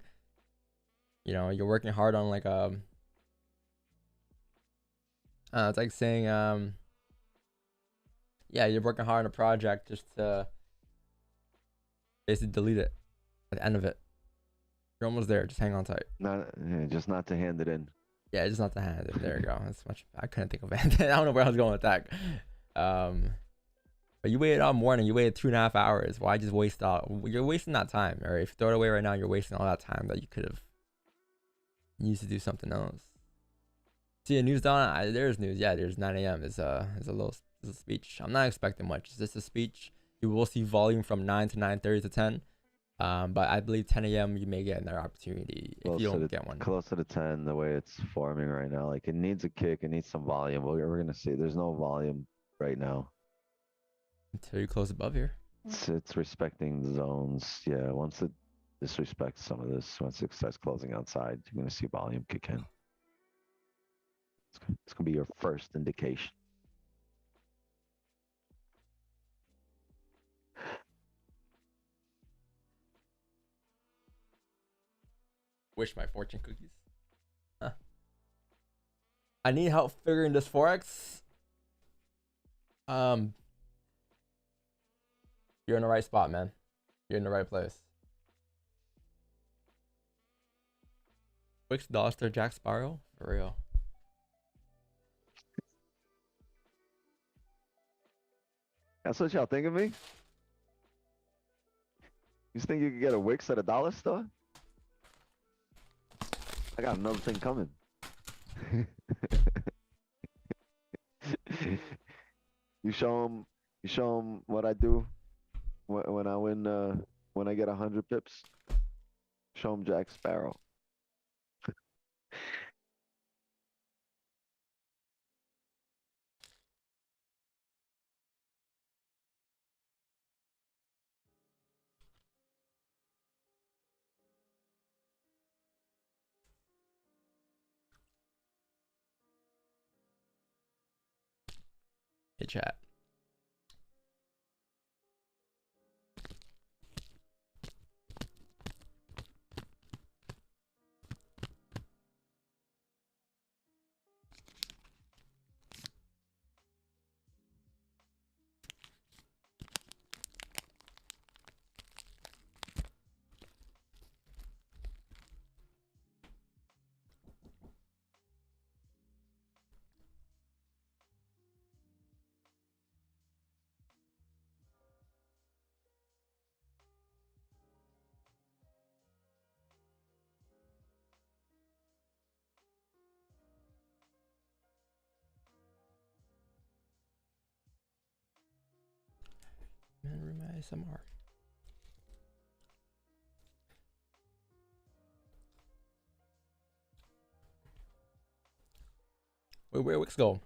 you know, you're working hard on like it's like saying yeah, you're working hard on a project just to basically delete it at the end of it. You're almost there. Just hang on tight. Just not to hand it in. Yeah, just not to hand it. There you go. That's much. I couldn't think of it. I don't know where I was going with that. But you waited all morning. You waited 2.5 hours. Why just waste all? You're wasting that time. Or if you throw it away right now, you're wasting all that time that you could have used to do something else. See a news down. There's news. Yeah, there's 9 a.m. It's a speech. I'm not expecting much. It's just a speech. You will see volume from 9 to 9:30 to 10. But I believe 10 a.m. you may get another opportunity if you don't get one. Closer to 10, the way it's forming right now. Like it needs a kick. It needs some volume. We're gonna see. There's no volume right now. Until you close above here. It's respecting the zones. Yeah, once it disrespects some of this, once it starts closing outside, you're gonna see volume kick in. It's gonna be your first indication. Wish my fortune cookies. Huh. I need help figuring this forex. You're in the right spot, man. You're in the right place. Wix Doster Jack Sparrow? For real. That's what y'all think of me? You think you could get a Wix at a dollar store? I got another thing coming. You show them what I do when I win, when I get 100 pips. Show them Jack Sparrow. Hey chat. Man, room ASMR. Wait, where Wix go?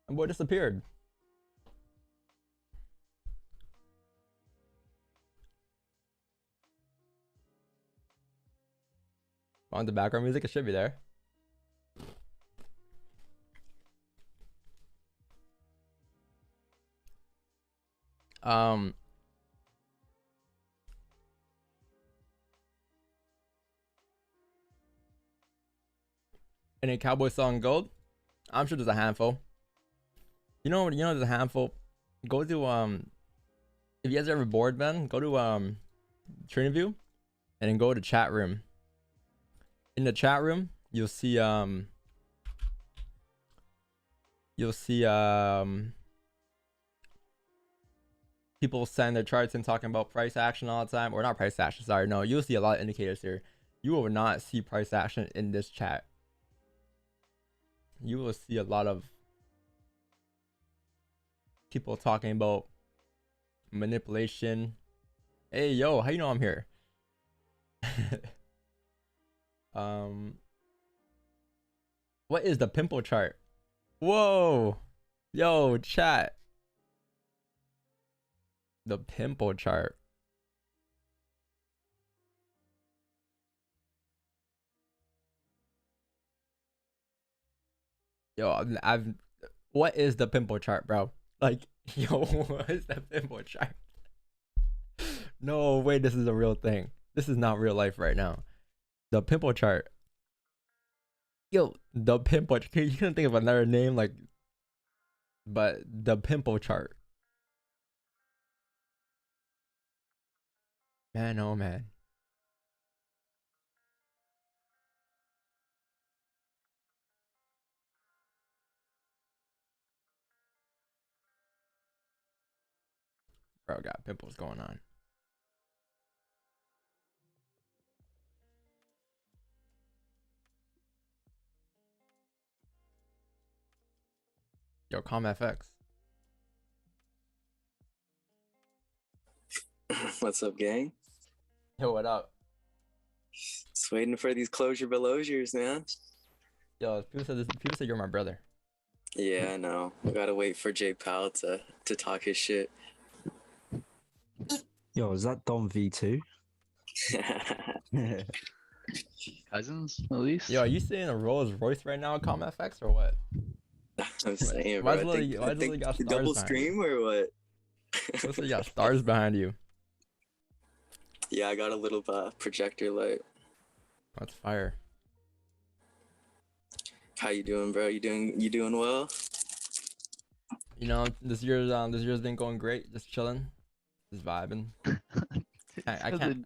My boy disappeared. On the background music, it should be there. Any cowboy song gold? I'm sure there's a handful. You know, there's a handful. Go to if you guys are ever bored, man, go to TriniView and then go to chat room. In the chat room, you'll see people send their charts and talking about price action all the time, or not price action, sorry. No, you'll see a lot of indicators here. You will not see price action in this chat. You will see a lot of people talking about manipulation. Hey, yo, how you know I'm here? What is the pimple chart? Whoa, yo, chat. The pimple chart. Yo, what is the pimple chart, bro? Like, yo, what is the pimple chart? No way, this is a real thing. This is not real life right now. The pimple chart. Yo, the pimple. You couldn't think of another name, like, but the pimple chart. Man, oh man. Bro, got pimples going on. Yo, ComFX. What's up, gang? Yo, what up? Just waiting for these closure belosures, man. Yo, people say you're my brother. Yeah, I know. We gotta wait for J Pal to talk his shit. Yo, is that Dom V2? Cousins, at least. Yo, are you seeing a Rolls Royce right now, ComFX, or what? I'm saying, Why bro. does it I think got stars double behind stream or what? Looks like you got stars behind you. Yeah, I got a little projector light. That's fire. How you doing, bro? You doing well? You know, this year's been going great. Just chilling, just vibing. I can't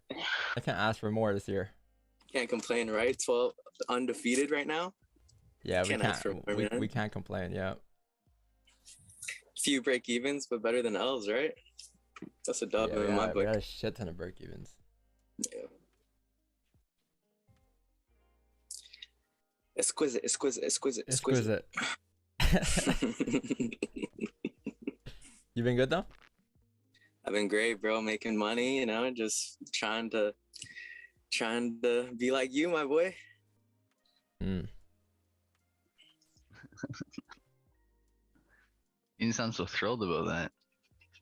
ask for more this year. Can't complain, right? 12 undefeated right now. Yeah, Can't ask for more, we man. can't complain. Yeah. Few break evens, but better than L's, right? That's a dub Yeah, in my we book. got a shit ton of break evens. Yeah. Exquisite. Exquisite. You been good though? I've been great, bro. Making money, you know, just trying to be like you, my boy. You sound so thrilled about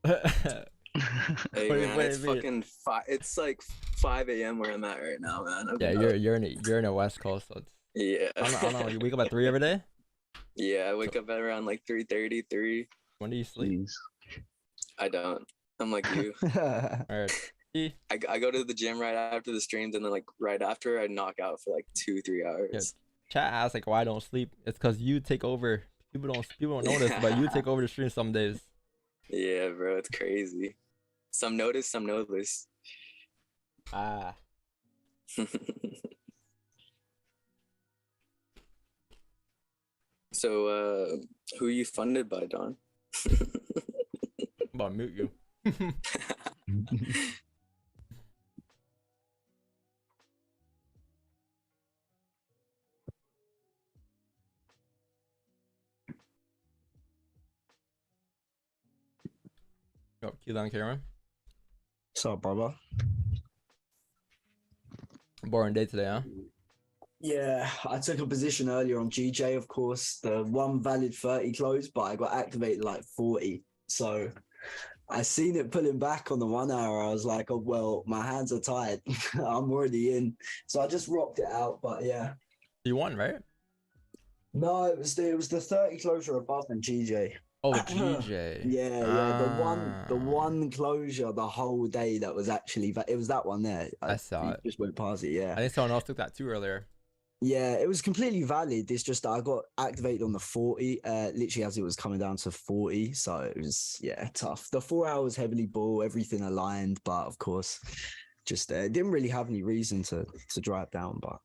that. Hey Wait, man, wait, it's wait. fucking it's like 5 a.m. where I'm at right now, man. Yeah, you're in the West Coast, so it's, Yeah. I don't know. You wake up at 3 every day. Yeah, I wake up at around like 3:30, 3. When do you sleep? Jeez. I don't. I'm like you. Alright. I go to the gym right after the streams, and then like right after I knock out for like 2-3 hours. Yeah. Chat asks like why I don't sleep. It's because you take over. People don't notice, but you take over the stream some days. Yeah, bro, it's crazy. Some notice, some notice. Ah. So, who you funded by, Don? I'm about to mute you. Yo, keep on camera. What's up, brother? Boring day today, huh? Yeah, I took a position earlier on GJ, of course. The one valid 30 close, but I got activated like 40. So I seen it pulling back on the 1 hour. I was like, oh, well, my hands are tied. I'm already in. So I just rocked it out. But yeah. You won, right? No, it was the 30 closure above and GJ. Oh, GJ. Yeah, the one closure the whole day that was actually it was that one there. I saw it. Just went past it. Yeah. I think someone else took that too earlier. Yeah, it was completely valid. It's just that I got activated on the 40, literally as it was coming down to 40. So it was, yeah, tough. The 4 hours heavily bull, everything aligned, but of course, just didn't really have any reason to drive down. But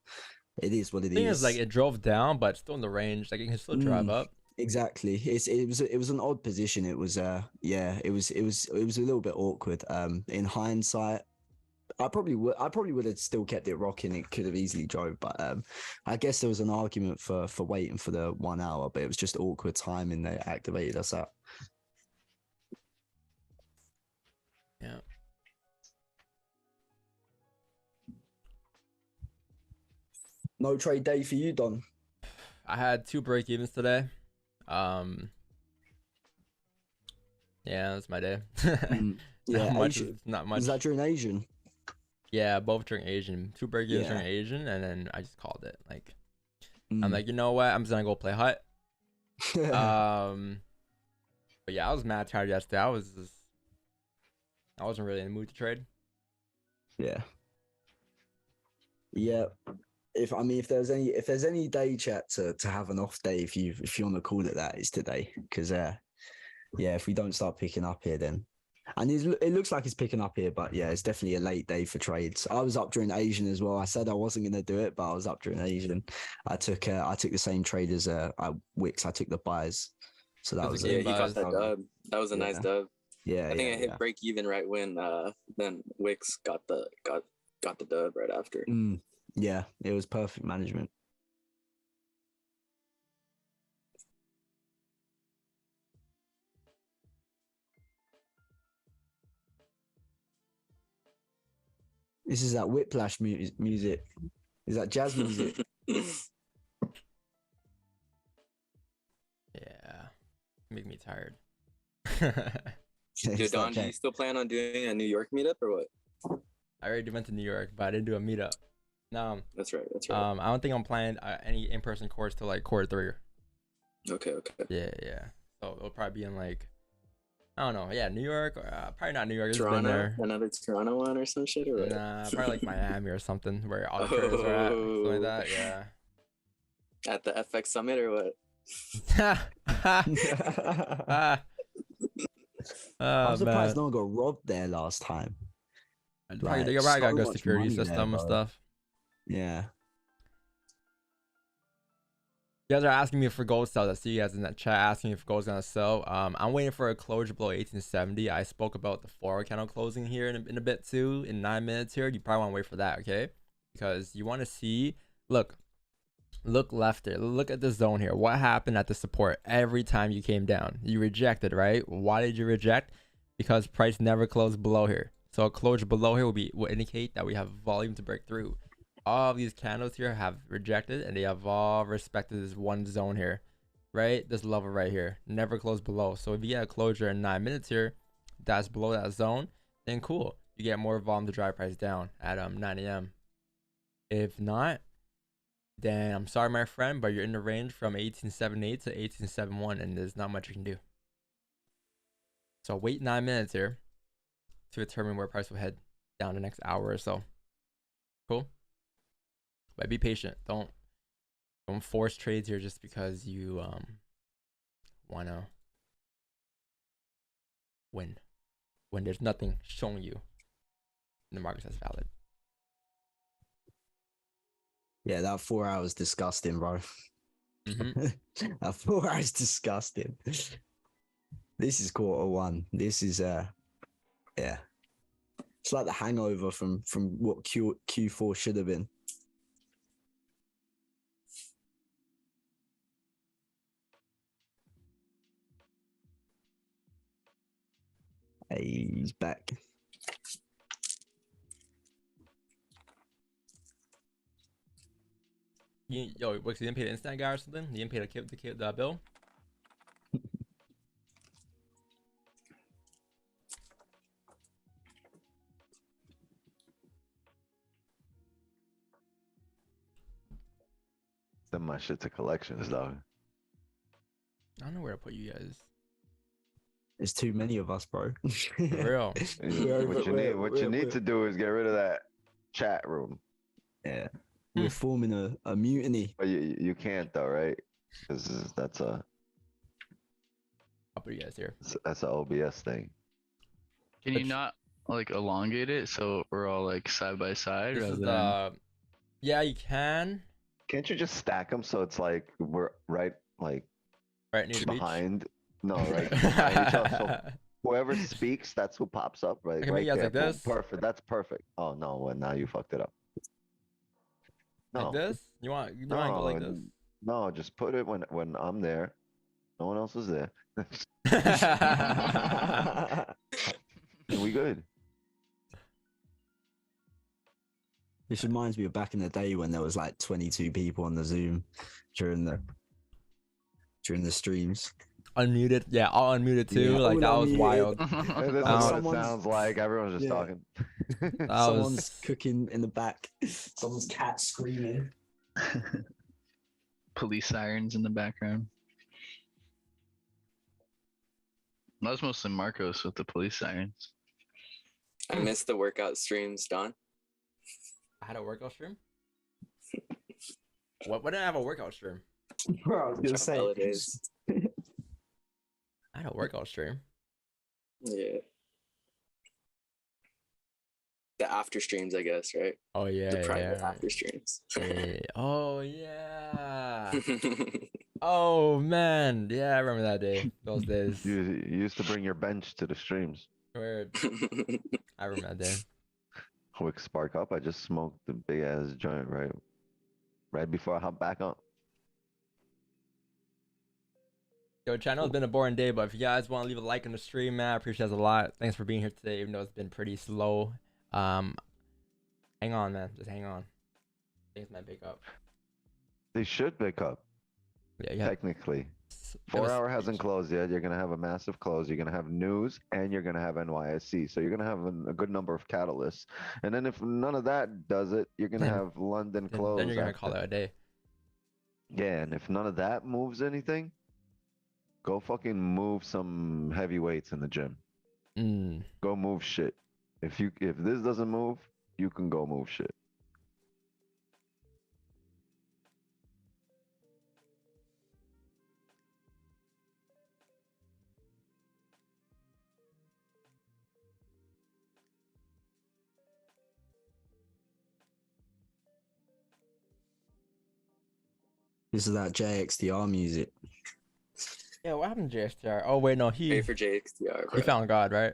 it is what it is. The thing is, like, it drove down, but still in the range. Like, it can still drive up. Exactly. It was an odd position. It was it was a little bit awkward. In hindsight, I probably would have still kept it rocking. It could have easily drove, but I guess there was an argument for waiting for the 1 hour, but it was just awkward timing. They activated us up. Yeah. No trade day for you, Don. I had 2 break evens today. Yeah, that's my day. Yeah, not much. Is that during Asian? Yeah, both during Asian. 2 break evens during Asian, and then I just called it. Like, I'm like, you know what? I'm just gonna go play hut. But yeah, I was mad tired yesterday. I wasn't really in the mood to trade. Yeah. Yeah. If there's any day chat to have an off day, if you want to call it that, it's today. Because if we don't start picking up here, then it looks like it's picking up here, but yeah, it's definitely a late day for trades. I was up during Asian as well. I said I wasn't going to do it, but I was up during Asian. I took the same trade as Wix. I took the buys, so that was he got that dub. That was a nice dub. Yeah, I think I hit break even right when then Wix got the dub right after. Yeah, it was perfect management. This is that whiplash music. Is that jazz music? Yeah, make me tired. Dude, Don, do you still plan on doing a New York meetup or what? I already went to New York, but I didn't do a meetup. No. That's right. I don't think I'm planning any in-person course till like quarter 3. Okay. Yeah. So it'll probably be in like, I don't know. Yeah, New York. Probably not New York. Toronto. Another Toronto one or some shit, or what? Nah, probably like Miami or something where all the traders are at. Something like that. Yeah. At the FX Summit or what? I'm surprised no one got robbed there last time. Like, They probably got a so good much security money there, system and bro. stuff. Yeah. You guys are asking me for gold sales. I see you guys in that chat asking me if gold's gonna sell. I'm waiting for a closure below 1870. I spoke about the 4-hour candle closing here in a bit too, in 9 minutes here. You probably want to wait for that, okay? Because you want to see, look left there. Look at the zone here. What happened at the support every time you came down? You rejected, right? Why did you reject? Because price never closed below here. So a closure below here will indicate that we have volume to break through. All of these candles here have rejected, and they have all respected this one zone here, right? This level right here, never closed below. So if you get a closure in 9 minutes here that's below that zone, then cool, you get more volume to drive price down at 9 a.m. If not, then I'm sorry, my friend, but you're in the range from 1878 to 1871, and there's not much you can do. So wait 9 minutes here to determine where price will head down the next hour or so. Cool. But be patient. Don't force trades here just because you wanna win when there's nothing showing you in the market that's valid. Yeah, that 4 hours disgusting, bro. Mm-hmm. That 4 hours disgusting. This is Q1. This is yeah. It's like the hangover from what Q4 should have been. Hey, he's back. Yo, what, you didn't pay the instant guy or something? You didn't pay the bill? Send my shit to collections, dog. I don't know where to put you guys. There's too many of us, bro. For real. What you need to do is get rid of that chat room. Yeah, we're forming a mutiny. But you can't though, right? Because that's I'll put you guys here. that's an OBS thing. Can you not like elongate it so we're all like side by side This rather is than? the yeah, you can. Can't you just stack them so it's like we're right near the behind? beach. No, right behind each other. So whoever speaks, that's who pops up, right? I can make you guys like Boom, this. perfect. That's perfect. Oh no, well now you fucked it up. No. Like this? You want to go like this? No, just put it when I'm there. No one else is there. We good. This reminds me of back in the day when there was like 22 people on the Zoom during the streams. Unmuted, yeah, all unmuted too. Yeah, like that all was unmuted. wild. This is what it sounds like. Everyone's just talking. Someone's cooking in the back. Someone's cat screaming. Police sirens in the background. That was mostly Marcos with the police sirens. I missed the workout streams, Don. I had a workout stream. What did I have a workout stream? Bro, I was gonna say. Holidays. I had a workout stream. Yeah. The after streams, I guess, right? Oh yeah, The private yeah. after streams. Yeah. Oh yeah. Oh man, yeah, I remember that day. Those days. You used to bring your bench to the streams. Weird. I remember that day. Quick spark up. I just smoked the big ass joint right before I hop back on. Yo, channel, it's been a boring day, but if you guys want to leave a like on the stream, man, I appreciate it a lot. Thanks for being here today, even though it's been pretty slow. Hang on, man. Just hang on. Things might pick up. They should pick up. Yeah. Technically. 4 hour hasn't closed yet. You're going to have a massive close. You're going to have news and you're going to have NYSE. So you're going to have a good number of catalysts. And then if none of that does it, you're going to have London close. Then you're going to call it a day. Yeah, and if none of that moves anything, go fucking move some heavyweights in the gym. Go move shit. If this doesn't move, you can go move shit. This is that JXDR music. Yeah, what happened to JSTR? Oh wait, no, Pay for JXDR, bro. he found God, right?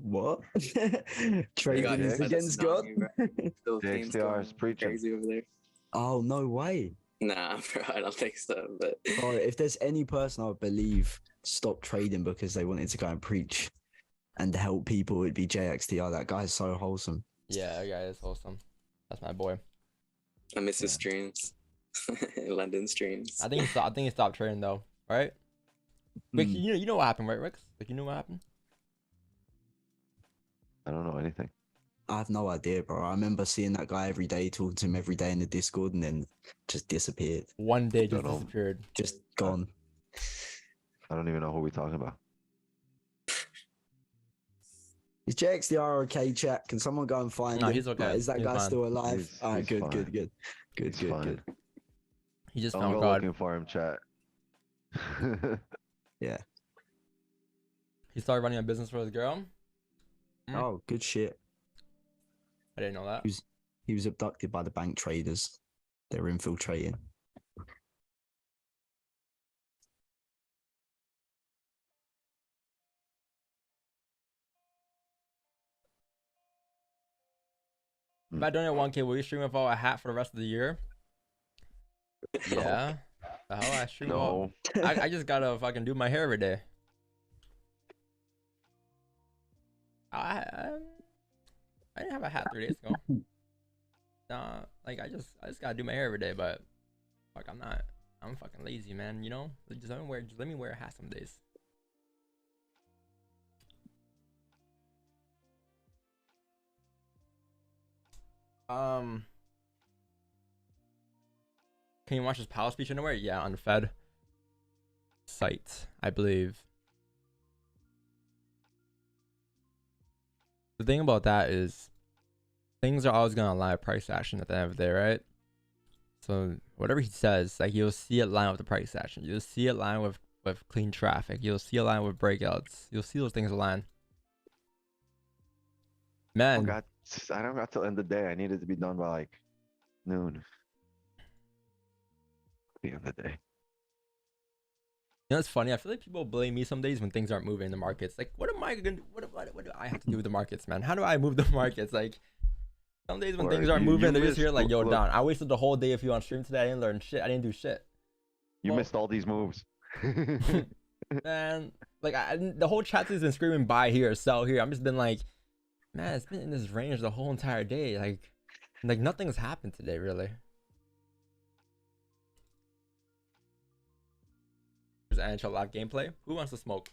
What? He Trading got is hit by the against God? tsunami, bro. Philippines JXDR going is preaching. crazy over there. Oh, no way. Nah, bro, I don't think so. But Bro, if there's any person I would believe stopped trading because they wanted to go and preach and help people, it'd be JXDR. That guy's so wholesome. Yeah, that guy is wholesome. That's my boy. I miss his streams, London streams. I think he stopped trading though, right? Rick, you know what happened, right, Rick? Like you know what happened? I don't know anything. I have no idea, bro. I remember seeing that guy every day, talking to him every day in the Discord, and then just disappeared. One day just Don't know. disappeared. Just gone. I don't even know who we're talking about. Is JXDR okay, chat? Can someone go and find No, him? he's okay. Like, is that He's guy fine. still alive? He's- All right, he's good, fine. good, good, good, It's good, fine. good. He just Don't found go God. looking for him, chat. Yeah. He started running a business for his girl. Oh, good shit. I didn't know that. He was abducted by the bank traders. They were infiltrating. If I donate 1K, will you stream without a hat for the rest of the year? Yeah. The hell I stream No. without- I just gotta fucking do my hair every day. I didn't have a hat 3 days ago. Nah, like I just gotta do my hair every day, but fuck, I'm fucking lazy, man. You know, just let me wear a hat some days. Can you watch his Powell speech anywhere? Yeah, on the Fed site, I believe. The thing about that is things are always gonna align with price action at the end of the day, right? So whatever he says, like you'll see it line with the price action. You'll see it line with clean traffic. You'll see it line with breakouts. You'll see those things align. Man, I don't got till end of the day. I need it to be done by like noon. The end of the day. you know it's funny. I feel like people blame me some days when things aren't moving in the markets. Like, what am I gonna? What do I have to do with the markets, man? How do I move the markets? Like, some days when Word. things aren't You moving, they're just missed- here like, yo, look. Don. I wasted the whole day of you on stream today. I didn't learn shit. I didn't do shit. You Well- missed all these moves. Man, like the whole chat has been screaming buy here, sell here. I'm just been like, man, it's been in this range the whole entire day. Like nothing's happened today, really. There's NHL live gameplay. Who wants to smoke?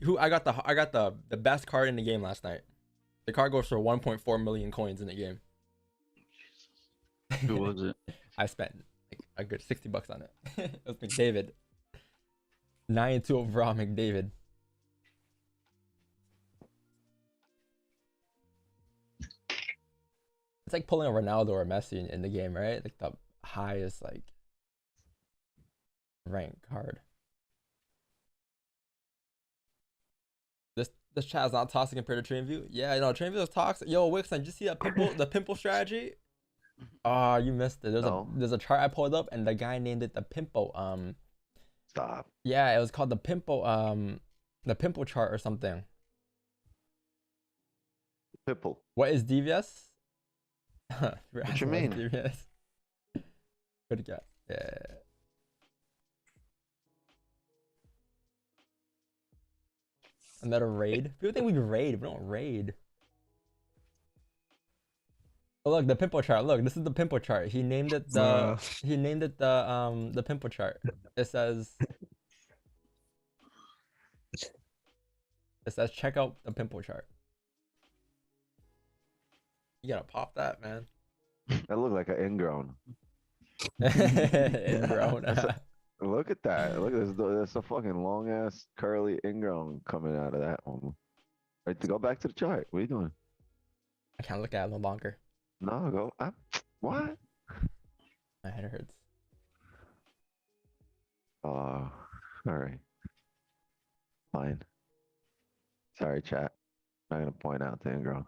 Who I got the best card in the game last night. The card goes for 1.4 million coins in the game. Who was it? I spent like a good $60 on it. It was McDavid. 9-2 overall McDavid. It's like pulling a Ronaldo or Messi in the game, right? Like the highest like rank card. This chat is not toxic compared to TrainView. Yeah, you know, TrainView is toxic. Yo, Wixon, did you see that the pimple strategy? Oh, you missed it. There's a chart I pulled up and the guy named it the pimple. Stop. Yeah, it was called the pimple chart or something. Pipple. What is DVS? What you mean? DVS? Good guess. Yeah. Another raid. People think we raid. We don't raid. Oh look, the pimple chart. Look, this is the pimple chart. He named it the the pimple chart. It says check out the pimple chart. You gotta pop that, man. That looked like an ingrown. Ingrown. Look at that. Look at this. That's a fucking long ass curly ingrown coming out of that one. Right, to go back to the chart. What are you doing? I can't look at it no longer. No, go up. What? My head hurts. All right. Fine. Sorry, chat. I'm not gonna point out the ingrown.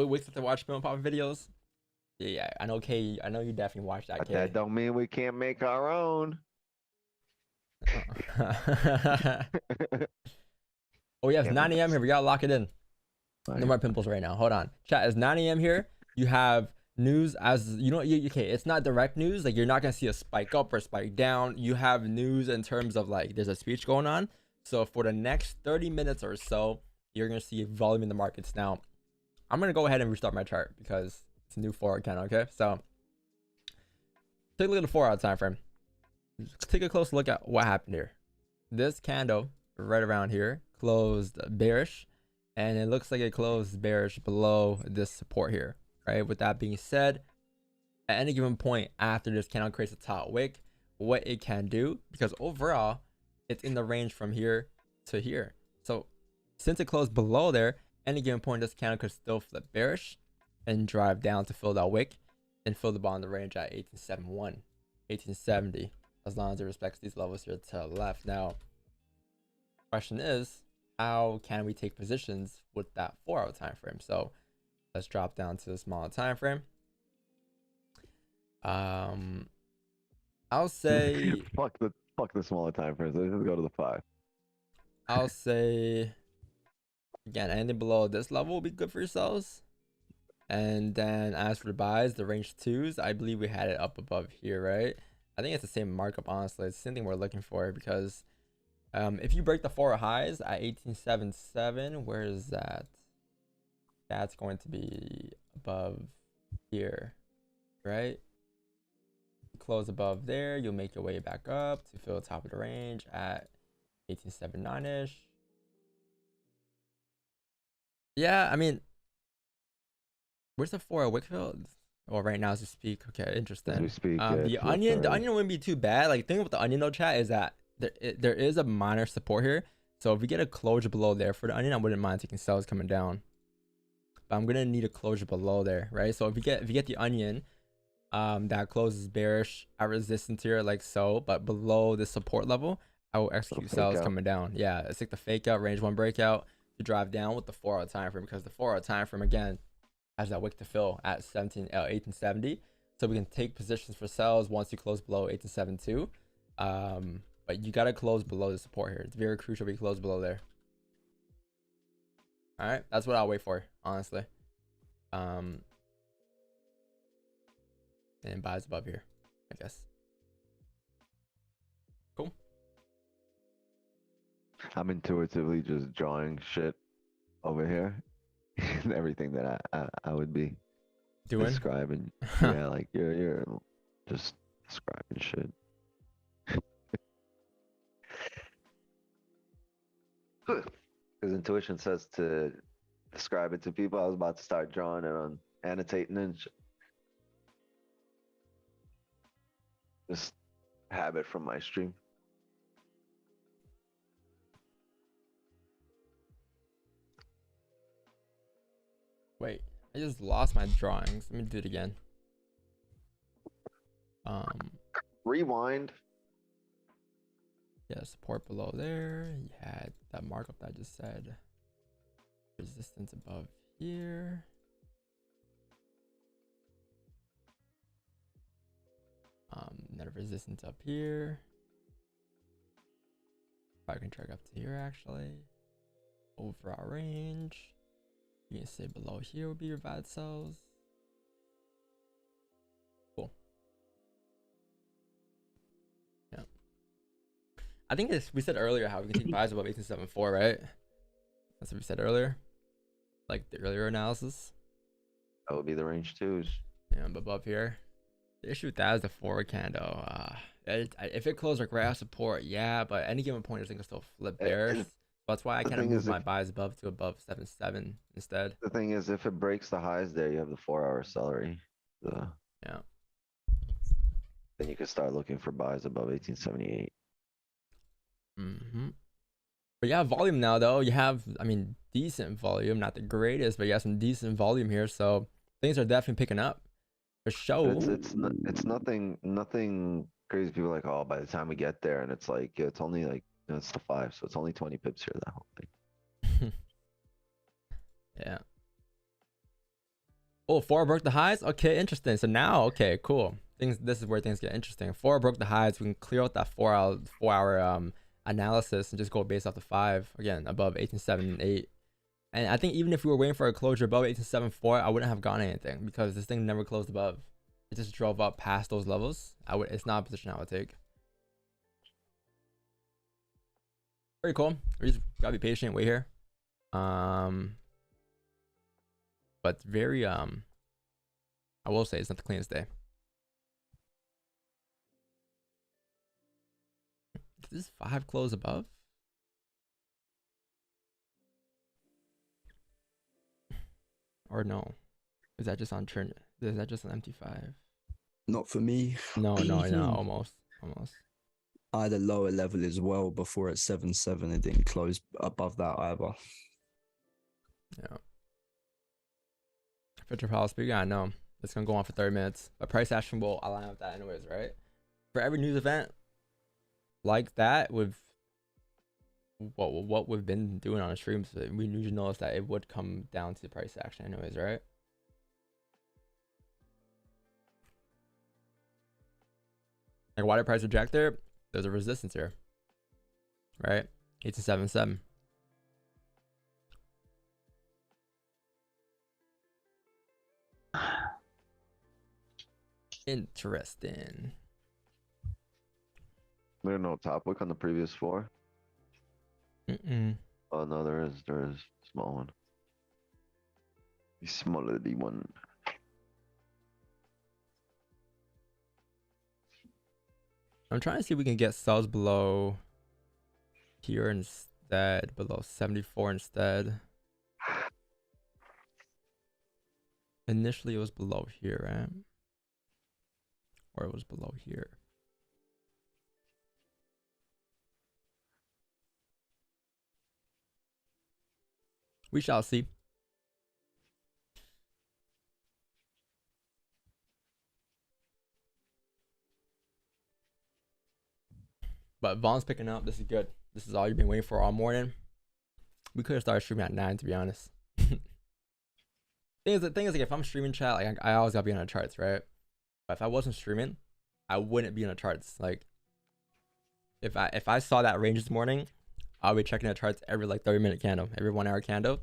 Wait to watch Film Pop videos. Yeah, I know K. I know you definitely watch that. But K. that don't mean we can't make our own. Oh yeah, it's Yeah, 9 a.m. here. We gotta lock it in. Right. No more pimples right now. Hold on. Chat, it's 9 a.m. here. You have news as you know. Okay, it's not direct news. Like you're not gonna see a spike up or spike down. You have news in terms of like there's a speech going on. So for the next 30 minutes or so, you're gonna see volume in the markets. Now, I'm gonna go ahead and restart my chart because it's a new 4-hour candle. Okay, so take a look at the 4-hour time frame. Take a close look at what happened here. This candle right around here closed bearish, and it looks like it closed bearish below this support here, right? With that being said, at any given point after this candle creates a top wick, what it can do, because overall it's in the range from here to here. So since it closed below there, any given point this candle could still flip bearish and drive down to fill that wick and fill the bottom of the range at 1871, 1870, as long as it respects these levels here to the left. Now, question is, how can we take positions with that 4-hour time frame? So let's drop down to the smaller time frame. I'll say fuck the smaller time frames. Let's just go to the 5. I'll say again, anything below this level will be good for yourselves. And then as for the buys, the range 2s, I believe we had it up above here, right? I think it's the same markup, honestly. It's the same thing we're looking for, because if you break the 4 highs at 1877, where is that? That's going to be above here, right? Close above there, you'll make your way back up to fill the top of the range at 1879-ish. Yeah, I mean, where's the 4 wick fill? Well, right now as we speak. Okay, interesting. As we speak, the onion wouldn't be too bad. Like, the thing with the onion though, chat, is that there is a minor support here. So if we get a closure below there for the onion, I wouldn't mind taking sells coming down. But I'm gonna need a closure below there, right? So if you get the onion, that closes bearish at resistance here, like so, but below the support level, I will execute sells coming down. Yeah, it's like the fake out, range 1 breakout to drive down with the 4-hour time frame, because the 4-hour time frame again has that wick to fill at 1870. So we can take positions for sells once you close below 1872. But you gotta close below the support here. It's very crucial we close below there. All right, that's what I'll wait for, honestly. And buys above here, I guess. Cool. I'm intuitively just drawing shit over here. And everything that I would be Doing? describing. Yeah, like you're just describing shit. Because intuition says to describe it to people. I was about to start drawing it on annotating and just habit from my stream. Wait, I just lost my drawings. Let me do it again. Rewind. Yeah, support below there. You had that markup that I just said. Resistance above here. Net resistance up here. I can track up to here actually. Overall range. You can say below here would be your bad sells. Cool. Yeah. I think we said earlier how we can take buys above 1874, right? That's what we said earlier. Like the earlier analysis. That would be the range 2s. Yeah, but above here. The issue with that is the 4 candle. If it closed like right off support, yeah, but any given point, I think it'll still flip bearish. That's why I kind of move my buys above 7.7 instead. The thing is, if it breaks the highs there, you have the 4-hour celery. So yeah. Then you can start looking for buys above 1878. But yeah, volume now though. You have, I mean, decent volume, not the greatest, but you have some decent volume here. So things are definitely picking up. For sure. It's nothing crazy. People are like, oh, by the time we get there, and it's like it's only like it's the 5, so it's only 20 pips here. That whole thing. Yeah. Oh, 4 broke the highs. Okay, interesting. So now, okay, cool. This is where things get interesting. 4 broke the highs. We can clear out that 4-hour analysis and just go based off the 5 again above 18.78. And I think even if we were waiting for a closure above 18.74, I wouldn't have gotten anything because this thing never closed above. It just drove up past those levels. It's not a position I would take. Very cool. We just gotta be patient, wait here. But very I will say it's not the cleanest day. Did this 5 close above? Or no? Is that just on churn? Is that just an empty 5? Not for me. No, almost. I had a lower level as well before at 7.7. It didn't close above that either. Yeah. Future Palace speaker, I know it's gonna go on for 30 minutes, but price action will align with that anyways, right? For every news event like that, with what we've been doing on streams, we usually notice that it would come down to price action anyways, right? Like, why did price reject there? There's a resistance here, right? 18.77. Interesting. There's no top wick on the previous 4. Oh no, there is small one. The smaller the one. I'm trying to see if we can get sells below here instead, below 74 instead. Initially it was below here, right? Or it was below here. We shall see. But Vaughn's picking up. This is good. This is all you've been waiting for all morning. We could have started streaming at 9, to be honest. The thing is, like, if I'm streaming chat, like, I always gotta be on the charts, right? But if I wasn't streaming, I wouldn't be on the charts. Like, if I saw that range this morning, I'll be checking the charts every like 30-minute candle, every 1-hour candle.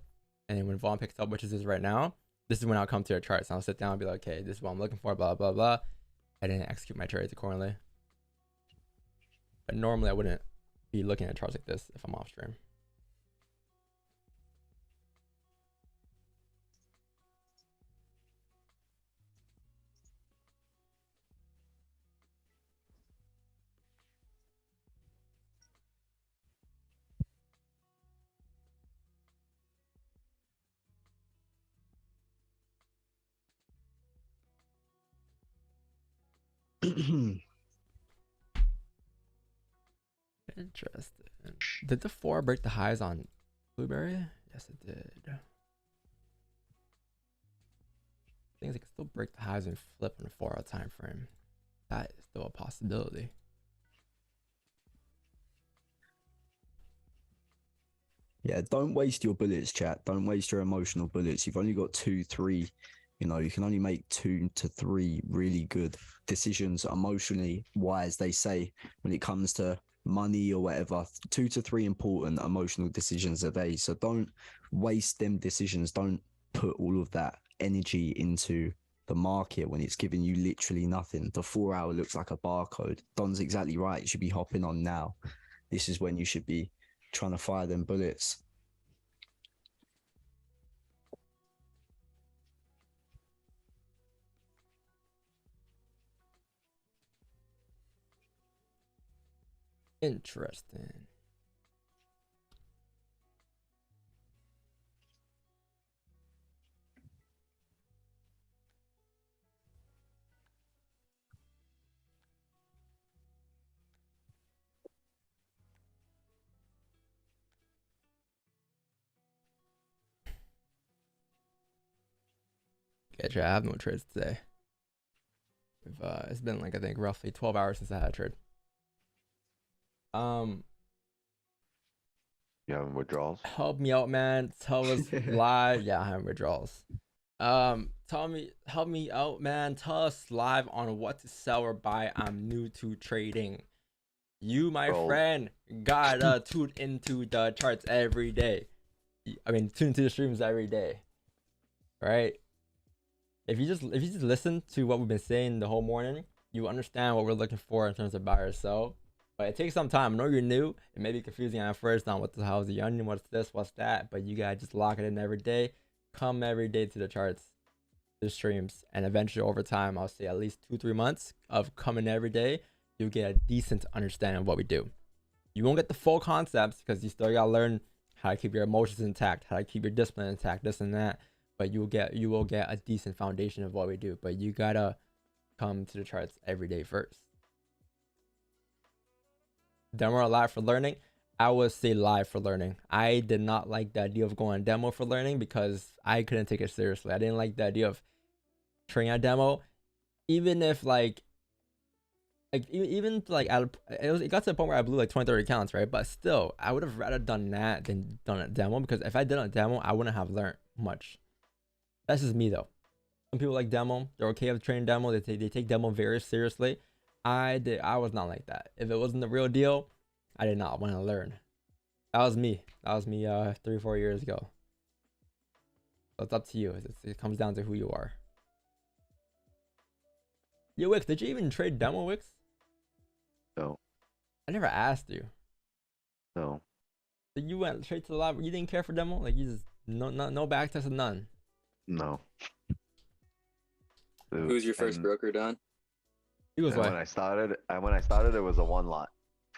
And then when Vaughn picks up, which is this right now, this is when I'll come to the charts. And I'll sit down and be like, okay, this is what I'm looking for, blah, blah, blah. And then execute my trades accordingly. But normally I wouldn't be looking at charts like this if I'm off stream. Interesting. Did the 4 break the highs on Blueberry? Yes, it did. Things like still break the highs and flip in a 4-hour time frame. That is still a possibility. Yeah, don't waste your bullets, chat. Don't waste your emotional bullets. You've only got 2, 3. You know, you can only make 2 to 3 really good decisions emotionally wise, they say, when it comes to money or whatever. 2 to 3 important emotional decisions a day. So don't waste them decisions. Don't put all of that energy into the market when it's giving you literally nothing. The 4-hour looks like a barcode. Don's exactly right. You should be hopping on now. This is when you should be trying to fire them bullets. Interesting. Okay, I have no trades today. It's been like, I think, roughly 12 hours since I had a trade. You having withdrawals? Help me out, man. Tell us live. Yeah, I have withdrawals. help me out, man. Tell us live on what to sell or buy. I'm new to trading. You, my Gold. friend, gotta tune into the charts every day. I mean, tune into the streams every day, right? If you just listen to what we've been saying the whole morning, you understand what we're looking for in terms of buy or sell. But it takes some time. I know you're new. It may be confusing at first on what the hell is the onion, what's this, what's that. But you gotta just lock it in every day. Come every day to the charts, the streams, and eventually over time, I'll say at least 2-3 months of coming every day, you'll get a decent understanding of what we do. You won't get the full concepts because you still gotta learn how to keep your emotions intact, how to keep your discipline intact, this and that. But you will get a decent foundation of what we do. But you gotta come to the charts every day first. Demo live for learning. I would say live for learning. I did not like the idea of going demo for learning because I couldn't take it seriously. I didn't like the idea of trading a demo, even if it got to the point where I blew like 20-30 accounts, right? But still, I would have rather done that than done a demo, because if I did a demo, I wouldn't have learned much. That's just me though. Some people like demo. They're okay with trading demo. They take demo very seriously. I was not like that. If it wasn't the real deal, I did not want to learn. That was me 3-4 years ago. So it's up to you. It comes down to who you are. Yo, Wix, did you even trade demo, Wix? No. I never asked you. No. So you went straight to the live. You didn't care for demo? Like, you just no back test and none. No. Dude, Who's your first broker, Don? He was when what? I started, it was a one lot.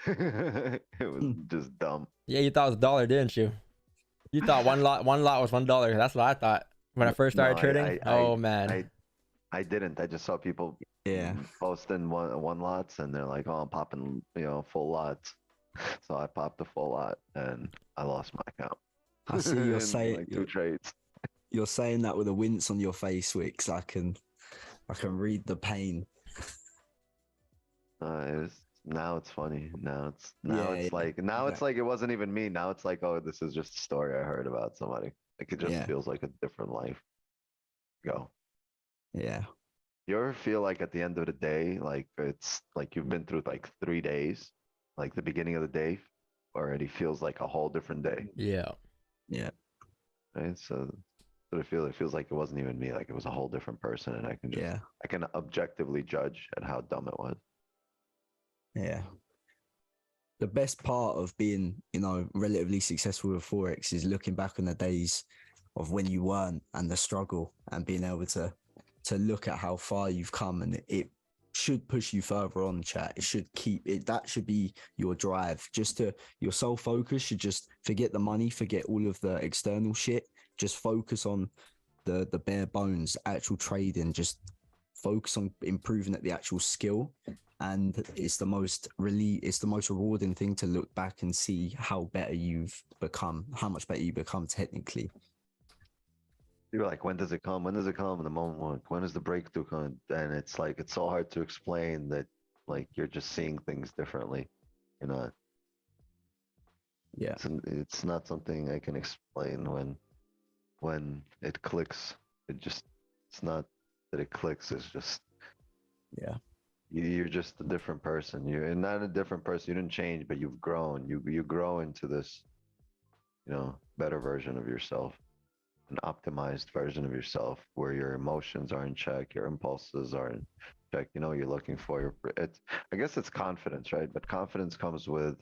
It was just dumb. Yeah, you thought it was $1, didn't you? You thought one lot was $1. That's what I thought when I first started trading. Man. I didn't. I just saw people posting one lots, and they're like, "Oh, I'm popping, full lots." So I popped a full lot, and I lost my account. I see you're In, saying like 2 trades. You're saying that with a wince on your face, Wix. I can read the pain. Now it's funny. Now it's like it wasn't even me. Now it's like, oh, this is just a story I heard about somebody. Like, it just feels like a different life. Go. Yeah. You ever feel like at the end of the day, like it's like you've been through like 3 days, like the beginning of the day already feels like a whole different day. Yeah. Yeah. Right. So it feels like it wasn't even me. Like, it was a whole different person, and I can objectively judge at how dumb it was. Yeah. The best part of being, relatively successful with Forex is looking back on the days of when you weren't, and the struggle, and being able to look at how far you've come, and it should push you further on, chat. It should keep it. That should be your drive. Your sole focus should just forget the money, forget all of the external shit. Just focus on the bare bones, actual trading. Just focus on improving at the actual skill. And it's the most rewarding thing to look back and see how better you've become, how much better you become technically. You're like, when does it come? When does it come? In the moment, when is the breakthrough coming? And it's like, it's so hard to explain that, like, you're just seeing things differently. Yeah. It's not something I can explain when it clicks. It's not that it clicks. It's just, you're just a different person. You're not a different person. You didn't change, but you've grown. You grow into this, better version of yourself, an optimized version of yourself, where your emotions are in check, your impulses are in check. You're looking for I guess it's confidence, right? But confidence comes with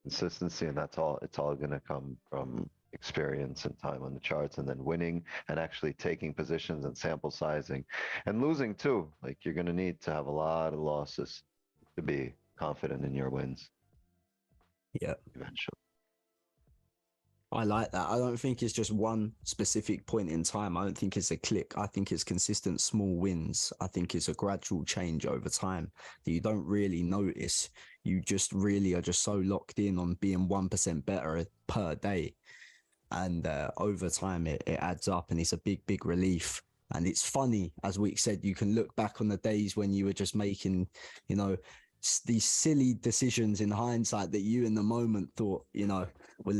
consistency, and that's all. It's all going to come from experience and time on the charts, and then winning and actually taking positions and sample sizing, and losing too. Like, you're going to need to have a lot of losses to be confident in your wins. Yeah. Eventually. I like that. I don't think it's just one specific point in time. I don't think it's a click. I think it's consistent small wins. I think it's a gradual change over time that you don't really notice. You just really are just so locked in on being 1% better per day. And over time, it adds up, and it's a big, big relief. And it's funny, as we said, you can look back on the days when you were just making, these silly decisions in hindsight that you in the moment thought, were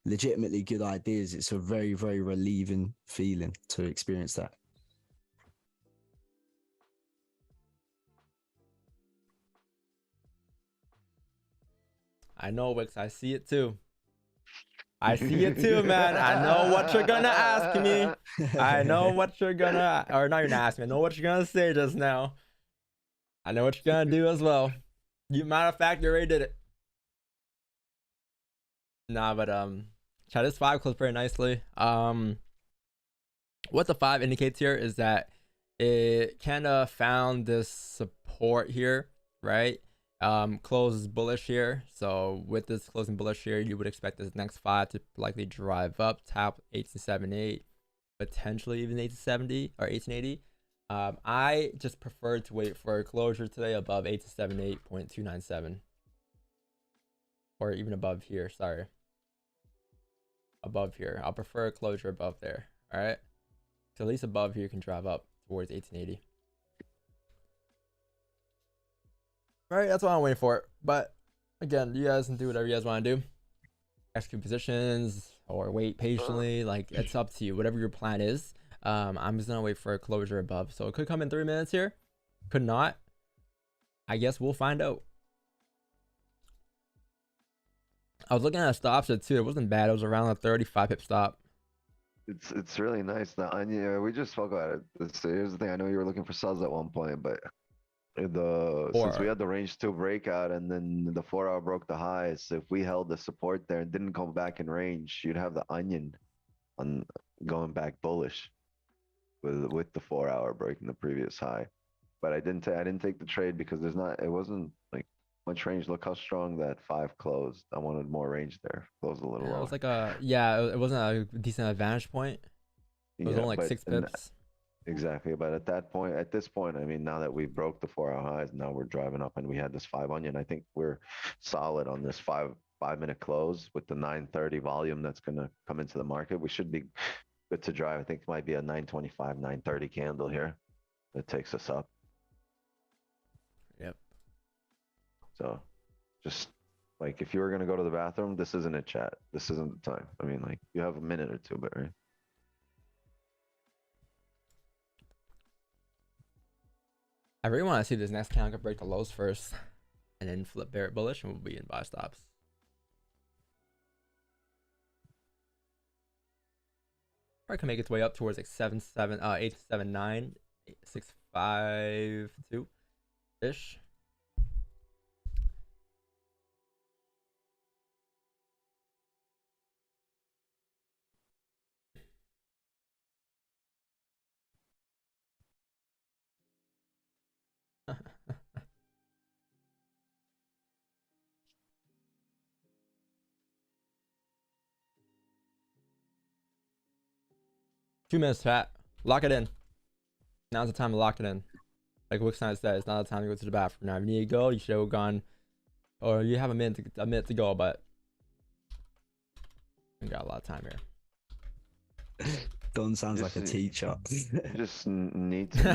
legitimately good ideas. It's a very, very relieving feeling to experience that. I know, Wix. I see it too. I see it too, man. I know what you're gonna ask me. I know what you're gonna, or not, you're gonna ask me. I know what you're gonna say just now. I know what you're gonna do as well. You, matter of fact, you already did it. Nah, but chat, this 5 closed very nicely. What the 5 indicates here is that it kind of found this support here, right? Closes bullish here. So with this closing bullish here, you would expect this next 5 to likely drive up, tap 1878, potentially even 1870 or 1880. I just prefer to wait for a closure today above 1878.297, or even above here. Sorry, above here. I'll prefer a closure above there. All right, so at least above here can drive up towards 1880. All right, that's what I'm waiting for. But again, you guys can do whatever you guys want to do. Execute positions or wait patiently. Like, it's up to you. Whatever your plan is. I'm just gonna wait for a closure above. So it could come in 3 minutes here. Could not. I guess we'll find out. I was looking at stops too. It wasn't bad. It was around a 35 pip stop. It's really nice. The onion, we just spoke about it. Here's the thing. I know you were looking for sells at one point, but since we had the range 2 breakout and then the 4-hour broke the highs, if we held the support there and didn't come back in range, you'd have the onion on going back bullish with the 4-hour breaking the previous high. But I didn't take the trade because it wasn't like much range. Look how strong that 5 closed. I wanted more range there. Closed a little lower. It was like it wasn't a decent advantage point. It was only like 6 pips. Exactly, but at this point, I mean, now that we broke the 4-hour highs, now we're driving up, and we had this 5 onion. I think we're solid on this 5-minute close with the 930 volume that's gonna come into the market. We should be good to drive. I think it might be a 925, 930 candle here that takes us up. Yep. So, just like if you were gonna go to the bathroom, this isn't it, chat. This isn't the time. I mean, like you have a minute or two, but right. I really want to see this next candle break the lows first and then flip bear bullish, and we'll be in buy stops. Probably can make its way up towards like 879, 652 ish. Two minutes, chat. Lock it in. Now's the time to lock it in. Like Wixon said, it's not the time to go to the bathroom. Now, if you need to go, you should have gone, or you have a minute to go. But we got a lot of time here. Don sounds like a teacher. Just need to know.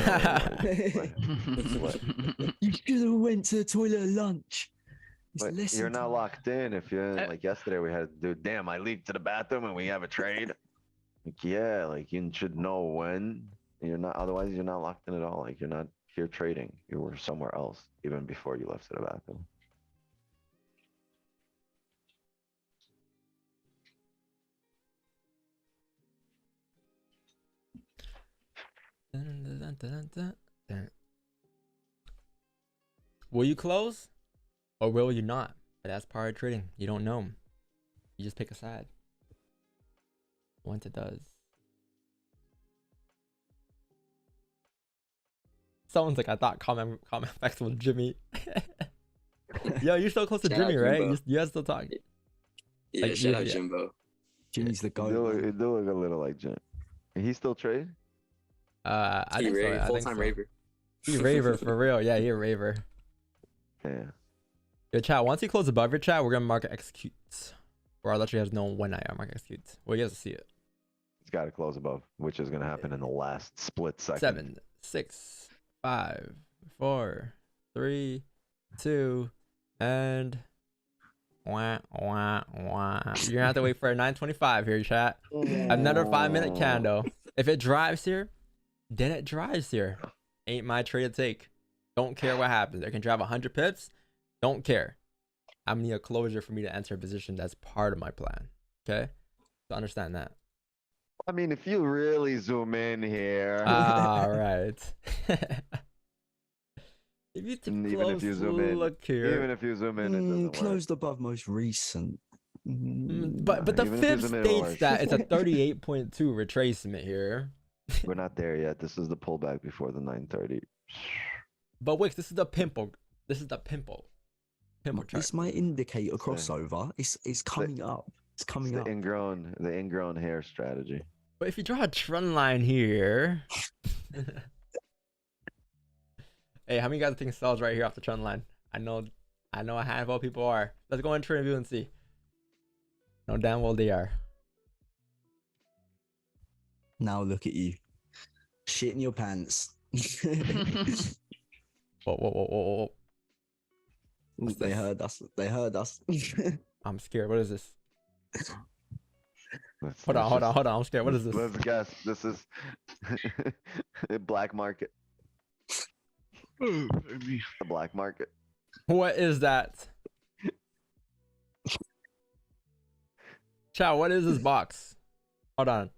What? You should have went to the toilet at lunch. But you're not locked in. If you're like yesterday, we had to do. Damn, I leaked to the bathroom and we have a trade. Like, yeah, like you should know when. You're not. Otherwise, you're not locked in at all. Like you're not here trading. You were somewhere else even before you left to the bathroom. Will you close or will you not? That's part of trading. You don't know. You just pick a side once it does. Someone's like, I thought comment effects with Jimmy. Yo, you're so close to Jimmy, right? You guys still talking? Yeah, like, shout out Jimbo. Jimmy's the guy. It do look a little like Jim. He still trade? I think so. Full-time raver. He raver for real. Yeah, he a raver. Yeah. Your chat, once you close above your chat, we're gonna mark it execute. Or I'll let you guys know when I mark execute. Well, you guys see it. It's got to close above, which is going to happen in the last split second. 7, 6, 5, 4, 3, 2, and wah, wah, wah. You're gonna have to wait for a 925 here, chat. Another 5-minute candle. If it drives here, then it drives here. Ain't my trade to take. Don't care what happens. It can drive 100 pips. Don't care. I need a closure for me to enter a position that's part of my plan. Okay, so understand that. I mean, if you really zoom in here, All right. If you take and a even if close you zoom in, look here, even if you zoom in, it doesn't work. Closed above most recent. but the even if you fib zoom in, it states works. that it's a 38.2 retracement here. We're not there yet. This is the pullback before the 930. But wait, this is the pimple. This is the pimple. Pimple chart. This might indicate a crossover. It's coming up. It's coming It's up. the ingrown hair strategy. But if you draw a trend line here, hey, how many guys think sells right here off the trend line? I know a handful of people are. Let's go into review and see. No damn well they are. Now look at you, shit in your pants. Whoa. What's They this? heard us. They heard us. I'm scared. What is this? Let's Hold on. just- I'm scared. What is this? Let's guess. This is black market. Oh, baby. The black market. What is that? Chow, what is this box? Hold on.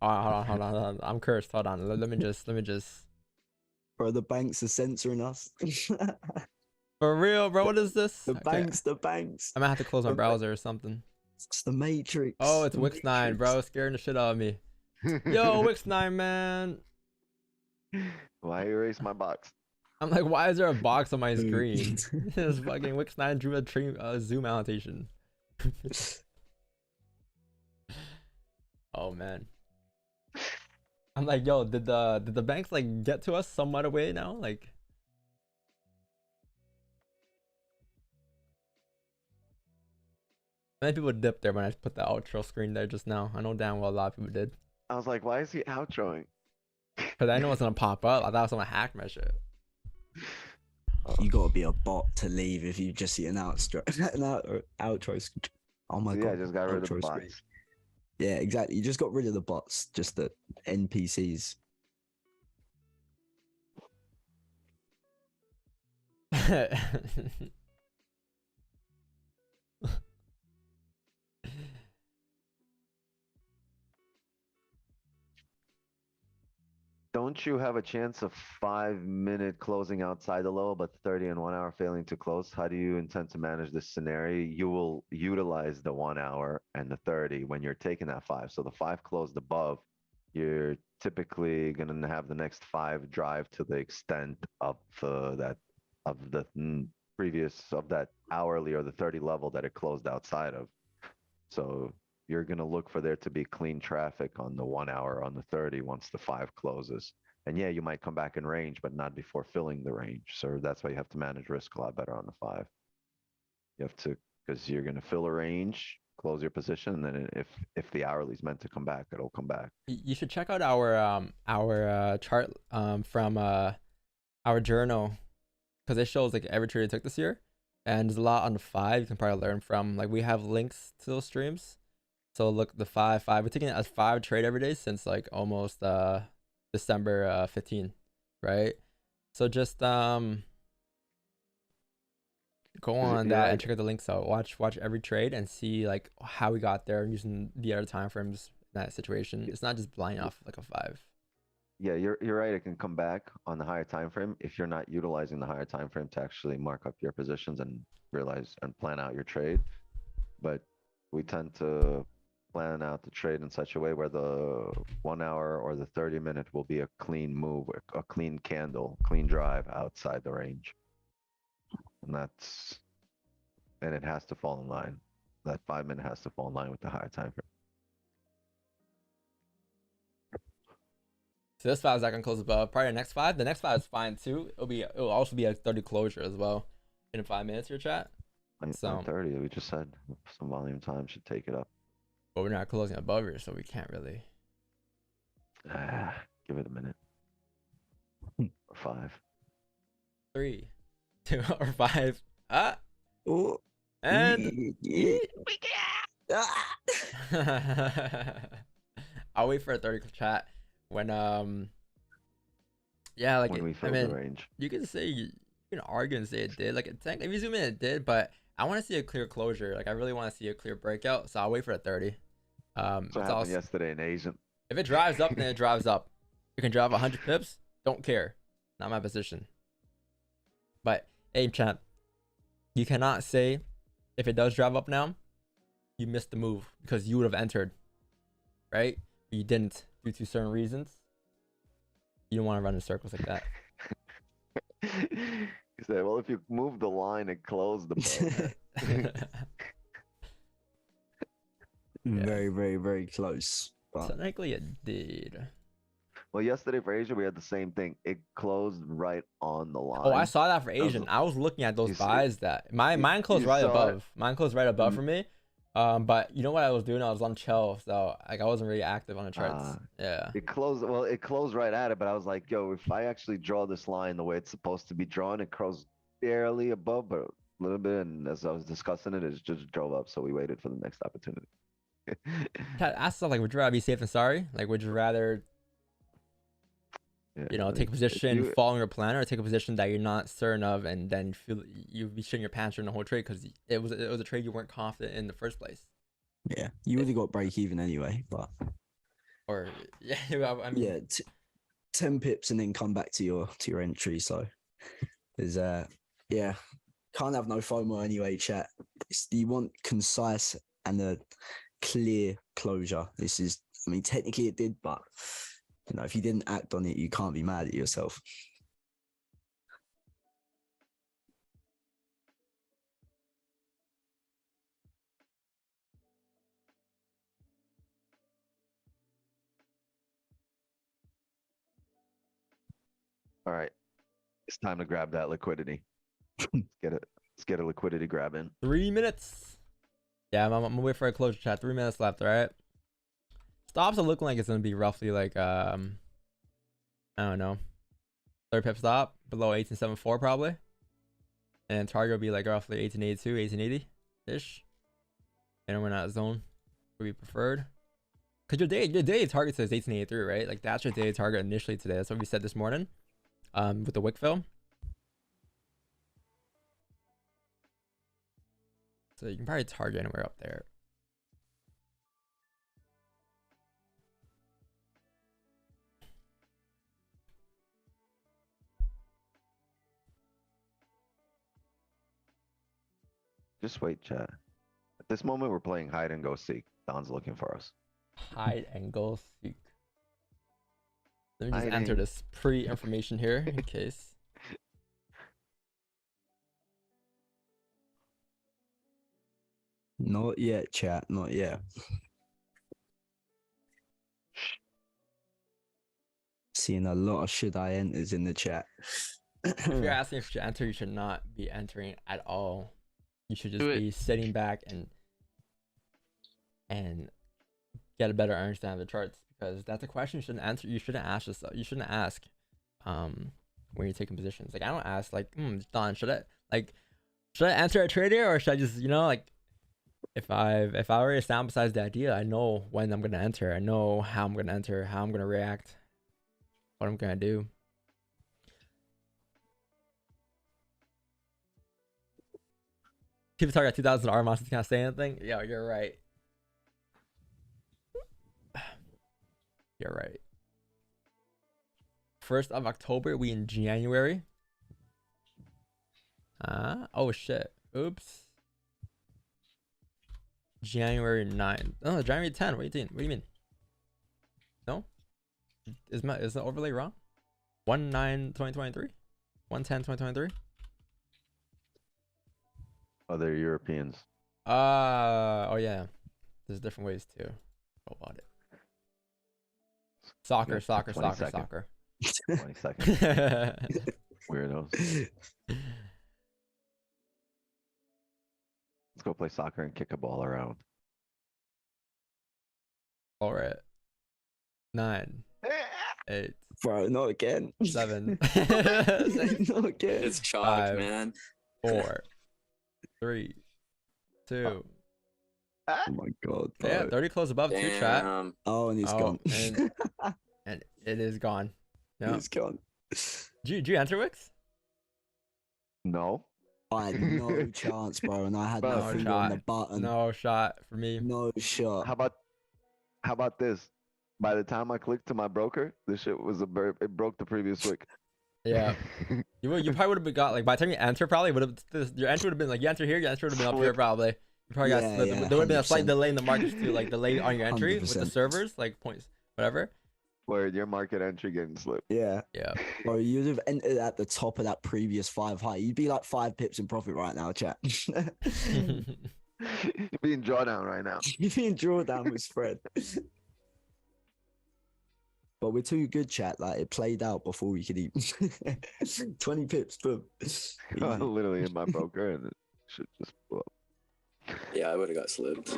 Hold on. I'm cursed. Hold on. Let me just. Bro, the banks are censoring us. For real, bro. What is this? The banks. I'm gonna have to close my browser or something. It's the Matrix. Oh, it's the Wix 9, bro. Matrix. Scaring the shit out of me. Yo, Wix 9, man. Why erase my box? I'm like, why is there a box on my screen? This fucking Wix 9 drew a zoom annotation. Oh man. I'm like, yo, did the banks like get to us some other way now? Like, many people dipped there when I put the outro screen there just now. I know damn well a lot of people did. I was like, why is he outroing? Cause I know it's gonna pop up. I thought it was gonna hack my shit. You gotta be a bot to leave if you just see an outro. Outro. Oh my Yeah, god. I just got rid of the outro screen. bots. Yeah, exactly. You just got rid of the bots, just the NPCs. Don't you have a chance of 5-minute closing outside the low, but 30 and 1 hour failing to close? How do you intend to manage this scenario? You will utilize the 1 hour and the 30 when you're taking that 5. So the 5 closed above, you're typically going to have the next 5 drive to the extent of that hourly or the 30 level that it closed outside of. So you're going to look for there to be clean traffic on the 1 hour on the 30 once the 5 closes. And yeah, you might come back in range, but not before filling the range. So that's why you have to manage risk a lot better on the 5. You have to, because you're going to fill a range, close your position, and then if the hourly is meant to come back, it'll come back. You should check out our chart from our journal, because it shows like every trade we took this year, and there's a lot on the 5 you can probably learn from. Like, we have links to those streams. So look, the 5 we're taking it as 5 trade every day since like almost December 15, right? So just go on that and check out the links out. Watch every trade and see like how we got there using the other time frames in that situation. It's not just blind off like a 5. Yeah, you're right. It can come back on the higher time frame if you're not utilizing the higher time frame to actually mark up your positions and realize and plan out your trade. But we tend to plan out the trade in such a way where the 1 hour or the 30-minute will be a clean move, a clean candle, clean drive outside the range. And it has to fall in line. That 5-minute has to fall in line with the higher time frame. So this 5 is not gonna close above. Probably the next 5. The next 5 is fine too. It'll also be a 30 closure as well in 5 minutes. Your chat. So 30, we just said some volume time should take it up. But we're not closing above here, so we can't really. Give it a minute. Or 5. 3, 2, or 5. Oh. And Ah. I'll wait for a 30 chat when yeah, like when we fill the range. you can say You can argue and say it did. Like if you zoom in, it did, but I want to see a clear closure. Like I really want to see a clear breakout. So I'll wait for a 30. That's what happened yesterday in Asian. If it drives up, then it drives up. You can drive 100 pips. Don't care. Not my position. But hey, champ, you cannot say if it does drive up now, you missed the move because you would have entered, right? But you didn't due to certain reasons. You don't want to run in circles like that. He said, "Well, if you move the line and close the boat." Yeah. Very, very, very close. But Technically, it did. Well, yesterday for Asia, we had the same thing. It closed right on the line. Oh, I saw that for Asian. I was looking at those buys that mine closed right above. Mine closed right above for me. But you know what I was doing? I was on chill, so like I wasn't really active on the charts. Yeah. It closed. Well, it closed right at it, but I was like, "Yo, if I actually draw this line the way it's supposed to be drawn, it closed barely above, but a little bit." And as I was discussing it, it just drove up. So we waited for the next opportunity. Ask stuff like, would you rather be safe than sorry? Like, would you rather, take a position following your plan, or take a position that you're not certain of, and then feel you'd be shitting your pants during the whole trade because it was a trade you weren't confident in the first place. yeah, you would have got break even anyway. But Or I mean, 10 pips and then come back to your entry. So there's can't have no FOMO anyway, chat. You want concise and a clear closure. This is, I mean, technically it did, but if you didn't act on it, you can't be mad at yourself. All right, it's time to grab that liquidity. Let's get a liquidity grab in. 3 minutes. Yeah, I'm gonna wait for a closure chat. 3 minutes left. All right. Stops are looking like it's gonna be roughly like I don't know, 30 pip stop below 1874 probably, and target will be like roughly 1882, 1880 ish. And we're not zone would be preferred. Cause your daily target says 1883, right? Like that's your daily target initially today. That's what we said this morning. With the wick fill. So you can probably target anywhere up there. Just wait, chat. At this moment, we're playing hide and go seek. Don's looking for us. Hide and go seek. Let me just enter this pre-information here in case. Not yet, chat. Not yet. Seeing a lot of should I enters in the chat. If you're asking if you should enter, you should not be entering at all. You should just be sitting back and get a better understanding of the charts, because that's a question you shouldn't answer. You shouldn't ask yourself. You shouldn't ask when you're taking positions. Like I don't ask like, Don, should I enter a trade here, or should I just like if I already established the idea, I know when I'm gonna enter. I know how I'm gonna enter, how I'm gonna react, what I'm gonna do. People target 2,000 R monsters can't say anything. Yeah, you're right. You're right. 1st of October, we in January. Oh shit. Oops. January 9th. Oh, January 10. What do you mean? No? Is the overlay wrong? 1/9/2023? 1/10/2023? Other Europeans. Oh yeah. There's different ways to go about it. Soccer. 20 seconds. 20 seconds. Weirdos. Let's go play soccer and kick a ball around. All right. 9, 8, Bro, not again. 7, Not again. It's chalk, 5, man. 4, 3, 2. Oh my god. Bro. Yeah, 30 close above 2 chat. Damn. Oh, and it's gone. And it is gone. Yeah. It's gone. Did you enter Wix? No. I had no chance, bro, and I had my Bro, No finger on the shot. button. No shot for me. No shot. How about this? By the time I clicked to my broker, this shit was it broke the previous wick. Yeah. You probably would have been got like by the time you enter probably would have your entry would have been like you enter here, your entry would have been up here Flip. probably. You probably got Yeah, slipped. yeah, There would have been a slight 100%. delay in the markets too, like delay on your entry with the 100%. servers, like points, whatever. Where your market entry getting slipped. Yeah. Yeah. Bro, you'd have entered at the top of that previous 5 high. You'd be like 5 pips in profit right now, chat. You're being drawdown right now. You'd be in drawdown with spread. But we're too good, chat. Like it played out before we could eat. 20 pips, boom. Literally in my broker, and it should just blow up. Yeah, I would have got slipped.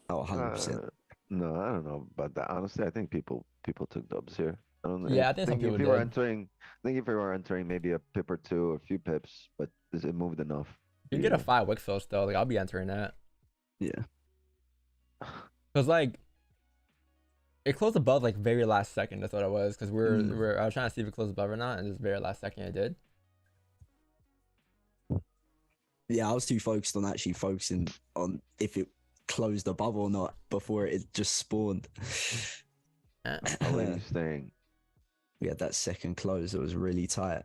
Oh, 100%. No, I don't know about that. Honestly, I think people took dubs here. I don't Yeah, I think some if people you were did. entering, I think if you were entering maybe a pip or two, a few pips, but it moved enough. You can get a 5 wick fill still. Like I'll be entering that. Yeah. Cause like it closed above like very last second. That's what it was. Cause I was trying to see if it closed above or not, and just very last second it did. Yeah, I was too focused on actually focusing on if it closed above or not before it just spawned. Yeah. How late are you staying? We had that second close. It was really tight.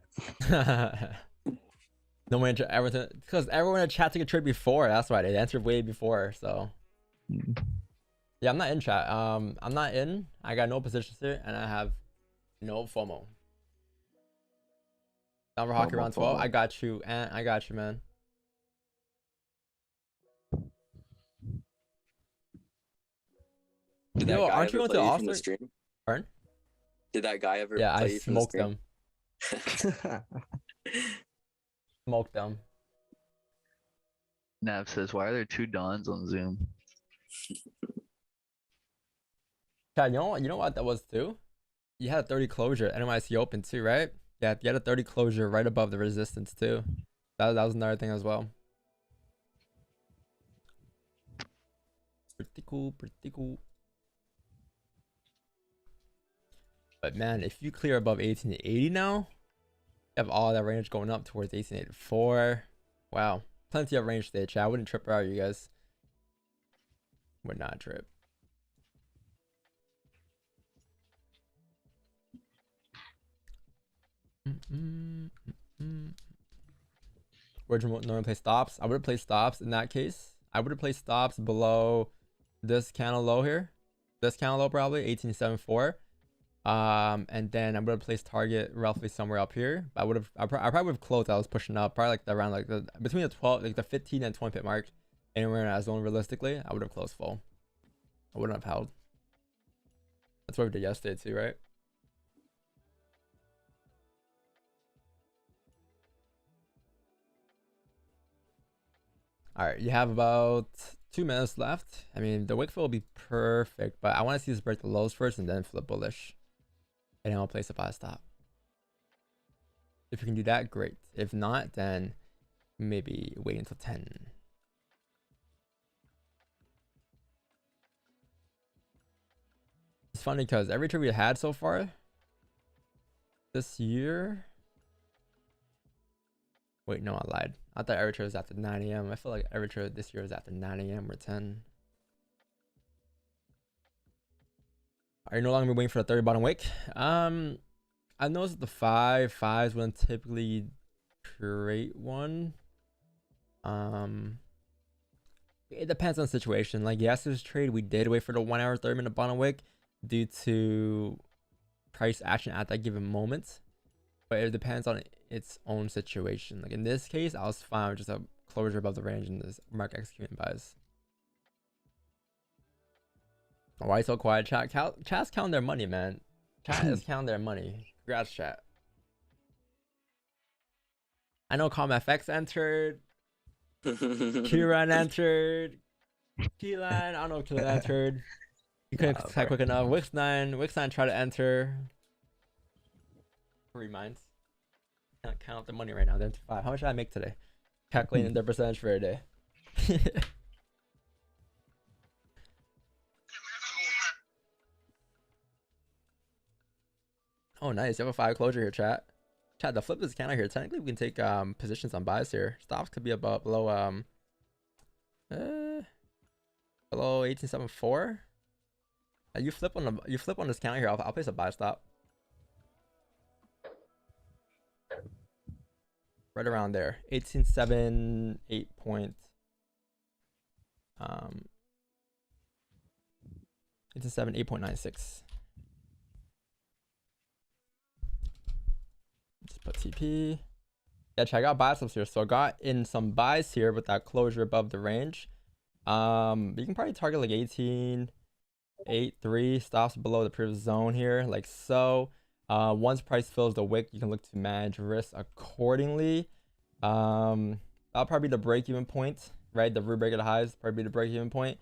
No one everything because everyone in chat took a trade before. That's why they answered way before. So yeah, I'm not in chat. I'm not in. I got no positions here, and I have no FOMO. Down for hockey FOMO, round 12. FOMO. I got you, and I got you, man. Did that Yo, guy aren't you ever going to play the you from the All-Star? stream? Pardon? Did that guy ever Yeah, play I you from the smoked stream? them. Smoked them. Nav says, why are there 2 Dons on Zoom? Chad, you know what that was too? You had a 30 closure at NYSE Open too, right? Yeah, you had a 30 closure right above the resistance too. That was another thing as well. Pretty cool, pretty cool. But man, if you clear above 1880 now, you have all that range going up towards 1884. Wow, plenty of range today, Chad. I wouldn't trip out, you guys. Would not trip. Where'd you normally play stops? I would have played stops in that case. I would have played stops below this candle low here. This candle low probably 1874. And then I would have placed target roughly somewhere up here. I probably would have closed. I was pushing up probably like around like the between the 12, like the 15 and 20 pip mark. Anywhere in that zone realistically, I would have closed full. I wouldn't have held. That's what we did yesterday too, right? All right, you have about 2 minutes left. I mean, the wick fill will be perfect, but I want to see this break the lows first and then flip bullish. And then I'll place a buy stop. If you can do that, great. If not, then maybe wait until 10. It's funny because every trade we had so far this year. Wait, no, I lied. I thought every trade was after 9 a.m. I feel like every trade this year was after 9 a.m. or 10. Are you no longer waiting for the 30 bottom wick? I noticed the fives wouldn't typically create one. It depends on the situation. Like yesterday's trade, we did wait for the 1 hour 30-minute bottom wick due to price action at that given moment. But it depends on its own situation. Like in this case, I was fine with just a closure above the range and this market executing buys. Why so quiet, chat? Chat's counting their money, man. Chat is counting their money. Congrats, chat. I know ComFX entered. Kieran entered. Keyline, I don't know if Keyline entered. You couldn't type quick enough. Wix9 tried to enter. 3 minds. Can't count the money right now. They're 5. How much did I make today? Calculating their percentage for a day. Oh, nice. You have a 5 closure here, chat. Chad, the flip is candle here. Technically, we can take positions on buys here. Stops could be above below below 1874. You flip on this candle here. I'll place a buy stop. Right around there, 1878 point. 8.96. Just put TP. Yeah, check out buy stops here. So I got in some buys here with that closure above the range. You can probably target like 18.83 stops below the previous zone here, like so. Once price fills the wick, you can look to manage risk accordingly. That'll probably be the break-even point, right? The break of the highs probably be the break-even point.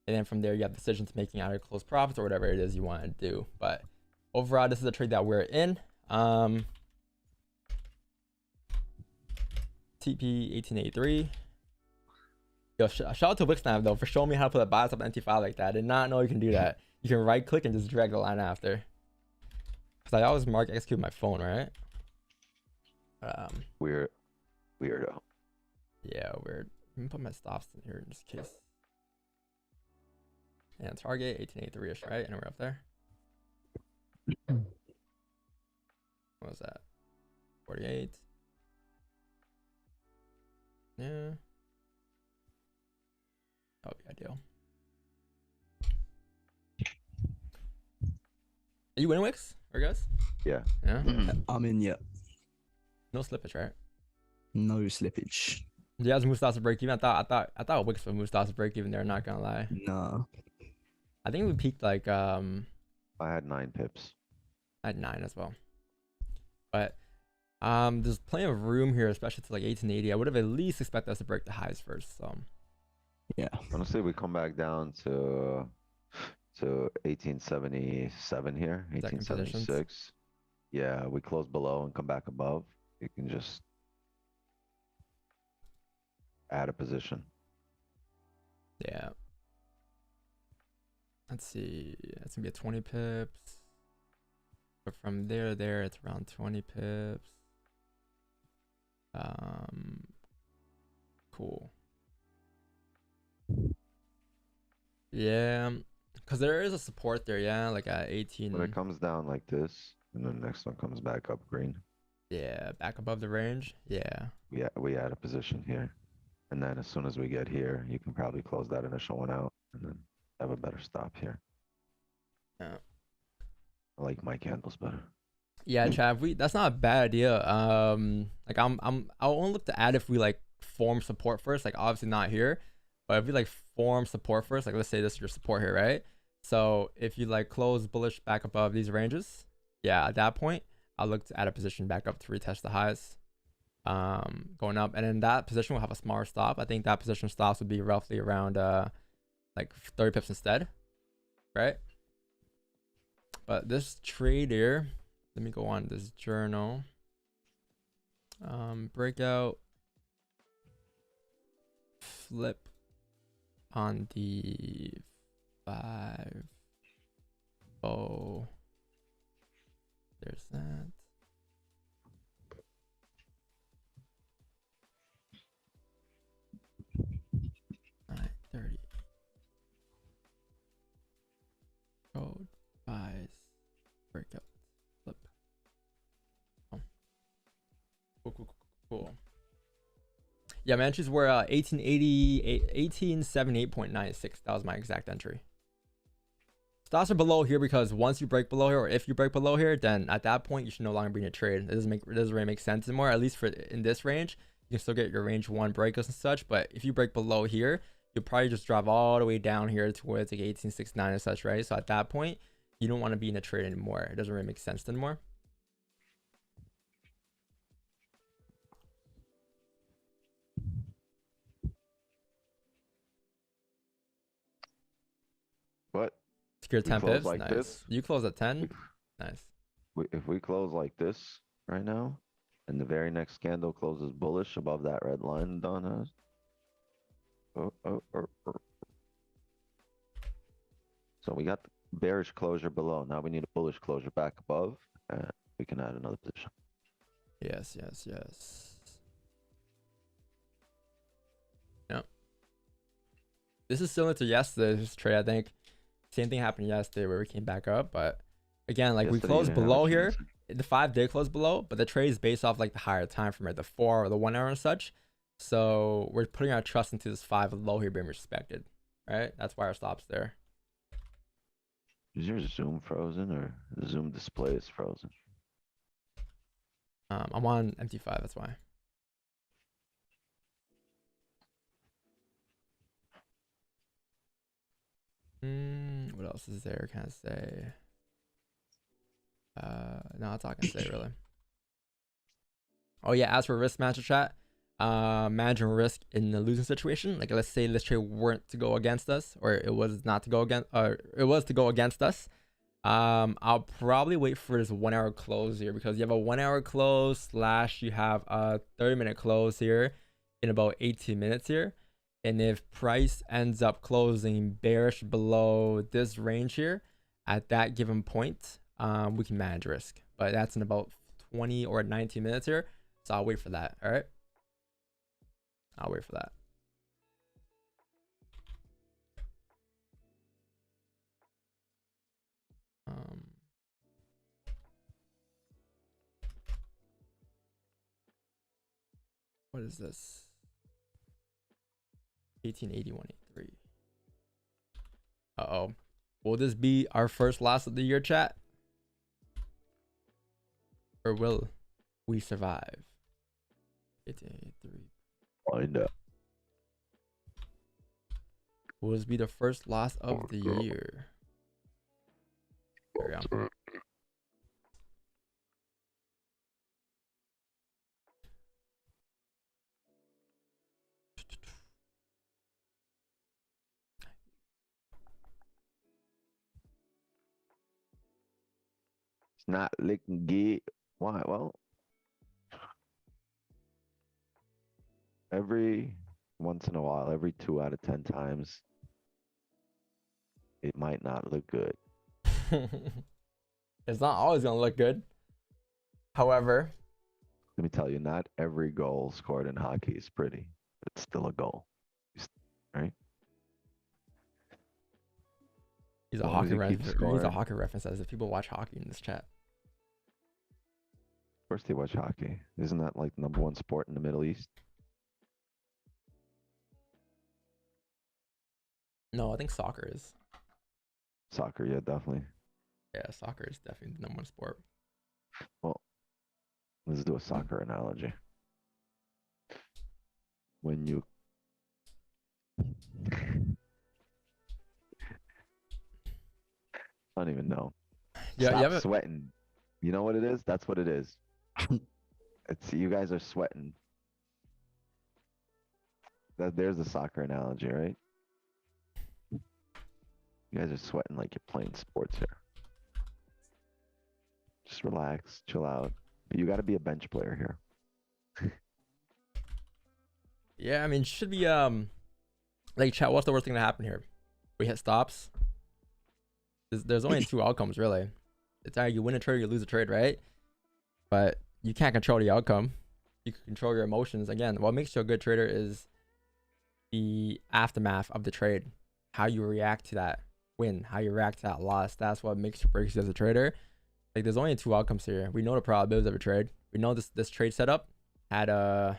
And then from there, you have decisions making either close profits or whatever it is you want to do. But overall, this is a trade that we're in. TP 1883. Yo, shout out to Wixnab though for showing me how to put a buy stop empty file like that. I did not know you can do that. You can right click and just drag the line after. Cause I always mark execute my phone, right? Weirdo. Yeah, weird. Let me put my stops in here in just case. And target 1883-ish, right? And we're up there. What was that? 48. Yeah. That would be ideal. Are you winning Wix? Or guys? Yeah. Yeah. I'm in yet. No slippage, right? No slippage. Yeah, it's move stops to break even. I thought Wix would move stops to break even there, not gonna lie. No. I think we peaked like I had 9 pips. at 9 as well. But there's plenty of room here, especially to like 1880. I would have at least expected us to break the highs first. So Yeah. Honestly, we come back down to 1877 here, Second positions. 1876. Yeah, we close below and come back above. You can just add a position. yeah. Let's see. It's gonna be at 20 pips. But from there to there, it's around 20 pips. Cool. Yeah, because there is a support there, yeah, like at 18. When it comes down like this, and then the next one comes back up green. Yeah, back above the range. Yeah. Yeah, we add a position here. And then as soon as we get here, you can probably close that initial one out and then have a better stop here. Yeah. I like my candles better. Yeah, Trav, that's not a bad idea. Like I only look to add if we like form support first, like obviously not here, but if we like form support first, like let's say this is your support here, right? So if you like close bullish back above these ranges, yeah, at that point, I'll look to add a position back up to retest the highs, going up, and in that position we'll have a smaller stop. I think that position stops would be roughly around like 30 pips instead, right? But this trade here, let me go on this journal. Breakout, flip on the 5. Oh, there's that. All right, 30. Code buys, breakout, flip. Oh. Cool. Yeah, my entries were 1878.96. That was my exact entry. Stops are below here because once you break below here, or if you break below here, then at that point you should no longer be in a trade. It doesn't really make sense anymore. At least for in this range, you can still get your range 1 breakers and such. But if you break below here, you'll probably just drop all the way down here towards like 1869 and such, right? So at that point, you don't want to be in a trade anymore. It doesn't really make sense anymore. But Secure 10 close pips. like Nice. this. You close at 10. Nice. If we close like this right now, and the very next candle closes bullish above that red line Don has. So we got the bearish closure below. Now we need a bullish closure back above, and we can add another position. Yes, yes, yes. Yep. This is similar to yesterday's trade, I think. Same thing happened yesterday where we came back up, but again, like we Yesterday you closed didn't have a below here. chance. The 5-day closed below, but the trade is based off like the higher time frame, right? The 4 or the 1 hour and such. So we're putting our trust into this 5 low here being respected, right? That's why our stop's there. Is your Zoom frozen or the Zoom display is frozen? I'm on MT5, that's why. What else is there? Can I say? No, that's all I can say really. Oh yeah, as for risk manager chat, managing risk in the losing situation. Like let's say this trade weren't to go against us, or it was not to go against, or it was to go against us. I'll probably wait for this 1 hour close here because you have a 1 hour close / you have a 30-minute close here in about 18 minutes here. And if price ends up closing bearish below this range here at that given point, we can manage risk, but that's in about 20 or 19 minutes here. So I'll wait for that. All right. I'll wait for that. What is this? 1881.83. Uh-oh. Will this be our first loss of the year, chat? Or will we survive? 1883. Find out. Will this be the first loss of the year? There we go. It's not looking good. Why? Well, every once in a while, every 2 out of 10 times, it might not look good. It's not always gonna look good. However, Let me tell you, not every goal scored in hockey is pretty. It's still a goal, right? he's a As long as hockey you keep reference. He's a scoring. hockey reference. As if people watch hockey in this chat. Of course they watch hockey. Isn't that like the #1 sport in the Middle East? No, I think soccer is. Soccer, yeah, definitely. Yeah, soccer is definitely the #1 sport. Well, let's do a soccer analogy. When you I don't even know. Yeah, Stop you have a, sweating. You know what it is? That's what it is. It's you guys are sweating. There's the soccer analogy, right? You guys are sweating like you're playing sports here. Just relax, chill out. You got to be a bench player here. yeah, I mean, should be like chat. What's the worst thing to happen here? We hit stops. There's only 2 outcomes really. It's either you win a trade or you lose a trade, right? But you can't control the outcome. You can control your emotions. Again, what makes you a good trader is the aftermath of the trade, how you react to that win, how you react to that loss. That's what makes or breaks you as a trader. Like there's only 2 outcomes here. We know the probabilities of a trade. We know this trade setup had a.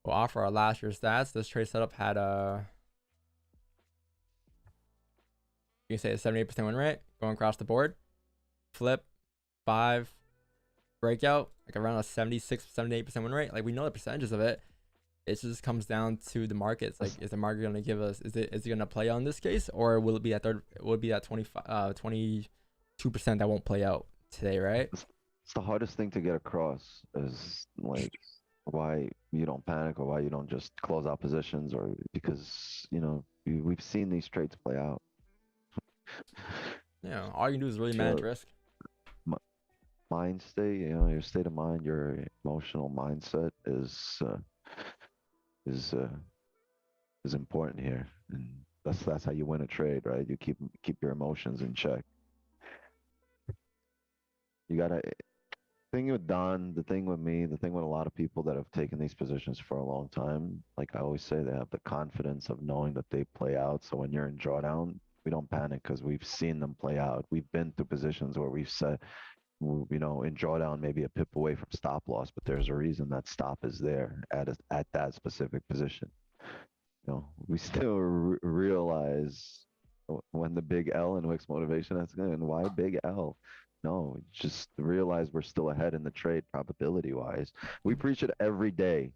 Well, off for our last year's stats, this trade setup had a. You can say a 78% win rate going across the board. Flip, 5, breakout, like around a 76, 78% win rate. Like we know the percentages of it. It just comes down to the markets. Like, is the market going to give us? Is it going to play out in this case, or will it be that third? Will it be that 22% that won't play out today, right? It's the hardest thing to get across is like why you don't panic or why you don't just close out positions or because we've seen these trades play out. Yeah, all you can do is really Sure. manage risk. Mind state, your state of mind, your emotional mindset is important here, and that's how you win a trade, right? You keep your emotions in check. You gotta Thing with Don, the thing with me, the thing with a lot of people that have taken these positions for a long time, like I always say, they have the confidence of knowing that they play out. So when you're in drawdown, we don't panic because we've seen them play out. We've been through positions where we've said, you know, in drawdown, maybe a pip away from stop loss, but there's a reason that stop is there at that specific position. You know, we still realize when the big L in Wix motivation, that's good. And why big L? No, just realize we're still ahead in the trade probability wise. We preach it every day.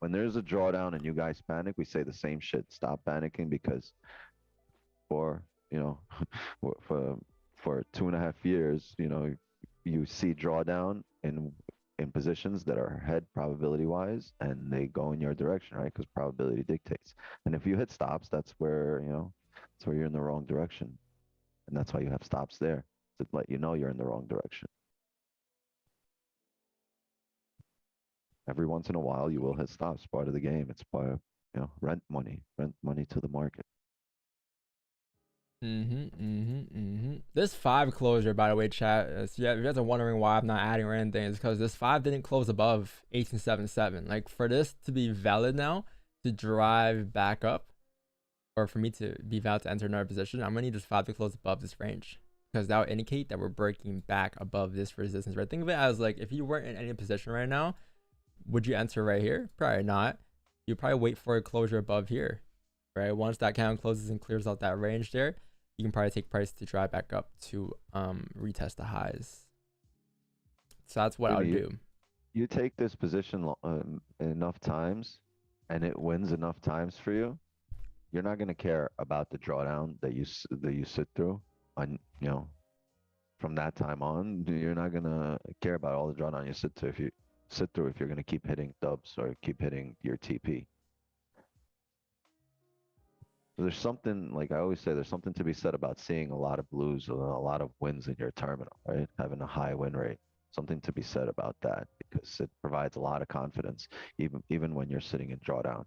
When there's a drawdown and you guys panic, we say the same shit. Stop panicking because for, you know, for for 2.5 years, you know, you see drawdown in positions that are ahead probability wise and they go in your direction, right? Because probability dictates. And if you hit stops, that's where, you know, that's where you're in the wrong direction. And that's why you have stops there to let you know you're in the wrong direction. Every once in a while, you will hit stops. Part of the game. It's part of, you know, rent money to the market. This 5 closure, by the way, chat. Yeah, if you guys are wondering why I'm not adding or anything, it's because this 5 didn't close above 1877. Like for this to be valid now, to drive back up, or for me to be valid to enter another position, I'm gonna need this 5 to close above this range, because that would indicate that we're breaking back above this resistance, right? Think of it as like if you weren't in any position right now, would you enter right here? Probably not. You probably wait for a closure above here, right? Once that candle closes and clears out that range there, you can probably take price to drive back up to retest the highs. So that's what I'll do. You take this position enough times and it wins enough times for you, you're not going to care about the drawdown that you sit through on, you know, from that time on. You're not going to care about all the drawdown you sit through if you're going to keep hitting dubs or keep hitting your TP. There's something, like I always say, there's something to be said about seeing a lot of blues, a lot of wins in your terminal, right? Having a high win rate. Something to be said about that because it provides a lot of confidence, even when you're sitting in drawdown.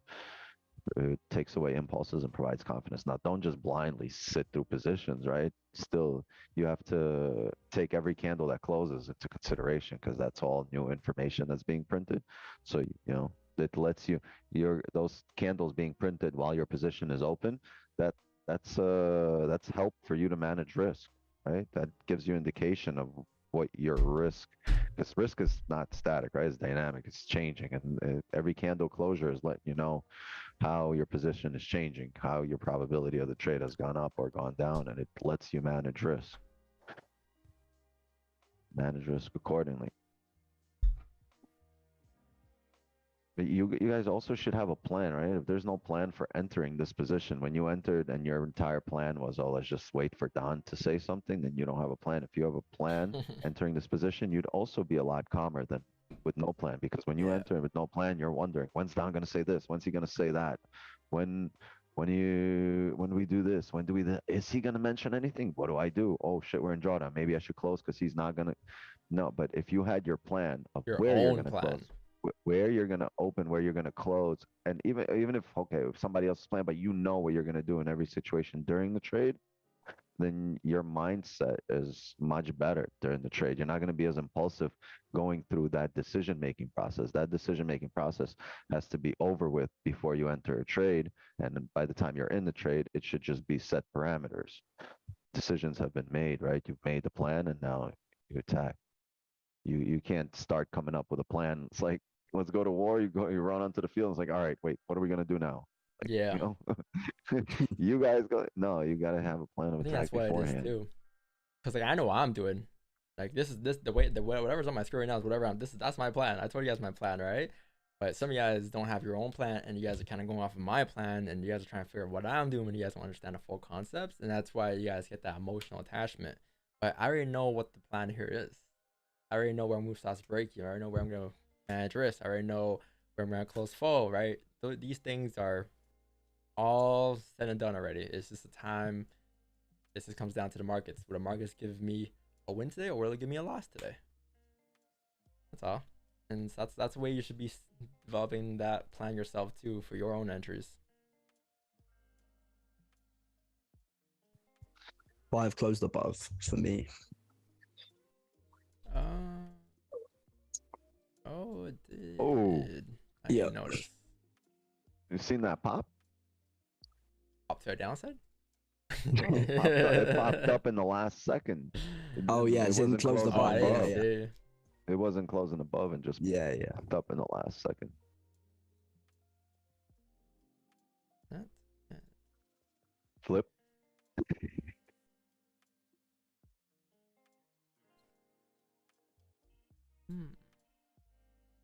It takes away impulses and provides confidence. Now, don't just blindly sit through positions, right? Still, you have to take every candle that closes into consideration because that's all new information that's being printed. So, you know, it lets you those candles being printed while your position is open. That's help for you to manage risk, right? That gives you indication of what your risk, because risk is not static, right? It's dynamic, it's changing, and every candle closure is letting you know how your position is changing, how your probability of the trade has gone up or gone down, and it lets you manage risk accordingly. But you guys also should have a plan, right? If there's no plan for entering this position, when you entered and your entire plan was, oh, let's just wait for Don to say something, then you don't have a plan. If you have a plan entering this position, you'd also be a lot calmer than with no plan, because when you enter with no plan, you're wondering, when's Don going to say this? When's he going to say that? When we do this, when do we, is he going to mention anything? What do I do? Oh shit, we're in drawdown. Maybe I should close because he's not going to. No, but if you had your plan of where you're going to close, where you're going to open, where you're going to close, and even if, okay, if somebody else's plan, but you know what you're going to do in every situation during the trade, then your mindset is much better during the trade. You're not going to be as impulsive going through that decision-making process. That decision-making process has to be over with before you enter a trade. And by the time you're in the trade, it should just be set parameters. Decisions have been made, right? You've made the plan and now you attack. You can't start coming up with a plan. It's like, let's go to war. You run onto the field. It's like, all right, wait, what are we going to do now? Like, yeah. You know, you guys no, you got to have a plan of attack beforehand. That's what it is too. Because like I know what I'm doing. Like this the way whatever's on my screen right now is whatever that's my plan. I told you guys my plan, right? But some of you guys don't have your own plan, and you guys are kind of going off of my plan, and you guys are trying to figure out what I'm doing, and you guys don't understand the full concepts, and that's why you guys get that emotional attachment. But I already know what the plan here is. I already know where move starts breaking. I already know where I'm gonna manage risk. I already know where I'm gonna close full, right? So these things are all said and done already. It's just a time. This just comes down to the markets. Will the markets give me a win today, or will it give me a loss today? That's all. And that's the way you should be developing that plan yourself too for your own entries. 5 closed above for me. Oh, it did. Oh. I didn't notice. You seen that pop? Up to a downside? No, it popped up in the last second. Oh yeah, it it's in wasn't closed closing above. I Yeah, above. yeah, see. It wasn't closing above and just yeah, yeah. popped up in the last second. That- Flip.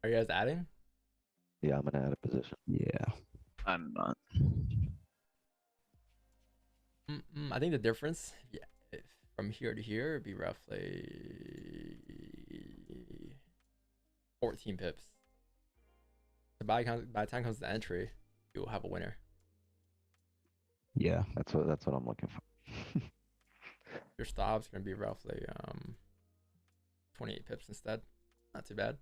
Are you guys adding? Yeah, I'm gonna add a position. Yeah. I'm not. I think the difference, yeah, if from here to here, would be roughly 14 pips. So by the time it comes to entry, you will have a winner. Yeah. That's what I'm looking for. Your stop's gonna be roughly 28 pips instead. Not too bad.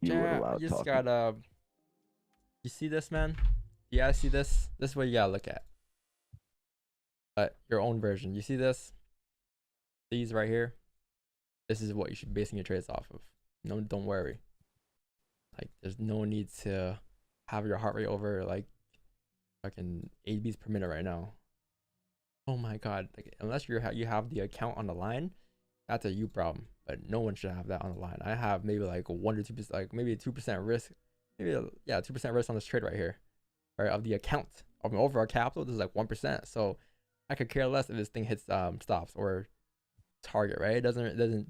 You were Yeah, allowed you just talking. gotta. You see this, man? You gotta see this. This is what you gotta look at. But your own version. You see this? These right here. This is what you should be basing your trades off of. No, don't worry. Like, there's no need to have your heart rate over like fucking 8 beats per minute right now. Oh my god! Like, unless you have the account on the line, that's a you problem. But no one should have that on the line. I have maybe like 1 or 2%, like maybe 2% risk. Maybe yeah, 2% risk on this trade right here, right? Of the account of my overall capital, this is like 1%. So I could care less if this thing hits stops or target, right? It doesn't really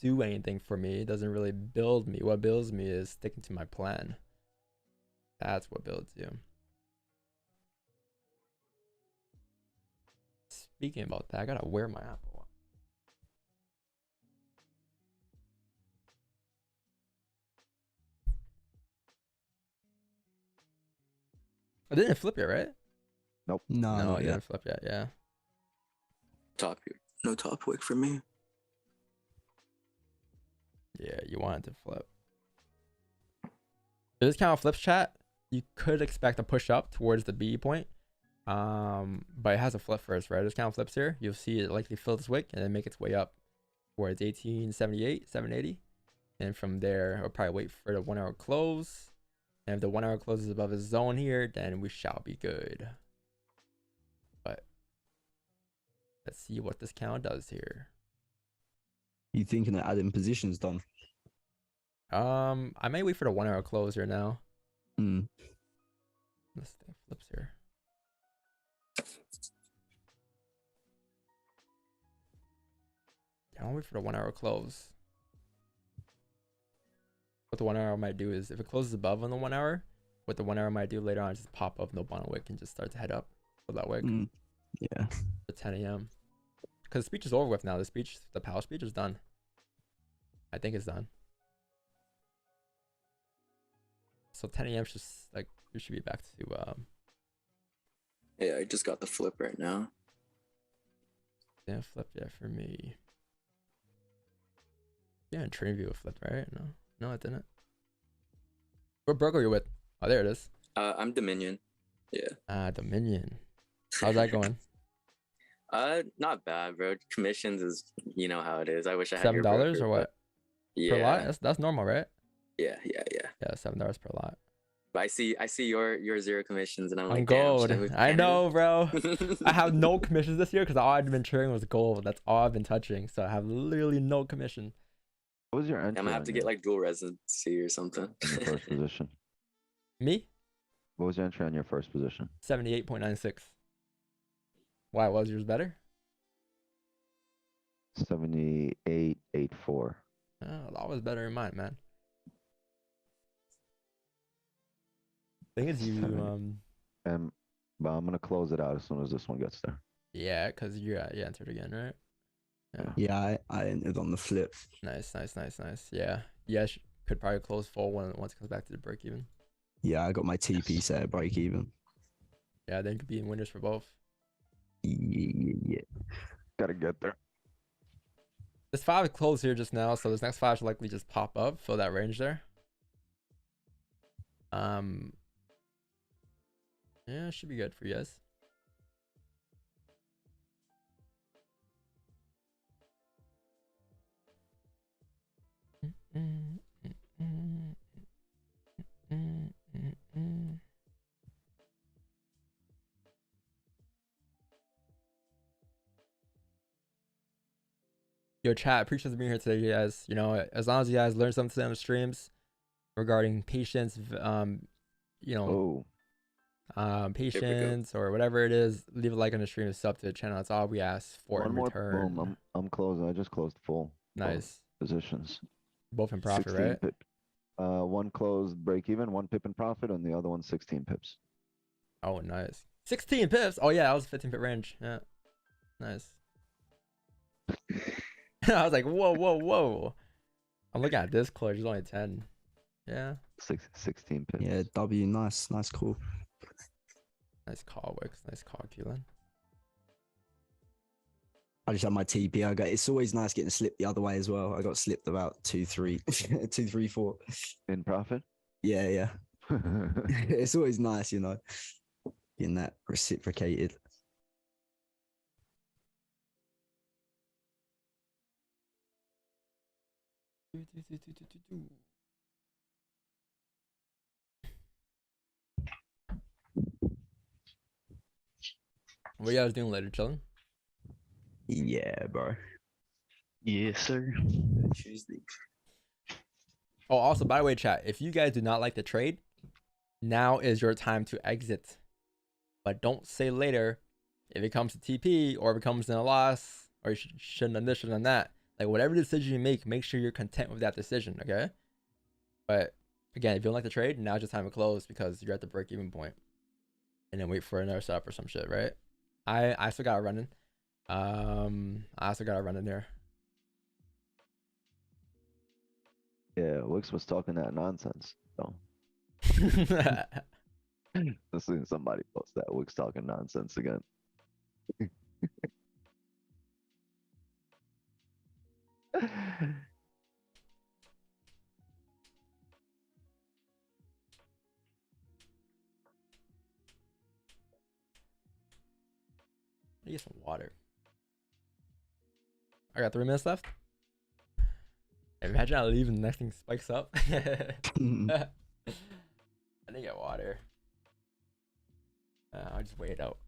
do anything for me. It doesn't really build me. What builds me is sticking to my plan. That's what builds you. Speaking about that, I gotta wear my Apple Watch. I didn't flip yet, right? Nope. No, No, not I yet. didn't flip yet. Yeah. No top wick for me. Yeah, you wanted to flip. If this kind of flips, chat, you could expect a push up towards the B point. But it has a flip first, right? This kind of flips here. You'll see it likely fill this wick and then make its way up towards 1878, 780. And from there, I'll probably wait for the 1 hour close. And if the 1 hour closes above his zone here, then we shall be good. But let's see what this count does here. You thinking of adding positions, Don? I may wait for the 1 hour close here now. Mm. This thing flips here. Yeah, I'll wait for the 1 hour close. What the 1 hour might do is if it closes above on the 1 hour, what the 1 hour might do later on is just pop up no bottom wick and just start to head up for that wick. Yeah. At 10 a.m. Because the speech is over with now. The power speech is done. I think it's done. So 10 a.m. should like we should be back to Yeah, I just got the flip right now. didn't flip yet for me. Yeah, and train view flipped, right? No, it didn't. What broker are you with? Oh, there it is. I'm Dominion. Yeah. Dominion. How's that going? Not bad, bro. Commissions is, you know how it is. I wish I had $7 your broker, or what? Yeah. Per lot? That's normal, right? Yeah. Yeah, $7 per lot. But I see your zero commissions, and I'm I'm like, gold. damn, I know, bro. I have no commissions this year because all I've been trading was gold. That's all I've been touching. So I have literally no commission. What was your entry? I'm gonna have to get like dual residency or something. on your first position. Me? What was your entry on your first position? 78.96. Why was yours better? 78.84. Oh, that was better than mine, man. Thing is, you But I'm gonna close it out as soon as this one gets there. yeah, because you entered again, right? Yeah, I entered on the flip. Nice. Yeah, could probably close full once it comes back to the break even. Yeah, I got my TP set at break even. Yeah, then you could be in winners for both. Yeah. Gotta get there. This 5 closed here just now, so this next 5 should likely just pop up, fill that range there. Yeah, it should be good for you guys. Yo, chat, appreciate being here today, you guys. You know, as long as you guys learn something on the streams regarding patience, you know, patience or whatever it is, leave a like on the stream, sub to the channel. That's all we ask for in return. Boom, I'm closing. I just closed full. Nice. Positions. Both in profit, 16 right? pip. One closed break even, 1 pip in profit, and the other one 16 pips. Oh, nice. 16 pips. Oh yeah, that was 15 pip range. Yeah, nice. I was like, whoa, whoa, whoa. I'm looking at this close. It's only 10. Yeah. 16 pips. Yeah, W, nice call. Nice call, Wix. Nice call, Keelan. I just had my TP. It's always nice getting slipped the other way as well. I got slipped about 2-3, 2-3-4 in profit. Yeah. It's always nice, you know, getting that reciprocated. What are you guys doing later, chilling? Yeah, bro. Yes, sir. Tuesday. Oh, also, by the way, chat, if you guys do not like the trade, now is your time to exit. But don't say later if it comes to TP or if it comes in a loss or you shouldn't have this, shouldn't have that. Like, whatever decision you make sure you're content with that decision, okay? But again, if you don't like the trade, now's your time to close because you're at the break-even point. And then wait for another setup or some shit, right? I still got it running. I also got it running there. Yeah, Wix was talking that nonsense. So I seen somebody post that Wix talking nonsense again. I need some water. I got 3 minutes left. Imagine I leave and the next thing spikes up. I need to get water. I'll just wait it out.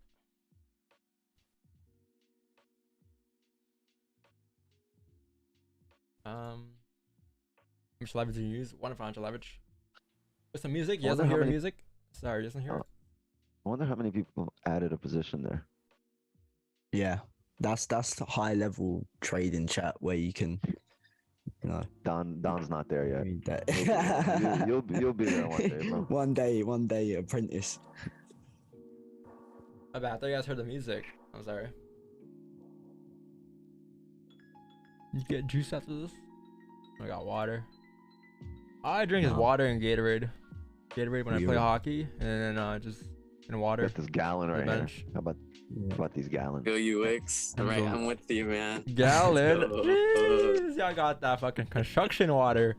How much leverage do you use? 1 financial leverage. With some music? You guys don't hear music? Sorry, you doesn't hear it? I wonder how many people added a position there. Yeah, that's the high level trading chat where you can, you know. Don's not there yet. Read that. You'll be there one day, bro. One day, apprentice. My bad. I thought you guys heard the music. I'm sorry. You get juice after this? I got water. All I drink is water and Gatorade. Gatorade when I play hockey, and then just in water. Got this gallon right here. How about these gallons? Feel you, Wix. All right, I'm with you, man. Gallon? Jeez, y'all got that fucking construction water.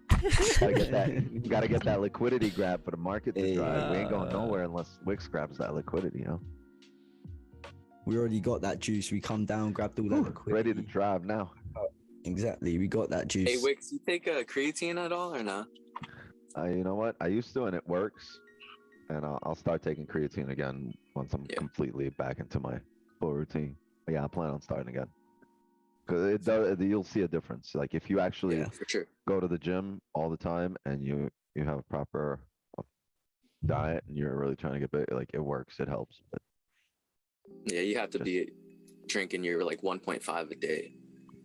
Gotta get that liquidity grab for the market to drive. We ain't going nowhere unless Wix grabs that liquidity, you know? We already got that juice. We come down, grabbed all that liquidity. Ready to drive now. Exactly. We got that juice. Hey, Wix, you take creatine at all or not? You know what? I used to, and it works. And I'll start taking creatine again once I'm completely back into my full routine. But yeah, I plan on starting again. Because it does, you'll see a difference. Like if you actually go to the gym all the time and you have a proper diet and you're really trying to get big, like it works, it helps. But yeah, you have to be drinking your like 1.5 a day.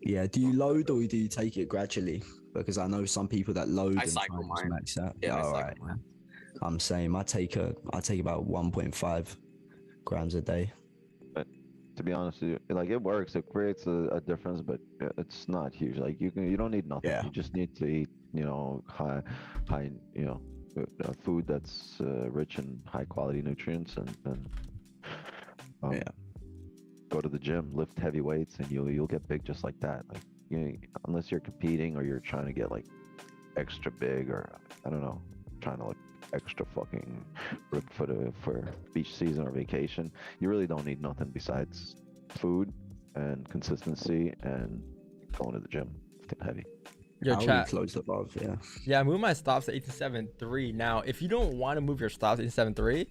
Yeah, do you load or do you take it gradually? Because I know some people that load I and cycle mine. max out. Yeah, all right. I'm saying I take about 1.5 grams a day. But to be honest with you, like it works, it creates a difference, but it's not huge. Like you don't need nothing. Yeah. You just need to eat, you know, high, you know, food that's rich in high quality nutrients and go to the gym, lift heavy weights, and you'll get big just like that. Like unless you're competing or you're trying to get like extra big or I don't know, trying to like extra fucking ripped for beach season or vacation, you really don't need nothing besides food and consistency and going to the gym. Lifting heavy. Your How chat. close above, yeah. Yeah, I moved my stops to 1873. Now, if you don't want to move your stops to 1873,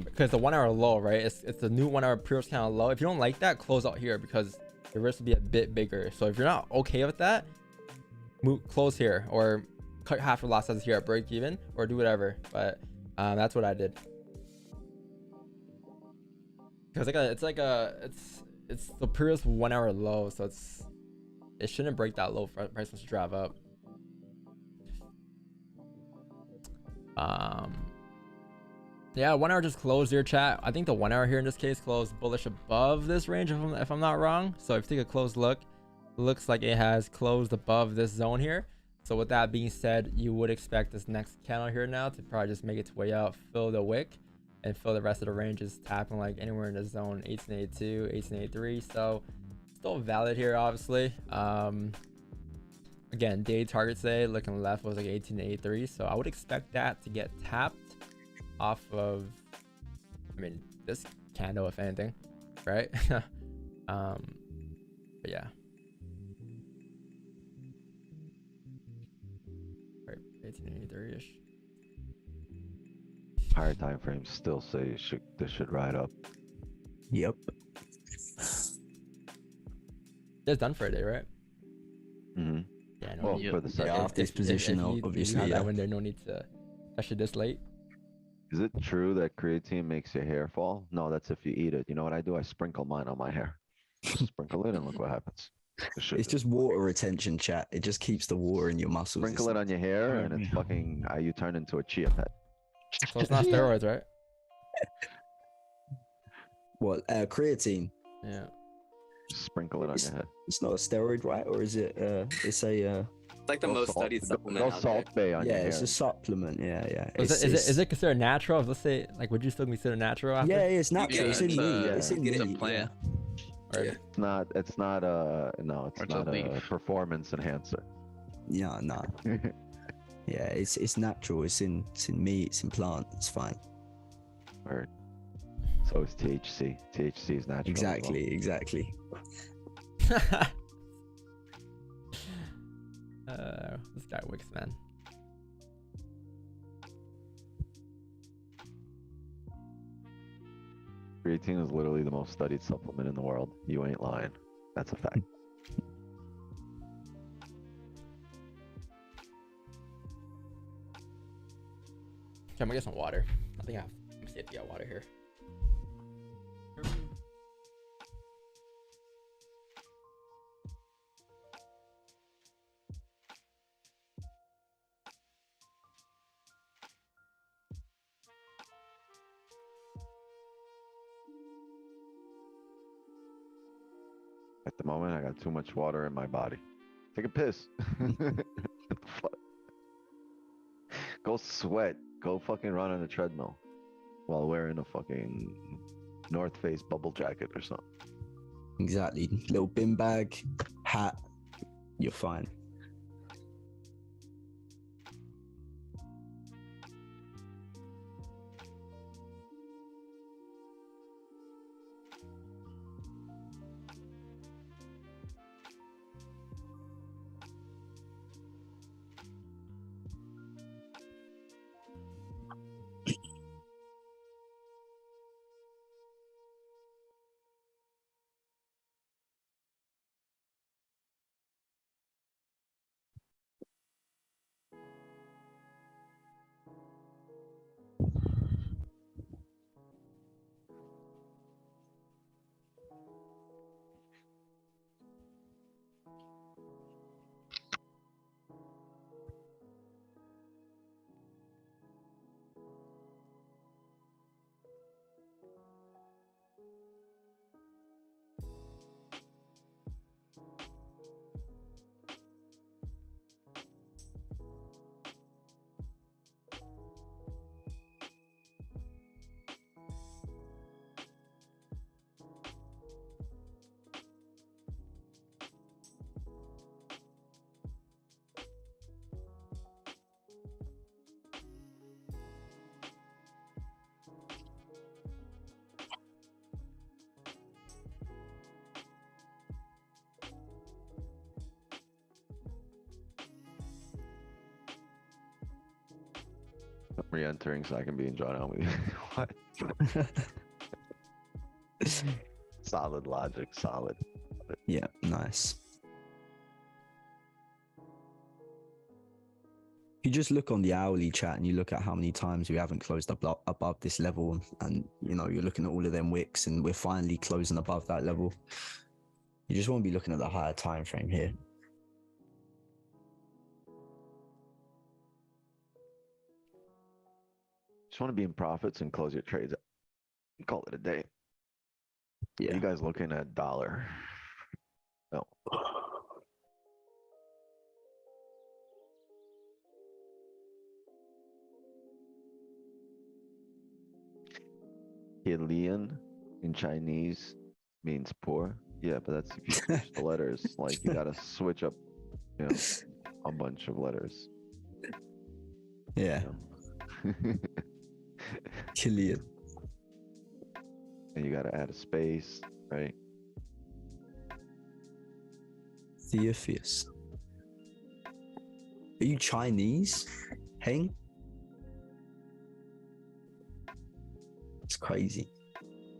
because the 1 hour low, right? It's the new 1 hour previous kind of low. If you don't like that, close out here because the risk will be a bit bigger. So if you're not okay with that, close here or cut half your losses here at break even or do whatever. But that's what I did. Because it's the previous 1 hour low, so it shouldn't break that low. Price wants to drive up. Yeah, 1 hour just closed here, chat. I think the 1 hour here in this case closed bullish above this range, if I'm not wrong. So if you take a close look, looks like it has closed above this zone here. So with that being said, you would expect this next candle here now to probably just make its way out, fill the wick, and fill the rest of the ranges, tapping like anywhere in the zone 1882, 1883. So still valid here, obviously. Again, day target today looking left was like 1883, so I would expect that to get tapped off of, I mean, this candle, if anything, right? But yeah, right, 1883-ish. Higher time frames still say this should ride up. Yep. It's done for a day, right? Mm-hmm. Yeah, no Well, need. for the second. Yeah, after this position, obviously. If you have Yeah. that window, no need to, especially this late. Is it true that creatine makes your hair fall? No, that's if you eat it. You know what I do? I sprinkle mine on my hair. Sprinkle it and look what happens. It's just water retention, chat. It just keeps the water in your muscles. Sprinkle it on your hair and it's fucking, you turn into a chia pet. So it's not steroids, right? What? Creatine? Yeah. Sprinkle it on your head. It's not a steroid, right? Or is it? It's a. It's like the most studied supplement No out there. salt bay on Yeah, your hair. it's a supplement. Yeah. Is it considered natural? Let's say, like, would you still consider natural after? Yeah, it's natural. Yeah, it's in it's, meat. It's in It's a meat. plant. Or- Yeah. It's not no, it's Or it's a not a leaf. performance enhancer. Yeah, no. Yeah, it's natural. It's in meat. It's in plant. It's fine. Or so is THC. THC is natural. Exactly. This guy wicks, man. Creatine is literally the most studied supplement in the world. You ain't lying. That's a fact. Okay, I'm gonna get some water. I think I'm safe to get water here. At the moment, I got too much water in my body. Take a piss. What the fuck? Go sweat. Go fucking run on a treadmill while wearing a fucking North Face bubble jacket or something. Exactly. Little bin bag, hat. You're fine. re-entering so I can be in drawdown with you. What? Solid logic, solid. Yeah, nice. You just look on the hourly chat and you look at how many times we haven't closed up above this level, and you know, you're looking at all of them wicks and we're finally closing above that level. You just want to be looking at the higher time frame here. Just want to be in profits and close your trades. Call it a day. Yeah. You guys looking at dollar? No. Kilian in Chinese means poor. Yeah, but that's if you switch the letters. Like you gotta switch up, you know, a bunch of letters. Yeah. You know? Killian. And you gotta add a space, right? Theophius. Are you Chinese? Heng? It's crazy.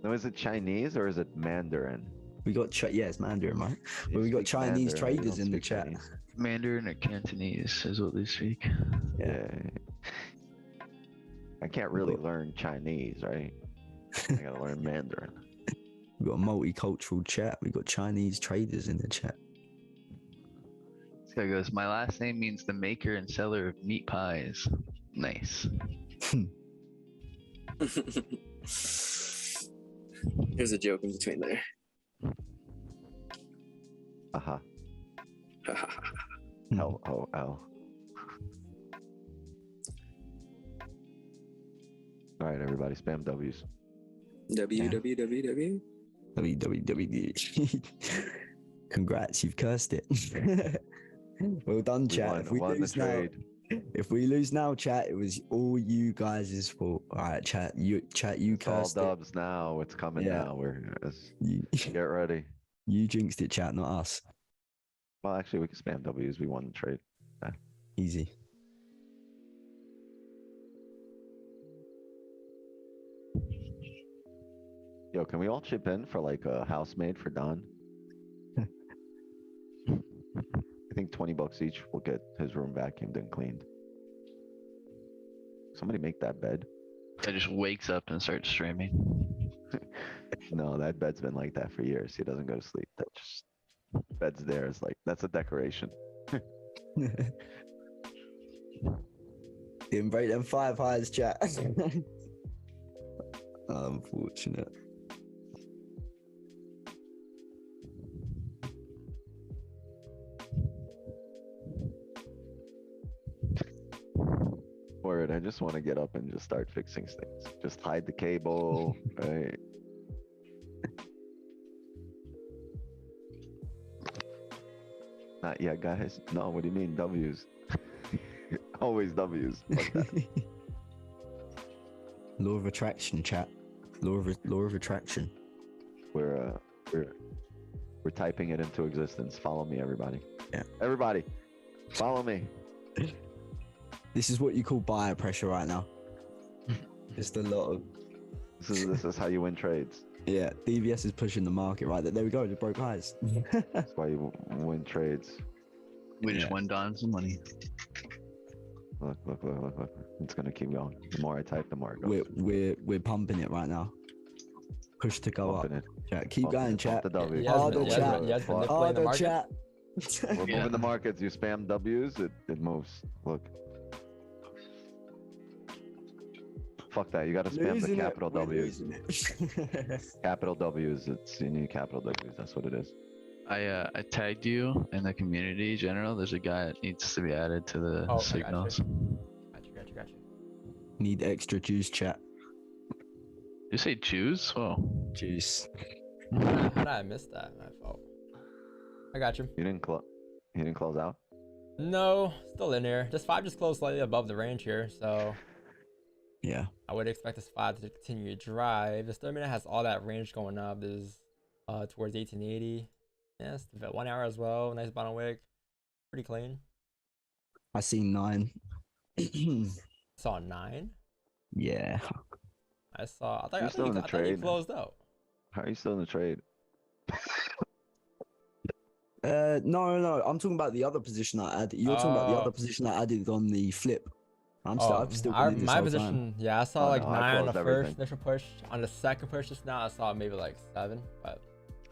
No, is it Chinese or is it Mandarin? We got yeah, it's Mandarin, right? You But we got speak Chinese Mandarin, you traders don't in the speak chat. Chinese. Mandarin or Cantonese is what they speak. Yeah. I can't really learn Chinese, right? I gotta learn Mandarin. We got a multicultural chat. We got Chinese traders in the chat. This guy goes, my last name means the maker and seller of meat pies. Nice. There's a joke in between there. Aha. LOL. All right, everybody, spam W's. www. www. Congrats, you've cursed it. Well done, chat. If we lose now, chat, it was all you guys' fault. All right, chat, you It's all cursed it. dubs now. It's coming Yeah. now. You, Get ready. you jinxed it, chat, not us. Well, actually, we can spam W's. We won the trade. Easy. Yo, can we all chip in for like a housemaid for Don? I think $20 each will get his room vacuumed and cleaned. Somebody make that bed. Guy just wakes up and starts streaming. No, that bed's been like that for years. He doesn't go to sleep. That just bed's there. It's like that's a decoration. Didn't break them 5 highs, chat. Unfortunate. Word, I just want to get up and just start fixing things. Just hide the cable, right? Not yet, guys. No, what do you mean W's? Always W's. Fuck that. Law of attraction, chat. Law of attraction. We're typing it into existence. Follow me, everybody. Yeah. Everybody, follow me. This is what you call buyer pressure right now. Just a lot of. This is how you win trades. Yeah, DVS is pushing the market right there. There we go. They broke highs. That's why you win trades. We just won Don some money. Look. It's gonna keep going. The more I type, the more it goes. We're pumping it right now. Push to go Pumping up. it. Chat, keep Pumping going, it. chat. Pump the W. Harder, Pump the chat. W. Fuck. Harder, chat. We're moving the markets. You spam W's, it moves. Look. Fuck that. You gotta spam Losing the it. capital We're W's. losing it. Capital W's. You need capital W's. That's what it is. I tagged you in the community general. There's a guy that needs to be added to the signals. Got you. Need extra juice, chat. You say choose? Oh, Juice. How did I miss that? My fault. I got you. He didn't close out. No, still in here. This 5 just closed slightly above the range here, so Yeah. I would expect this 5 to continue to drive. This 30-minute has all that range going up. There's towards 1880. Yes, 1 hour as well. Nice bottom wick. Pretty clean. I see 9. Saw 9. Yeah. I saw. I You're still in the thought you trade. closed out. How are you still in the trade? No. I'm talking about the other position I added. You're talking about the other position I added on the flip. I've still been in this my whole position. time. Yeah, I saw Oh, like no, I 9 on the closed first everything. initial push. On the second push just now, I saw maybe like 7. But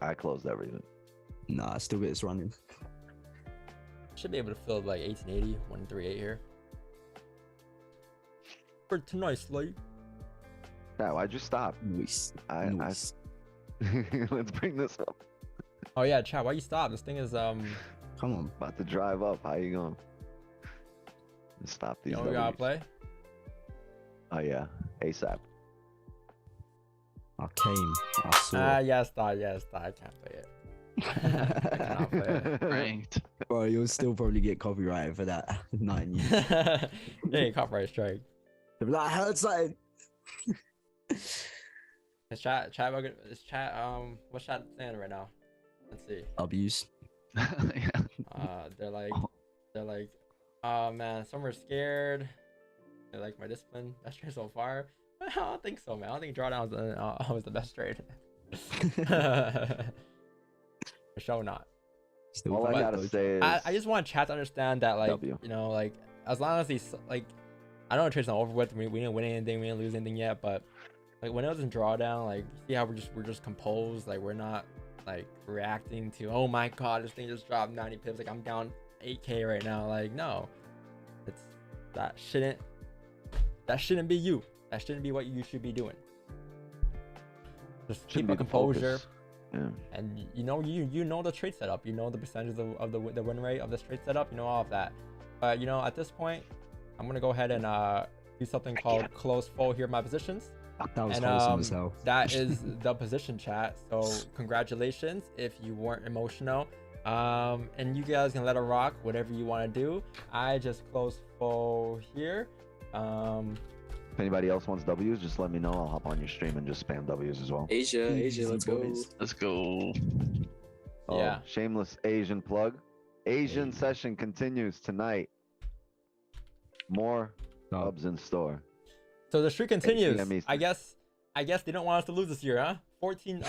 I closed everything. Nah, still bit it's running. should be able to fill like 1880, 138 here. Pretty nicely. Yeah, why'd you stop? Nice. Let's bring this up. Oh yeah, chat. Why you stop? This thing is Come on. About to drive up. How you going? Stop these. You know we gotta W's. play. Oh yeah, ASAP. I came. I saw. Yes, I can't play it. I cannot play it. Ranked. Bro, you'll still probably get copyrighted for that 9 years. Hey, copyright strike. They'll be like, I heard something. Is chat, what's chat saying right now? Let's see. Abuse. Yeah. They're like, oh man, some are scared. They like my discipline. Best trade so far. I don't think so, man. I don't think drawdown was the best trade. For sure not. Still All I valid, gotta though. say is, I just want chat to understand that, like, W. you know, like, as long as these, like, I know the trade's not over with. We didn't win anything. We didn't lose anything yet. But like when it was in drawdown, like, see how we're just composed. Like, we're not like reacting to, oh my god, this thing just dropped 90 pips. Like, I'm down 8k right now. Like, no, that shouldn't be you. That shouldn't be what you should be doing. Just Shouldn't keep be a the composure. focus. Yeah. And you know the trade setup. You know the percentage of the win rate of this trade setup. You know all of that. But you know, at this point, I'm gonna go ahead and do something called close full here in my positions. That was And wholesome as hell. that is the position chat. So congratulations if you weren't emotional. And you guys can let it rock, whatever you want to do. I just close full here. If anybody else wants W's, just let me know. I'll hop on your stream and just spam W's as well. Asia, Easy let's go. boys. Let's go. Oh, Yeah. Shameless Asian plug. Asian session continues tonight. More Oh. Hubs in store. So the streak continues. PM Eastern. I guess they don't want us to lose this year, huh? 15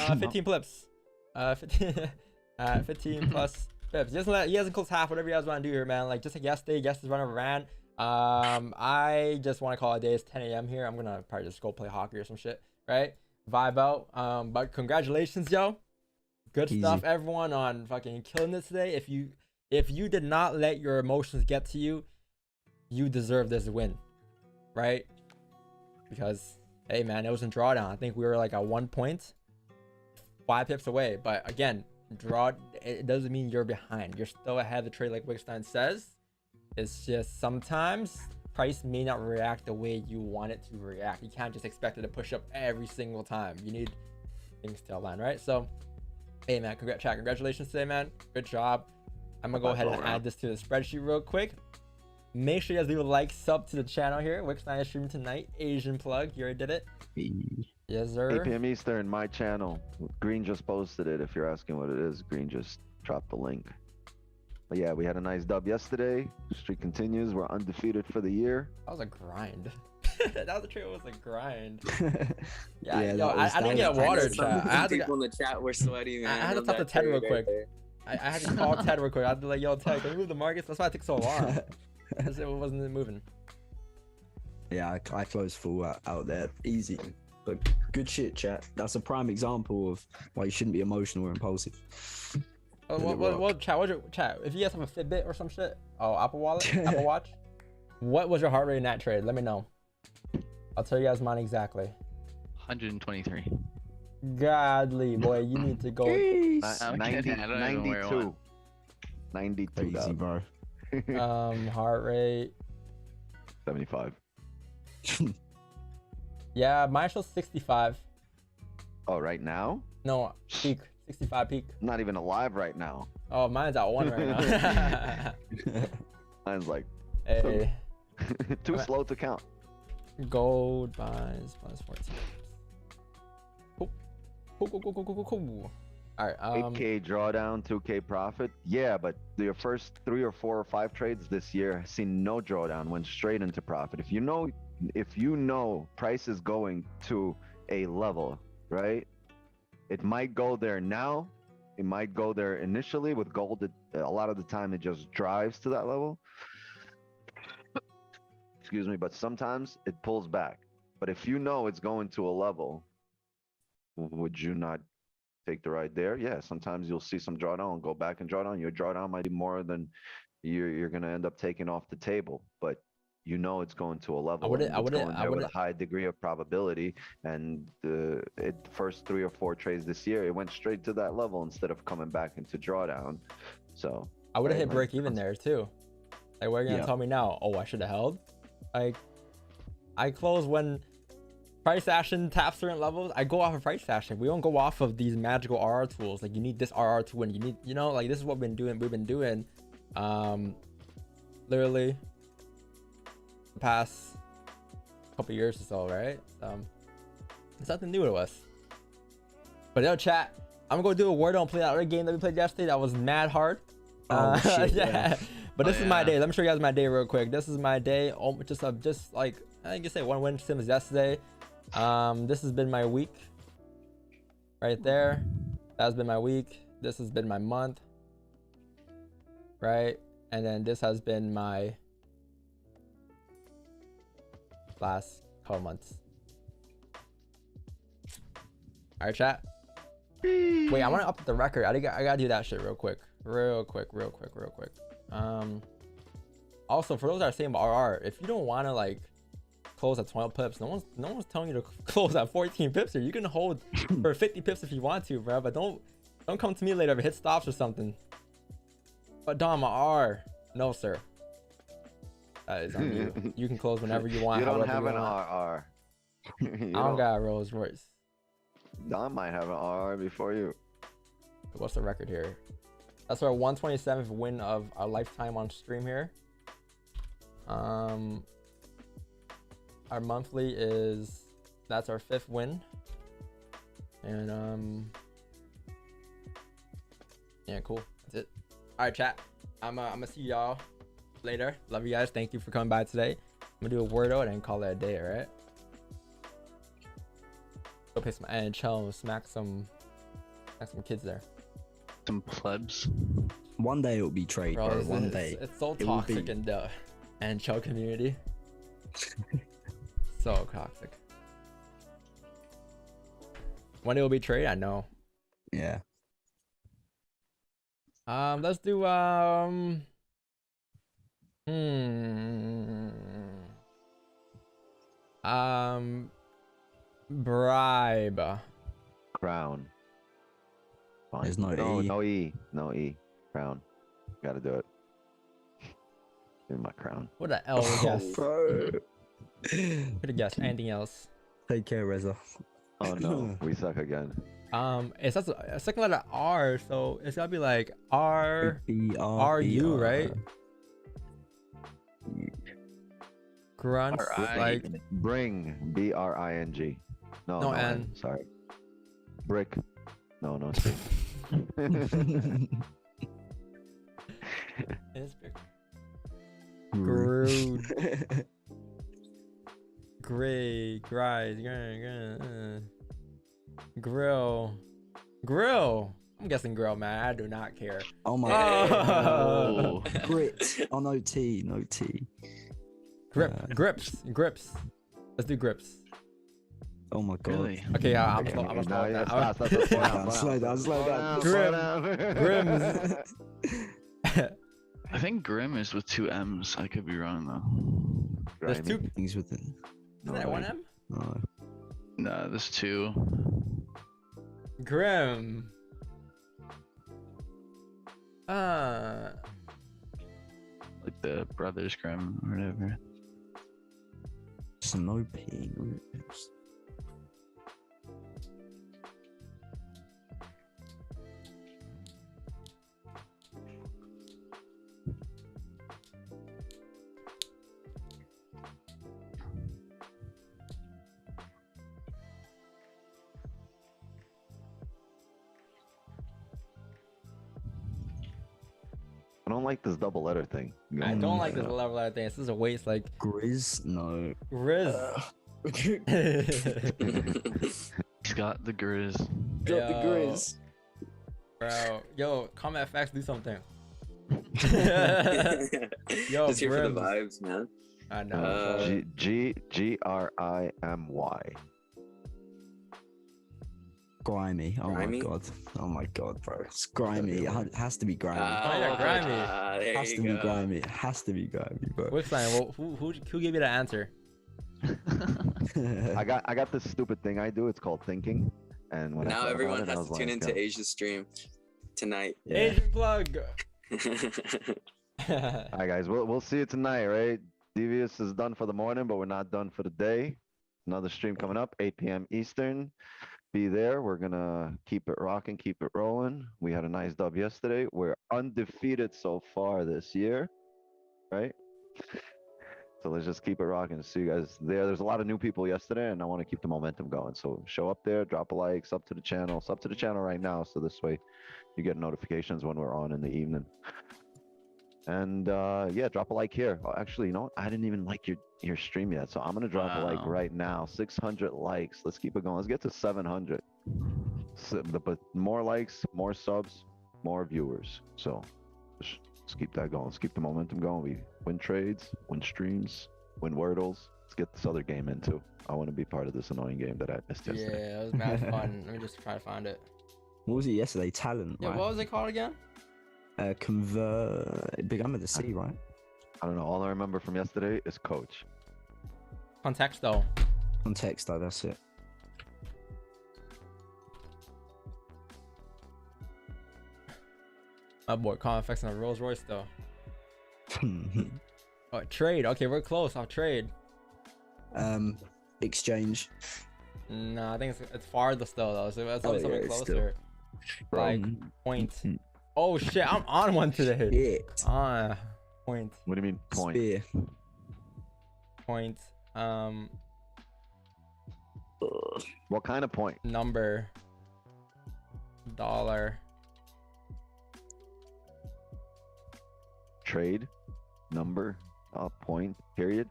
flips. 15 plus flips. He hasn't closed half, whatever you guys want to do here, man. Like, just like yesterday, yesterday run over ran. I just want to call it a day. It's 10 a.m. here. I'm gonna probably just go play hockey or some shit, right? Vibe out. But congratulations, yo. Good Easy. stuff, everyone, on fucking killing this today. If you did not let your emotions get to you, you deserve this win, right? Because hey, man, it was in drawdown. I think we were like at 1 point, 5 pips away. But again, it doesn't mean you're behind. You're still ahead of the trade, like Wickstein says. It's just sometimes price may not react the way you want it to react. You can't just expect it to push up every single time. You need things to align, right? So, hey, man, congratulations today, man. Good job. I'm gonna go ahead and add this to the spreadsheet real quick. Make sure you guys leave a like, sub to the channel here. Wickstein is streaming tonight. Asian plug. You already did it. Yes, sir. 8 p.m. Eastern, my channel. Green just posted it. If you're asking what it is, Green just dropped the link. But yeah, we had a nice dub yesterday. Streak continues. We're undefeated for the year. That was a grind. That was a trade. Was a grind. Yeah, Yeah, yo, that was- I didn't get that was- water, Some chat. I had to, people in the chat were sweaty, man. I had to on talk to that Ted real trade quick. there. I had to call Ted real quick. I had to be like, yo, Ted, can you move the markets? That's why it took so long. Because it wasn't moving. Yeah, I closed full out there. Easy. But good shit, chat. That's a prime example of why you shouldn't be emotional or impulsive. Oh, Let it what, rock. chat? What's your chat? If you guys have a Fitbit or some shit, Apple Wallet, Apple Watch. What was your heart rate in that trade? Let me know. I'll tell you guys mine exactly. 123. Godly boy, you need to go. I'm 90, kidding, I don't even wear 92. one. 92 Easy, dub. bro. Heart rate. 75. Yeah, mine shows 65. Oh, right now? No, peak. 65 peak. I'm not even alive right now. Oh, mine's at 1 right now. Mine's like Hey, too slow to count. gold buys plus 14. Cool. All right. 8K drawdown, 2K profit. Yeah, but your first 3 or 4 or 5 trades this year seen no drawdown, went straight into profit. If you know if you know price is going to a level, right? It might go there now. It might go there initially with gold. A lot of the time it just drives to that level. Excuse me, but sometimes it pulls back. But if you know it's going to a level, would you not take the ride there? Yeah, sometimes you'll see some drawdown, go back and draw down. Your drawdown might be more than you're going to end up taking off the table, but you know it's going to a level. It's going there with a high degree of probability. And the first 3 or 4 trades this year, it went straight to that level instead of coming back into drawdown. So I would have hit break even there too. Like, what are you gonna tell me now? Oh, I should have held. Like, I close when price action taps certain levels. I go off of price action. We don't go off of these magical RR tools. Like, you need this RR to win. You need, you know, like, this is what we've been doing literally the past couple years or so, right? It's nothing new to us. But yo, chat, I'm gonna go do a word on play that other game that we played yesterday. That was mad hard. Shit, yeah. But this is my day. Let me show you guys my day real quick. This is my day. Oh, just like I think you say one win sims yesterday. This has been my week. Right there. That's been my week. This has been my month. Right? And then this has been my last couple months. Alright, chat. Wait, I want to up the record. I gotta do that shit real quick. Real quick. Also, for those that are saying about RR, if you don't want to like close at 12 pips, no one's telling you to close at 14 pips here. You can hold for 50 pips if you want to, bro. But don't come to me later if it hit stops or something. But Dom, R, no sir. That is on you. You can close whenever you want. You don't have an RR. I don't got a Rolls Royce. Don might have an RR before you. What's the record here? That's our 127th win of our lifetime on stream here. Our monthly is, that's our 5th win. And yeah, cool. That's it. All right, chat. I'm gonna see y'all later. Love you guys. Thank you for coming by today. I'm gonna do a wordo and then call it a day. All right. Go play some NHL, smack some kids there. Some plebs. One day it'll be trade, bro. One day. It's so toxic in the NHL community. So toxic. One day will be trade, I know. Yeah. Let's do bribe. Crown. Fine. There's no E. No E. Crown. Gotta do it. Give me my crown. What the L guess? Bro. Could have guessed anything else. Take care, Reza. Oh no, we suck again. It's also a second letter R, so it's gotta be like R U, right? Grunt, like Bring, BRING. No, N. Sorry. Brick. No, C. Grude. Gray, grill. I'm guessing grill, man. I do not care. Oh my god. Grit. Oh, no T. Grips. Let's do grips. Oh my god. Really? Okay, yeah, I'm slow down. Slow down. Grims. I think Grim is with 2 M's. I could be wrong though. There's 2 things with it. Isn't that 1 M? No. No, there's 2. Grim. Like the Brothers Grimm or whatever. No P. I don't like this double letter thing. I don't like this level of thing. This is a waste. Like Grizz? No. Riz. He's got the grizz. Got the Yo. Grizz. Bro, yo, comment facts, do something. Yo, Just here for the Brims. vibes, man. I know. Grimy. Grimy. Oh Grimy? my god. Oh my god, bro. It's grimy. It has to be grimy. yeah, grimy. There has you to be go. grimy. It has to be grimy, bro. Which line? Well, who gave you the answer? I got this stupid thing I do. It's called thinking. And when I Now thought about everyone it, I has was to tune like, into Asia's stream tonight. Yeah. Asian plug. all right, guys, we'll see you tonight, right? Devious is done for the morning, but we're not done for the day. Another stream coming up, 8 p.m. Eastern. Be there. We're gonna keep it rocking, keep it rolling. We had a nice dub yesterday. We're undefeated so far this year, right? So let's just keep it rocking. See you guys there. There's a lot of new people yesterday, and I want to keep the momentum going. So show up there, drop a like, sub to the channel, right now. So this way you get notifications when we're on in the evening. And yeah, drop a like here. Oh, actually, you know what? I didn't even like your stream yet, so I'm gonna drop a like right now. 600 likes. Let's keep it going. Let's get to 700. So, but more likes, more subs, more viewers. So let's keep that going. Let's keep the momentum going. We win trades, win streams, win wordles. Let's get this other game in too. I want to be part of this annoying game that I missed Yeah, yesterday. it was mad fun. Let me just try to find it. What was it yesterday? Talent, Yeah, right? what was it called again? Convert. It began with a C, right? I don't know. All I remember from yesterday is coach. Contexto. Context, though, that's it. My boy, Convex and a Rolls Royce though. Oh, trade. Okay, we're close. I'll trade. Exchange. No, I think it's farther still though. So that's only Oh, something yeah, it's closer. Like point. Oh shit, I'm on one today. It. Point. What do you mean point? Spear. Point. What kind of point? Number. Dollar. Trade, number, point, period.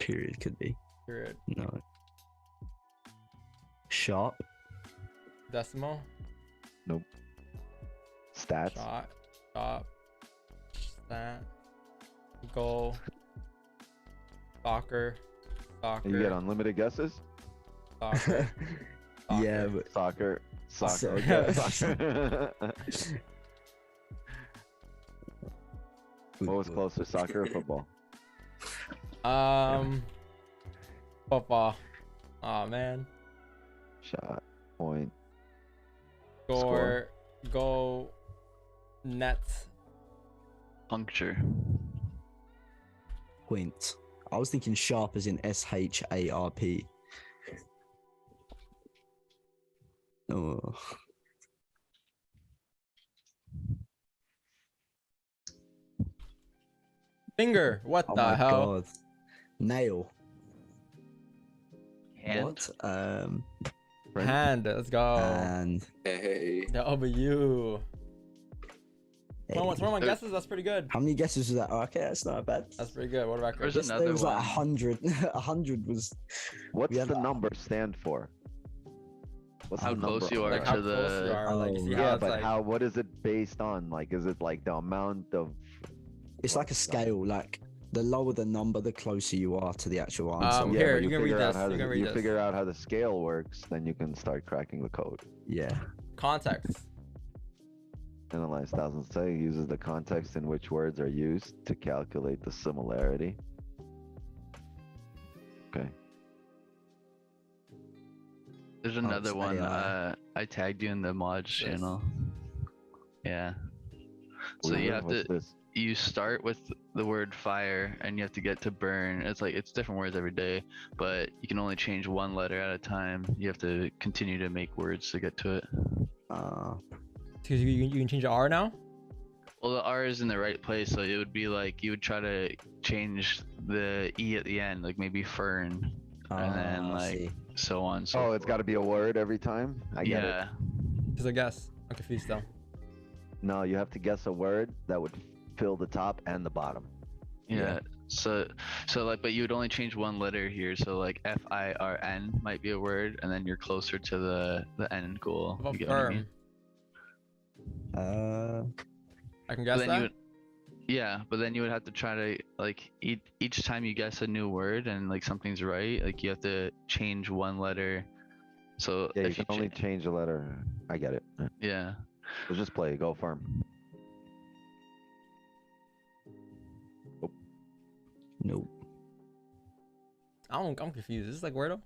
Period could be. Period. No. Sharp. Decimal. Nope. Stats. Shot. Stop. Stat. Goal. Soccer. Soccer. You get unlimited guesses? Soccer. Yeah, but Soccer. What was closer, soccer or football? Football. Oh man. Shot, point. Score. Goal. Net. Puncture. Point. I was thinking sharp as in SHARP. Oh. Finger. What Oh the my hell? god. Nail. Hand. What? Hand. Let's go. And Hey. W. 21 guesses. That's pretty good. how many guesses was that? Oh, okay, that's not bad. That's pretty good. What about There's Chris? another There was like one. 100. 100 was. What's We had the a- number stand for? What's How the close number you on are it? Like how to close you the. are. Like, Oh, see yeah, how Yeah, it's but like. how? What is it based on? Like, is it like the amount of? It's like a scale. Like the lower the number, the closer you are to the actual answer. Yeah, Here, you can read figure out this, how you can read you this. figure out how the scale works, then you can start cracking the code. Yeah. Context. Analyze thousands say uses the context in which words are used to calculate the similarity. Okay. There's it's another one. AI. I tagged you in the mods Yes. channel. Yeah. So Wait, you have what's to. this? You start with the word fire and you have to get to burn. It's different words every day, but you can only change one letter at a time. You have to continue to make words to get to it. Because you can change the R now. Well, the R is in the right place, so it would be like you would try to change the E at the end, like maybe fern, and then I like see. so on. So Oh, it's got to be a word every time. I get it. yeah. Just a guess. I'm confused though. No, you have to guess a word that would fill the top and the bottom. Yeah. So like, but you would only change one letter here. So like FIRN might be a word, and then you're closer to the end goal. What about You get what I mean? firm? I can But guess then that. you would, yeah, but then you would have to try to like each time you guess a new word and like something's right, like you have to change one letter. So Yeah, you if can only change a letter. I get it. yeah. Let's just play. Go firm. Nope. I'm confused. Is this like Wordle?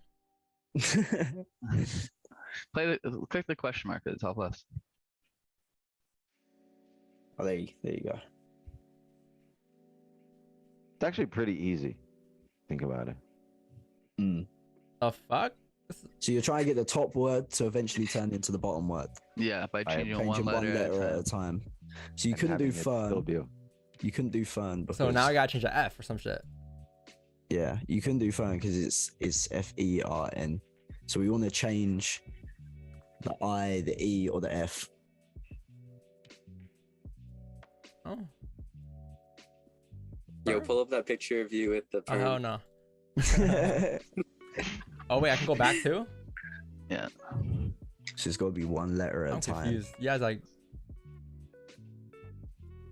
Click the question mark at the top left. Oh, there you go. It's actually pretty easy. Think about it. The fuck? So you're trying to get the top word to eventually turn into the bottom word. Yeah, by changing Changing one letter, at a time. So you And couldn't do having it still fern. be- You couldn't do fern because So now I gotta change the F or some shit. yeah, you couldn't do fern because it's FERN. So we want to change the I, the E, or the F. Oh. Yo, pull up that picture of you with the Oh hell perm. no. Oh wait, I can go back too? Yeah. So it's got to be one letter at I'm a time. confused. You guys like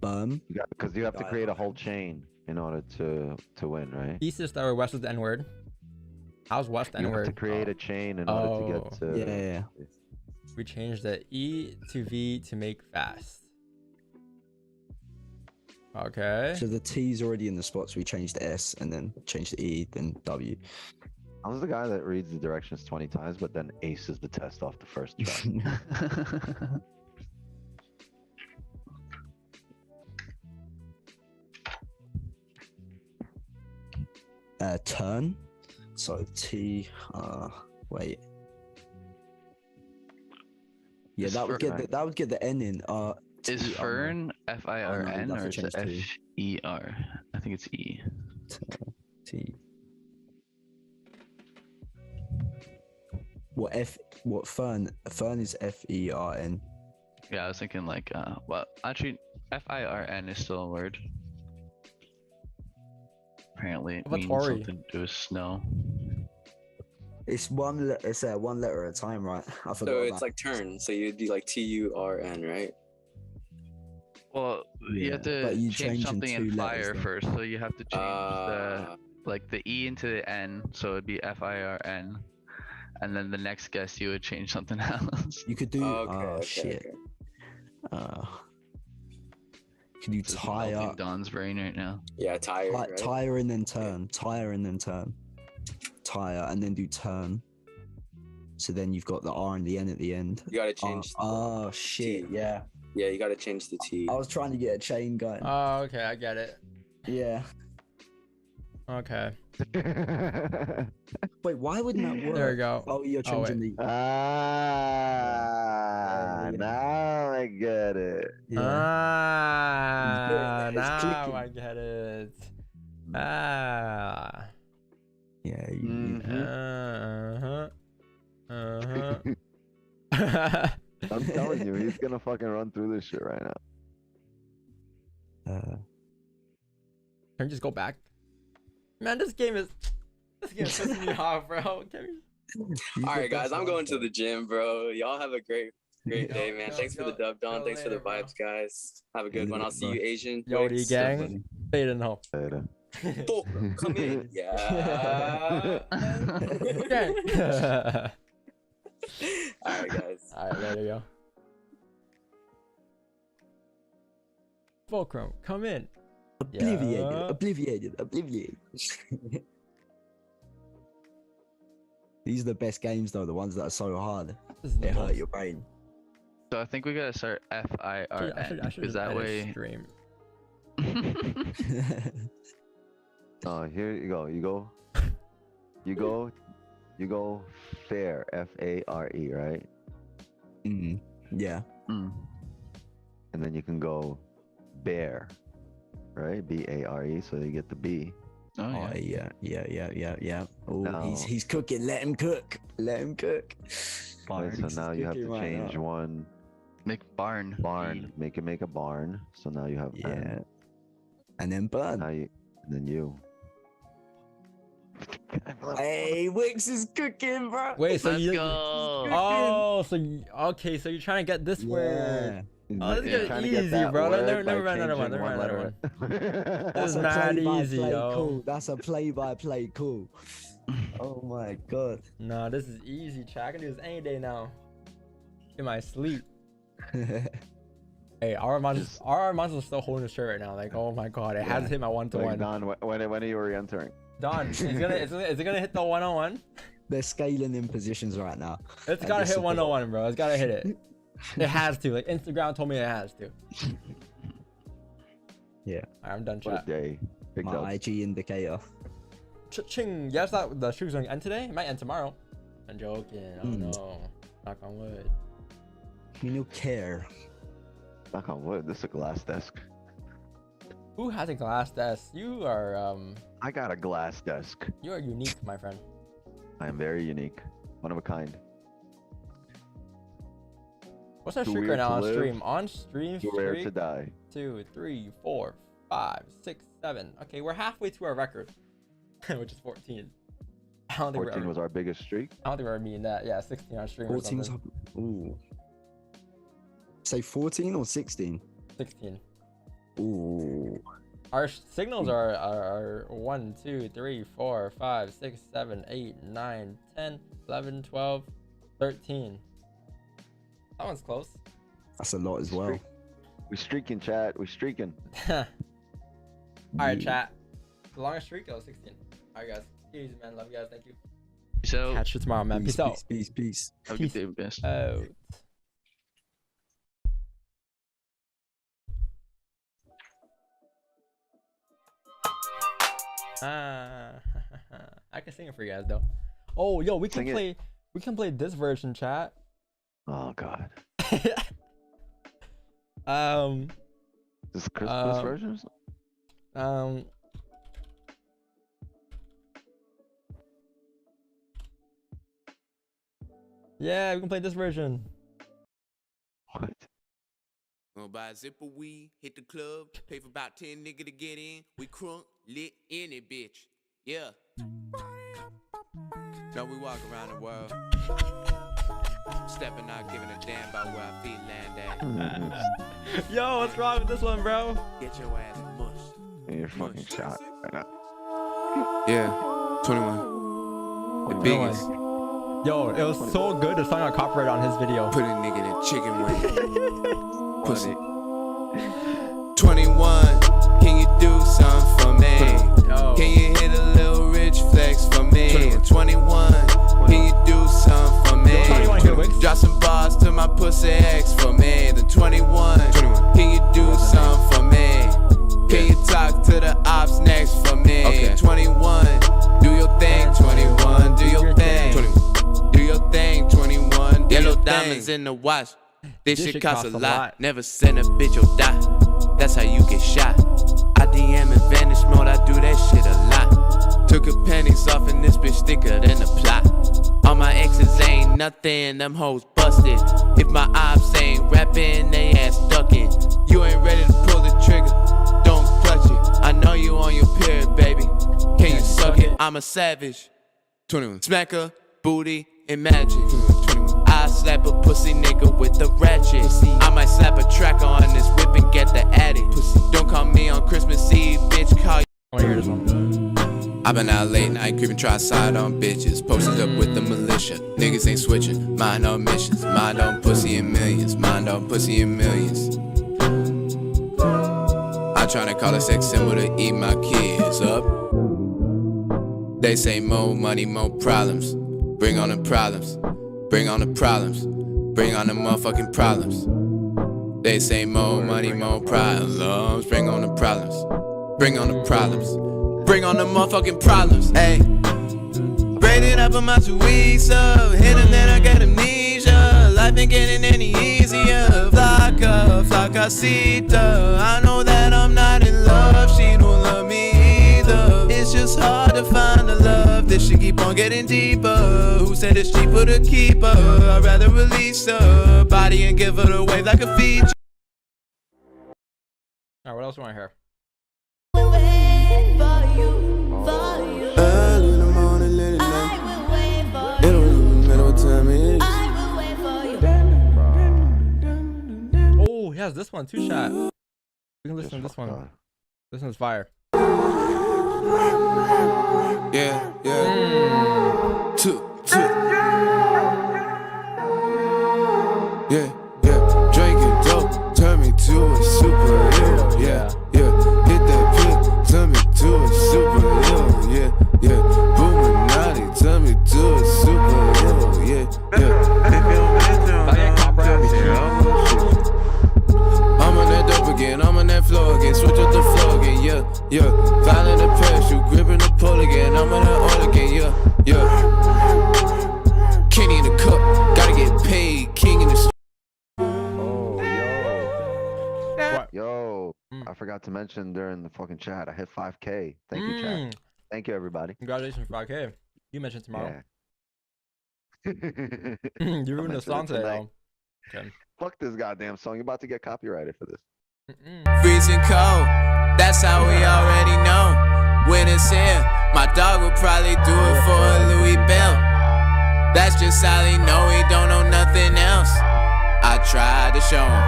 Berm. Because you have to create a whole chain in order to win, right? East is the West is the N word. How's West the N You have word? to create a chain in order to get to. Yeah. We changed the E to V to make fast. Okay. So the T's already in the spots. We changed the S and then changed the E, then W. I was the guy that reads the directions 20 times, but then aces the test off the first try. Turn. So T. Wait. Yeah, Is that would fern- get the N in. Is T- fern FIRN have to or is it change to- FER? I think it's E. T. What fern? Fern is FERN. Yeah, I was thinking like well actually FIRN is still a word. Apparently it What about means Tory? something to do with snow. It's one letter at a time, right? I forgot. So about it's like turn. So you'd do like TURN, right? Well, you have Yeah, but to you change change in something in two letters fire then. first. So you have to change the E into the N, so it'd be FIRN. And then the next guess you would change something else. You could do. Okay, Shit. okay. Can you Just tie melting up? Don's brain right now. Yeah, tire. Right? Tire and then turn. Tire and then turn. Tire and then do turn. So then you've got the R and the N at the end. You gotta change. Oh shit! T. Yeah. Yeah, you gotta change the T. I was trying to get a chain going. Oh, okay, I get it. Yeah. Okay. Wait, why wouldn't that work? There we go. Oh, you're Oh, wait. changing the. Ah, Yeah. now I get it. Yeah. Ah, It's now clicking. I get it. Ah. Yeah. Uh-huh. I'm telling you, he's gonna fucking run through this shit right now. Can we just go back? Man, this game is pissing me off, bro. Can we... All right, guys, I'm going to the gym, bro. Y'all have a great day, man. Yo, Thanks for the dub, Don. yo, Thanks for the later, bro. vibes, guys. Have a good one. I'll see you, Asian. Yo, Twix. D gang. Stay in home. Later. Fuck, come in. Yeah. Gang. All right, guys. Alright, there you go. Fulcrum, come in. Obliviated. These are the best games though, the ones that are so hard. This is They the hurt most- your brain. So I think we gotta start FIRN I should because that way. stream. Oh, here you go. You go fair. FARE, right? Yeah. Mm. And then you can go bear, right? BARE. So you get the B. Oh yeah. Yeah. Oh, No. he's cooking. Let him cook. Right, so now you have to change one Make barn. Barn. Make a barn. So now you have Yeah. And then burn. Now you, and then you. Hey, Wix is cooking, bro. Wait, so Let's you? go. Oh, so okay, so you're trying to get this word. Oh, this is Trying to easy, that bro. word Never by mind another one. changing Never mind another one. letter. This is a not easy, play-by-play yo. call. That's a play-by-play call. Oh my god. No, this is easy, chat. I can do this any day now. In my sleep. Hey, our Armando's still holding the shirt right now. Like, oh my god, it hasn't hit my 1-to-1. Like, Don, when are you re-entering? Don, is it gonna hit the 101? They're scaling in positions right now. It's gotta hit 101, bro. It's gotta hit it. It has to. Like Instagram told me it has to. Yeah. Alright, I'm done, What a chat. day. Big My dubs. IG indicator. Ching. Yes, that the streak's gonna end today. It might end tomorrow. I'm joking. Oh no. Knock on wood. You don't care. Knock on wood. This is a glass desk. Who has a glass desk? You are I got a glass desk. you are unique, my friend. I am very unique. One of a kind. What's our Too streak right weird now to on live, stream? On stream Too rare to streak die. 2, 3, 4, 5, 6, 7. Okay, we're halfway to our record, which is 14. I don't think 14 was our biggest streak. I don't think we're meeting that. Yeah, 16 on stream. 14 was something. ooh. Say 14 or 16? 16. Ooh. Our signals are 1, 2, 3, 4, 5, 6, 7, 8, 9, 10, 11, 12, 13. That one's close. That's a lot as well. We streaking, chat. We streaking. All right, chat. The longest streak was 16. All right, guys. Easy, man. Love you guys. Thank you. Peace out. Catch you tomorrow, man. Peace out. Peace. Have a good day, guys. Out. I can sing it for you guys though. Oh, yo, we can play this version, chat. Oh god. This Christmas version? Yeah, we can play this version. What? Gonna buy a zip of weed, hit the club, pay for about 10 nigga to get in. We crunk, lit in it, bitch. Yeah. Now we walk around the world, stepping out, giving a damn about where our feet land at. Yo, what's wrong with this one, bro? Get your ass mushed. And you're fucking shot right now. Yeah, 21. The biggest. Yo, it was so good. The song got copyright on his video. Put a nigga in a chicken wing. Pussy. 21. Can you do something for me? Can you hit a little rich flex for me? 21. Can you do something for me? 21 here, Wix. Drop some bars to my pussy ex for me. The 21. Can you do something for me? Can you talk to the ops next for me? 21. Do your thing, 21. Do your thing. Do your thing, 21. Yellow diamonds in the watch. This shit costs a lot. Never send a bitch or die. That's how you get shot. I DM in vanish mode, I do that shit a lot. Took her panties off and this bitch thicker than the plot. All my exes ain't nothing, them hoes busted. If my ops ain't rapping, they ass ducking. You ain't ready to pull the trigger, don't clutch it. I know you on your period, baby. Can you suck it? I'm a savage. 21. Smack her, booty, and magic. 21. I slap a pussy nigga with the ratchet. I might slap a tracker on this whip and get the addict. Don't call me on Christmas Eve, bitch. Call you. I wanna hear this one. I've been out late night, creeping, try side on bitches. Posted up with the militia. Niggas ain't switching. Mind on missions. Mind on pussy and millions. Mind on pussy and millions. I'm tryna call a sex symbol to eat my kids up. They say more money, more problems. Bring on the problems. Bring on the problems. Bring on the motherfucking problems. They say more money, more problems. Bring on the problems. Bring on the problems. Bring on the motherfucking problems. Hey, braided up, I'm out 2 weeks up. Hit him, then I get amnesia. Life ain't getting any easier. Flacacita. I know that I'm not in love. She don't love me either. It's just hard to find the love that she keep on on getting deeper. Who said it's cheaper to keep her? I'd rather release her body and give her the wave like a feature. All right, what else do you want to hear? Early in the morning, late at night. It don't even matter what time it is. Oh, he has this one too, chat. We can listen to this one. This one's fire. Yeah. Yeah. Drinking dope, turn me to a superhero. Yeah. Hit that pill, turn me to a superhero. Yeah. Boominati, turn me to a superhero. Yeah. I get copyright. I'm on that dope again, I'm on that floor again, switch up the flow again, yeah. Violent the parachute, gripping the pole again, I'm on that all again, yeah. Kenny in the cup, gotta get paid, king in the street. Yo, I forgot to mention during the fucking chat, I hit 5K. Thank you, chat. Thank you, everybody. Congratulations, 5K. You mentioned tomorrow. Yeah. You ruined the song today, tonight. though. Okay. Fuck this goddamn song. You're about to get copyrighted for this. Freezing cold, that's how we already know. When it's here, my dog will probably do it for a Louis Bell. That's just how they know he don't know nothing else. I tried to show him.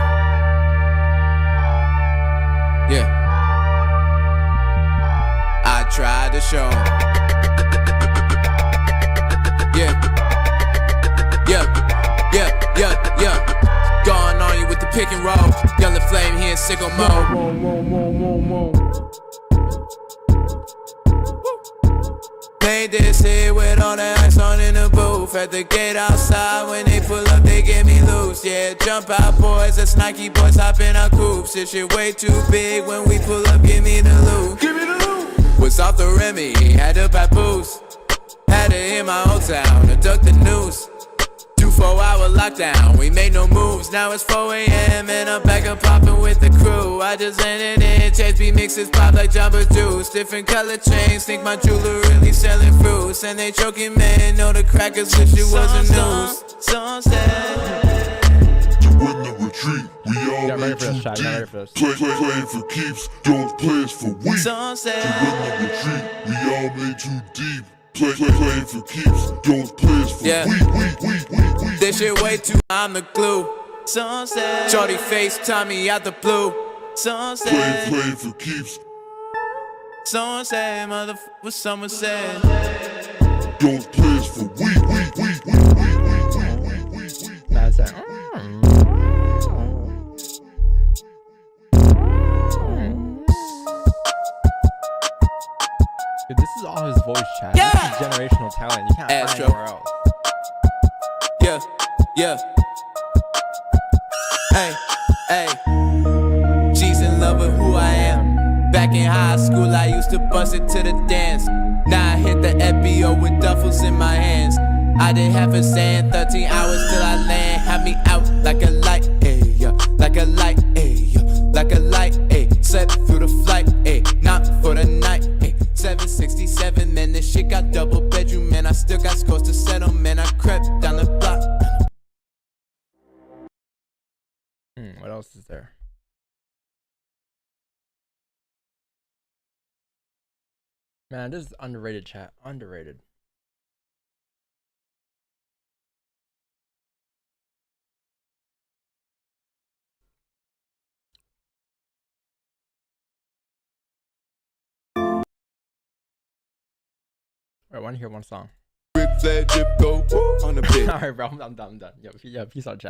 Yeah. I tried to show him. Yeah. Going on you with the pick and roll. Young the flame here in sicko mode. Made this hit with all that ice on in the booth. At the gate outside, when they pull up, they get me loose. Yeah, jump out, boys. That's Nike boys hopping our coops. This shit way too big. When we pull up, give me the loot. Give me the loot. Was off the Remy, had to papoose. Had to hit my old town to duck the news. 4-hour lockdown, we made no moves. Now it's 4 a.m. and I'm back up popping with the crew. I just landed in, Chase B mixes pop like Jamba Juice. Different color chains, think my jeweler really selling fruits. And they choking, man, know the crackers wish it wasn't news. To win the retreat, we all made too deep. Playing for keeps, don't play us for weak. To win the retreat, we all made too deep. Playing for keeps, don't play us for weak. This shit way too, I'm the glue. Shorty face, Tommy out the blue. Playing for keeps. Someone said, motherfucker, what someone said. Don't play us for weak. That's it. Dude, this is all his voice chat. Yeah. This is generational talent. You can't find Astro. anywhere else. Yeah. Hey. She's in love with who I am. Back in high school, I used to bust it to the dance. Now I hit the FBO with duffels in my hands. I did half a sand, 13 hours till I land. Had me out like a light, ayy, like a light, ayy, like a light, ayy. Slept through the flight, ayy, not for the night, ayy. 767, man, this shit got double bedroom, man. I still got scores to settle, man. I crept down the block. What else is there? Man, this is underrated chat. Underrated. I want to hear one song. Rip that dip go on the bit. Alright, bro. I'm done. Yo, peace out, chat.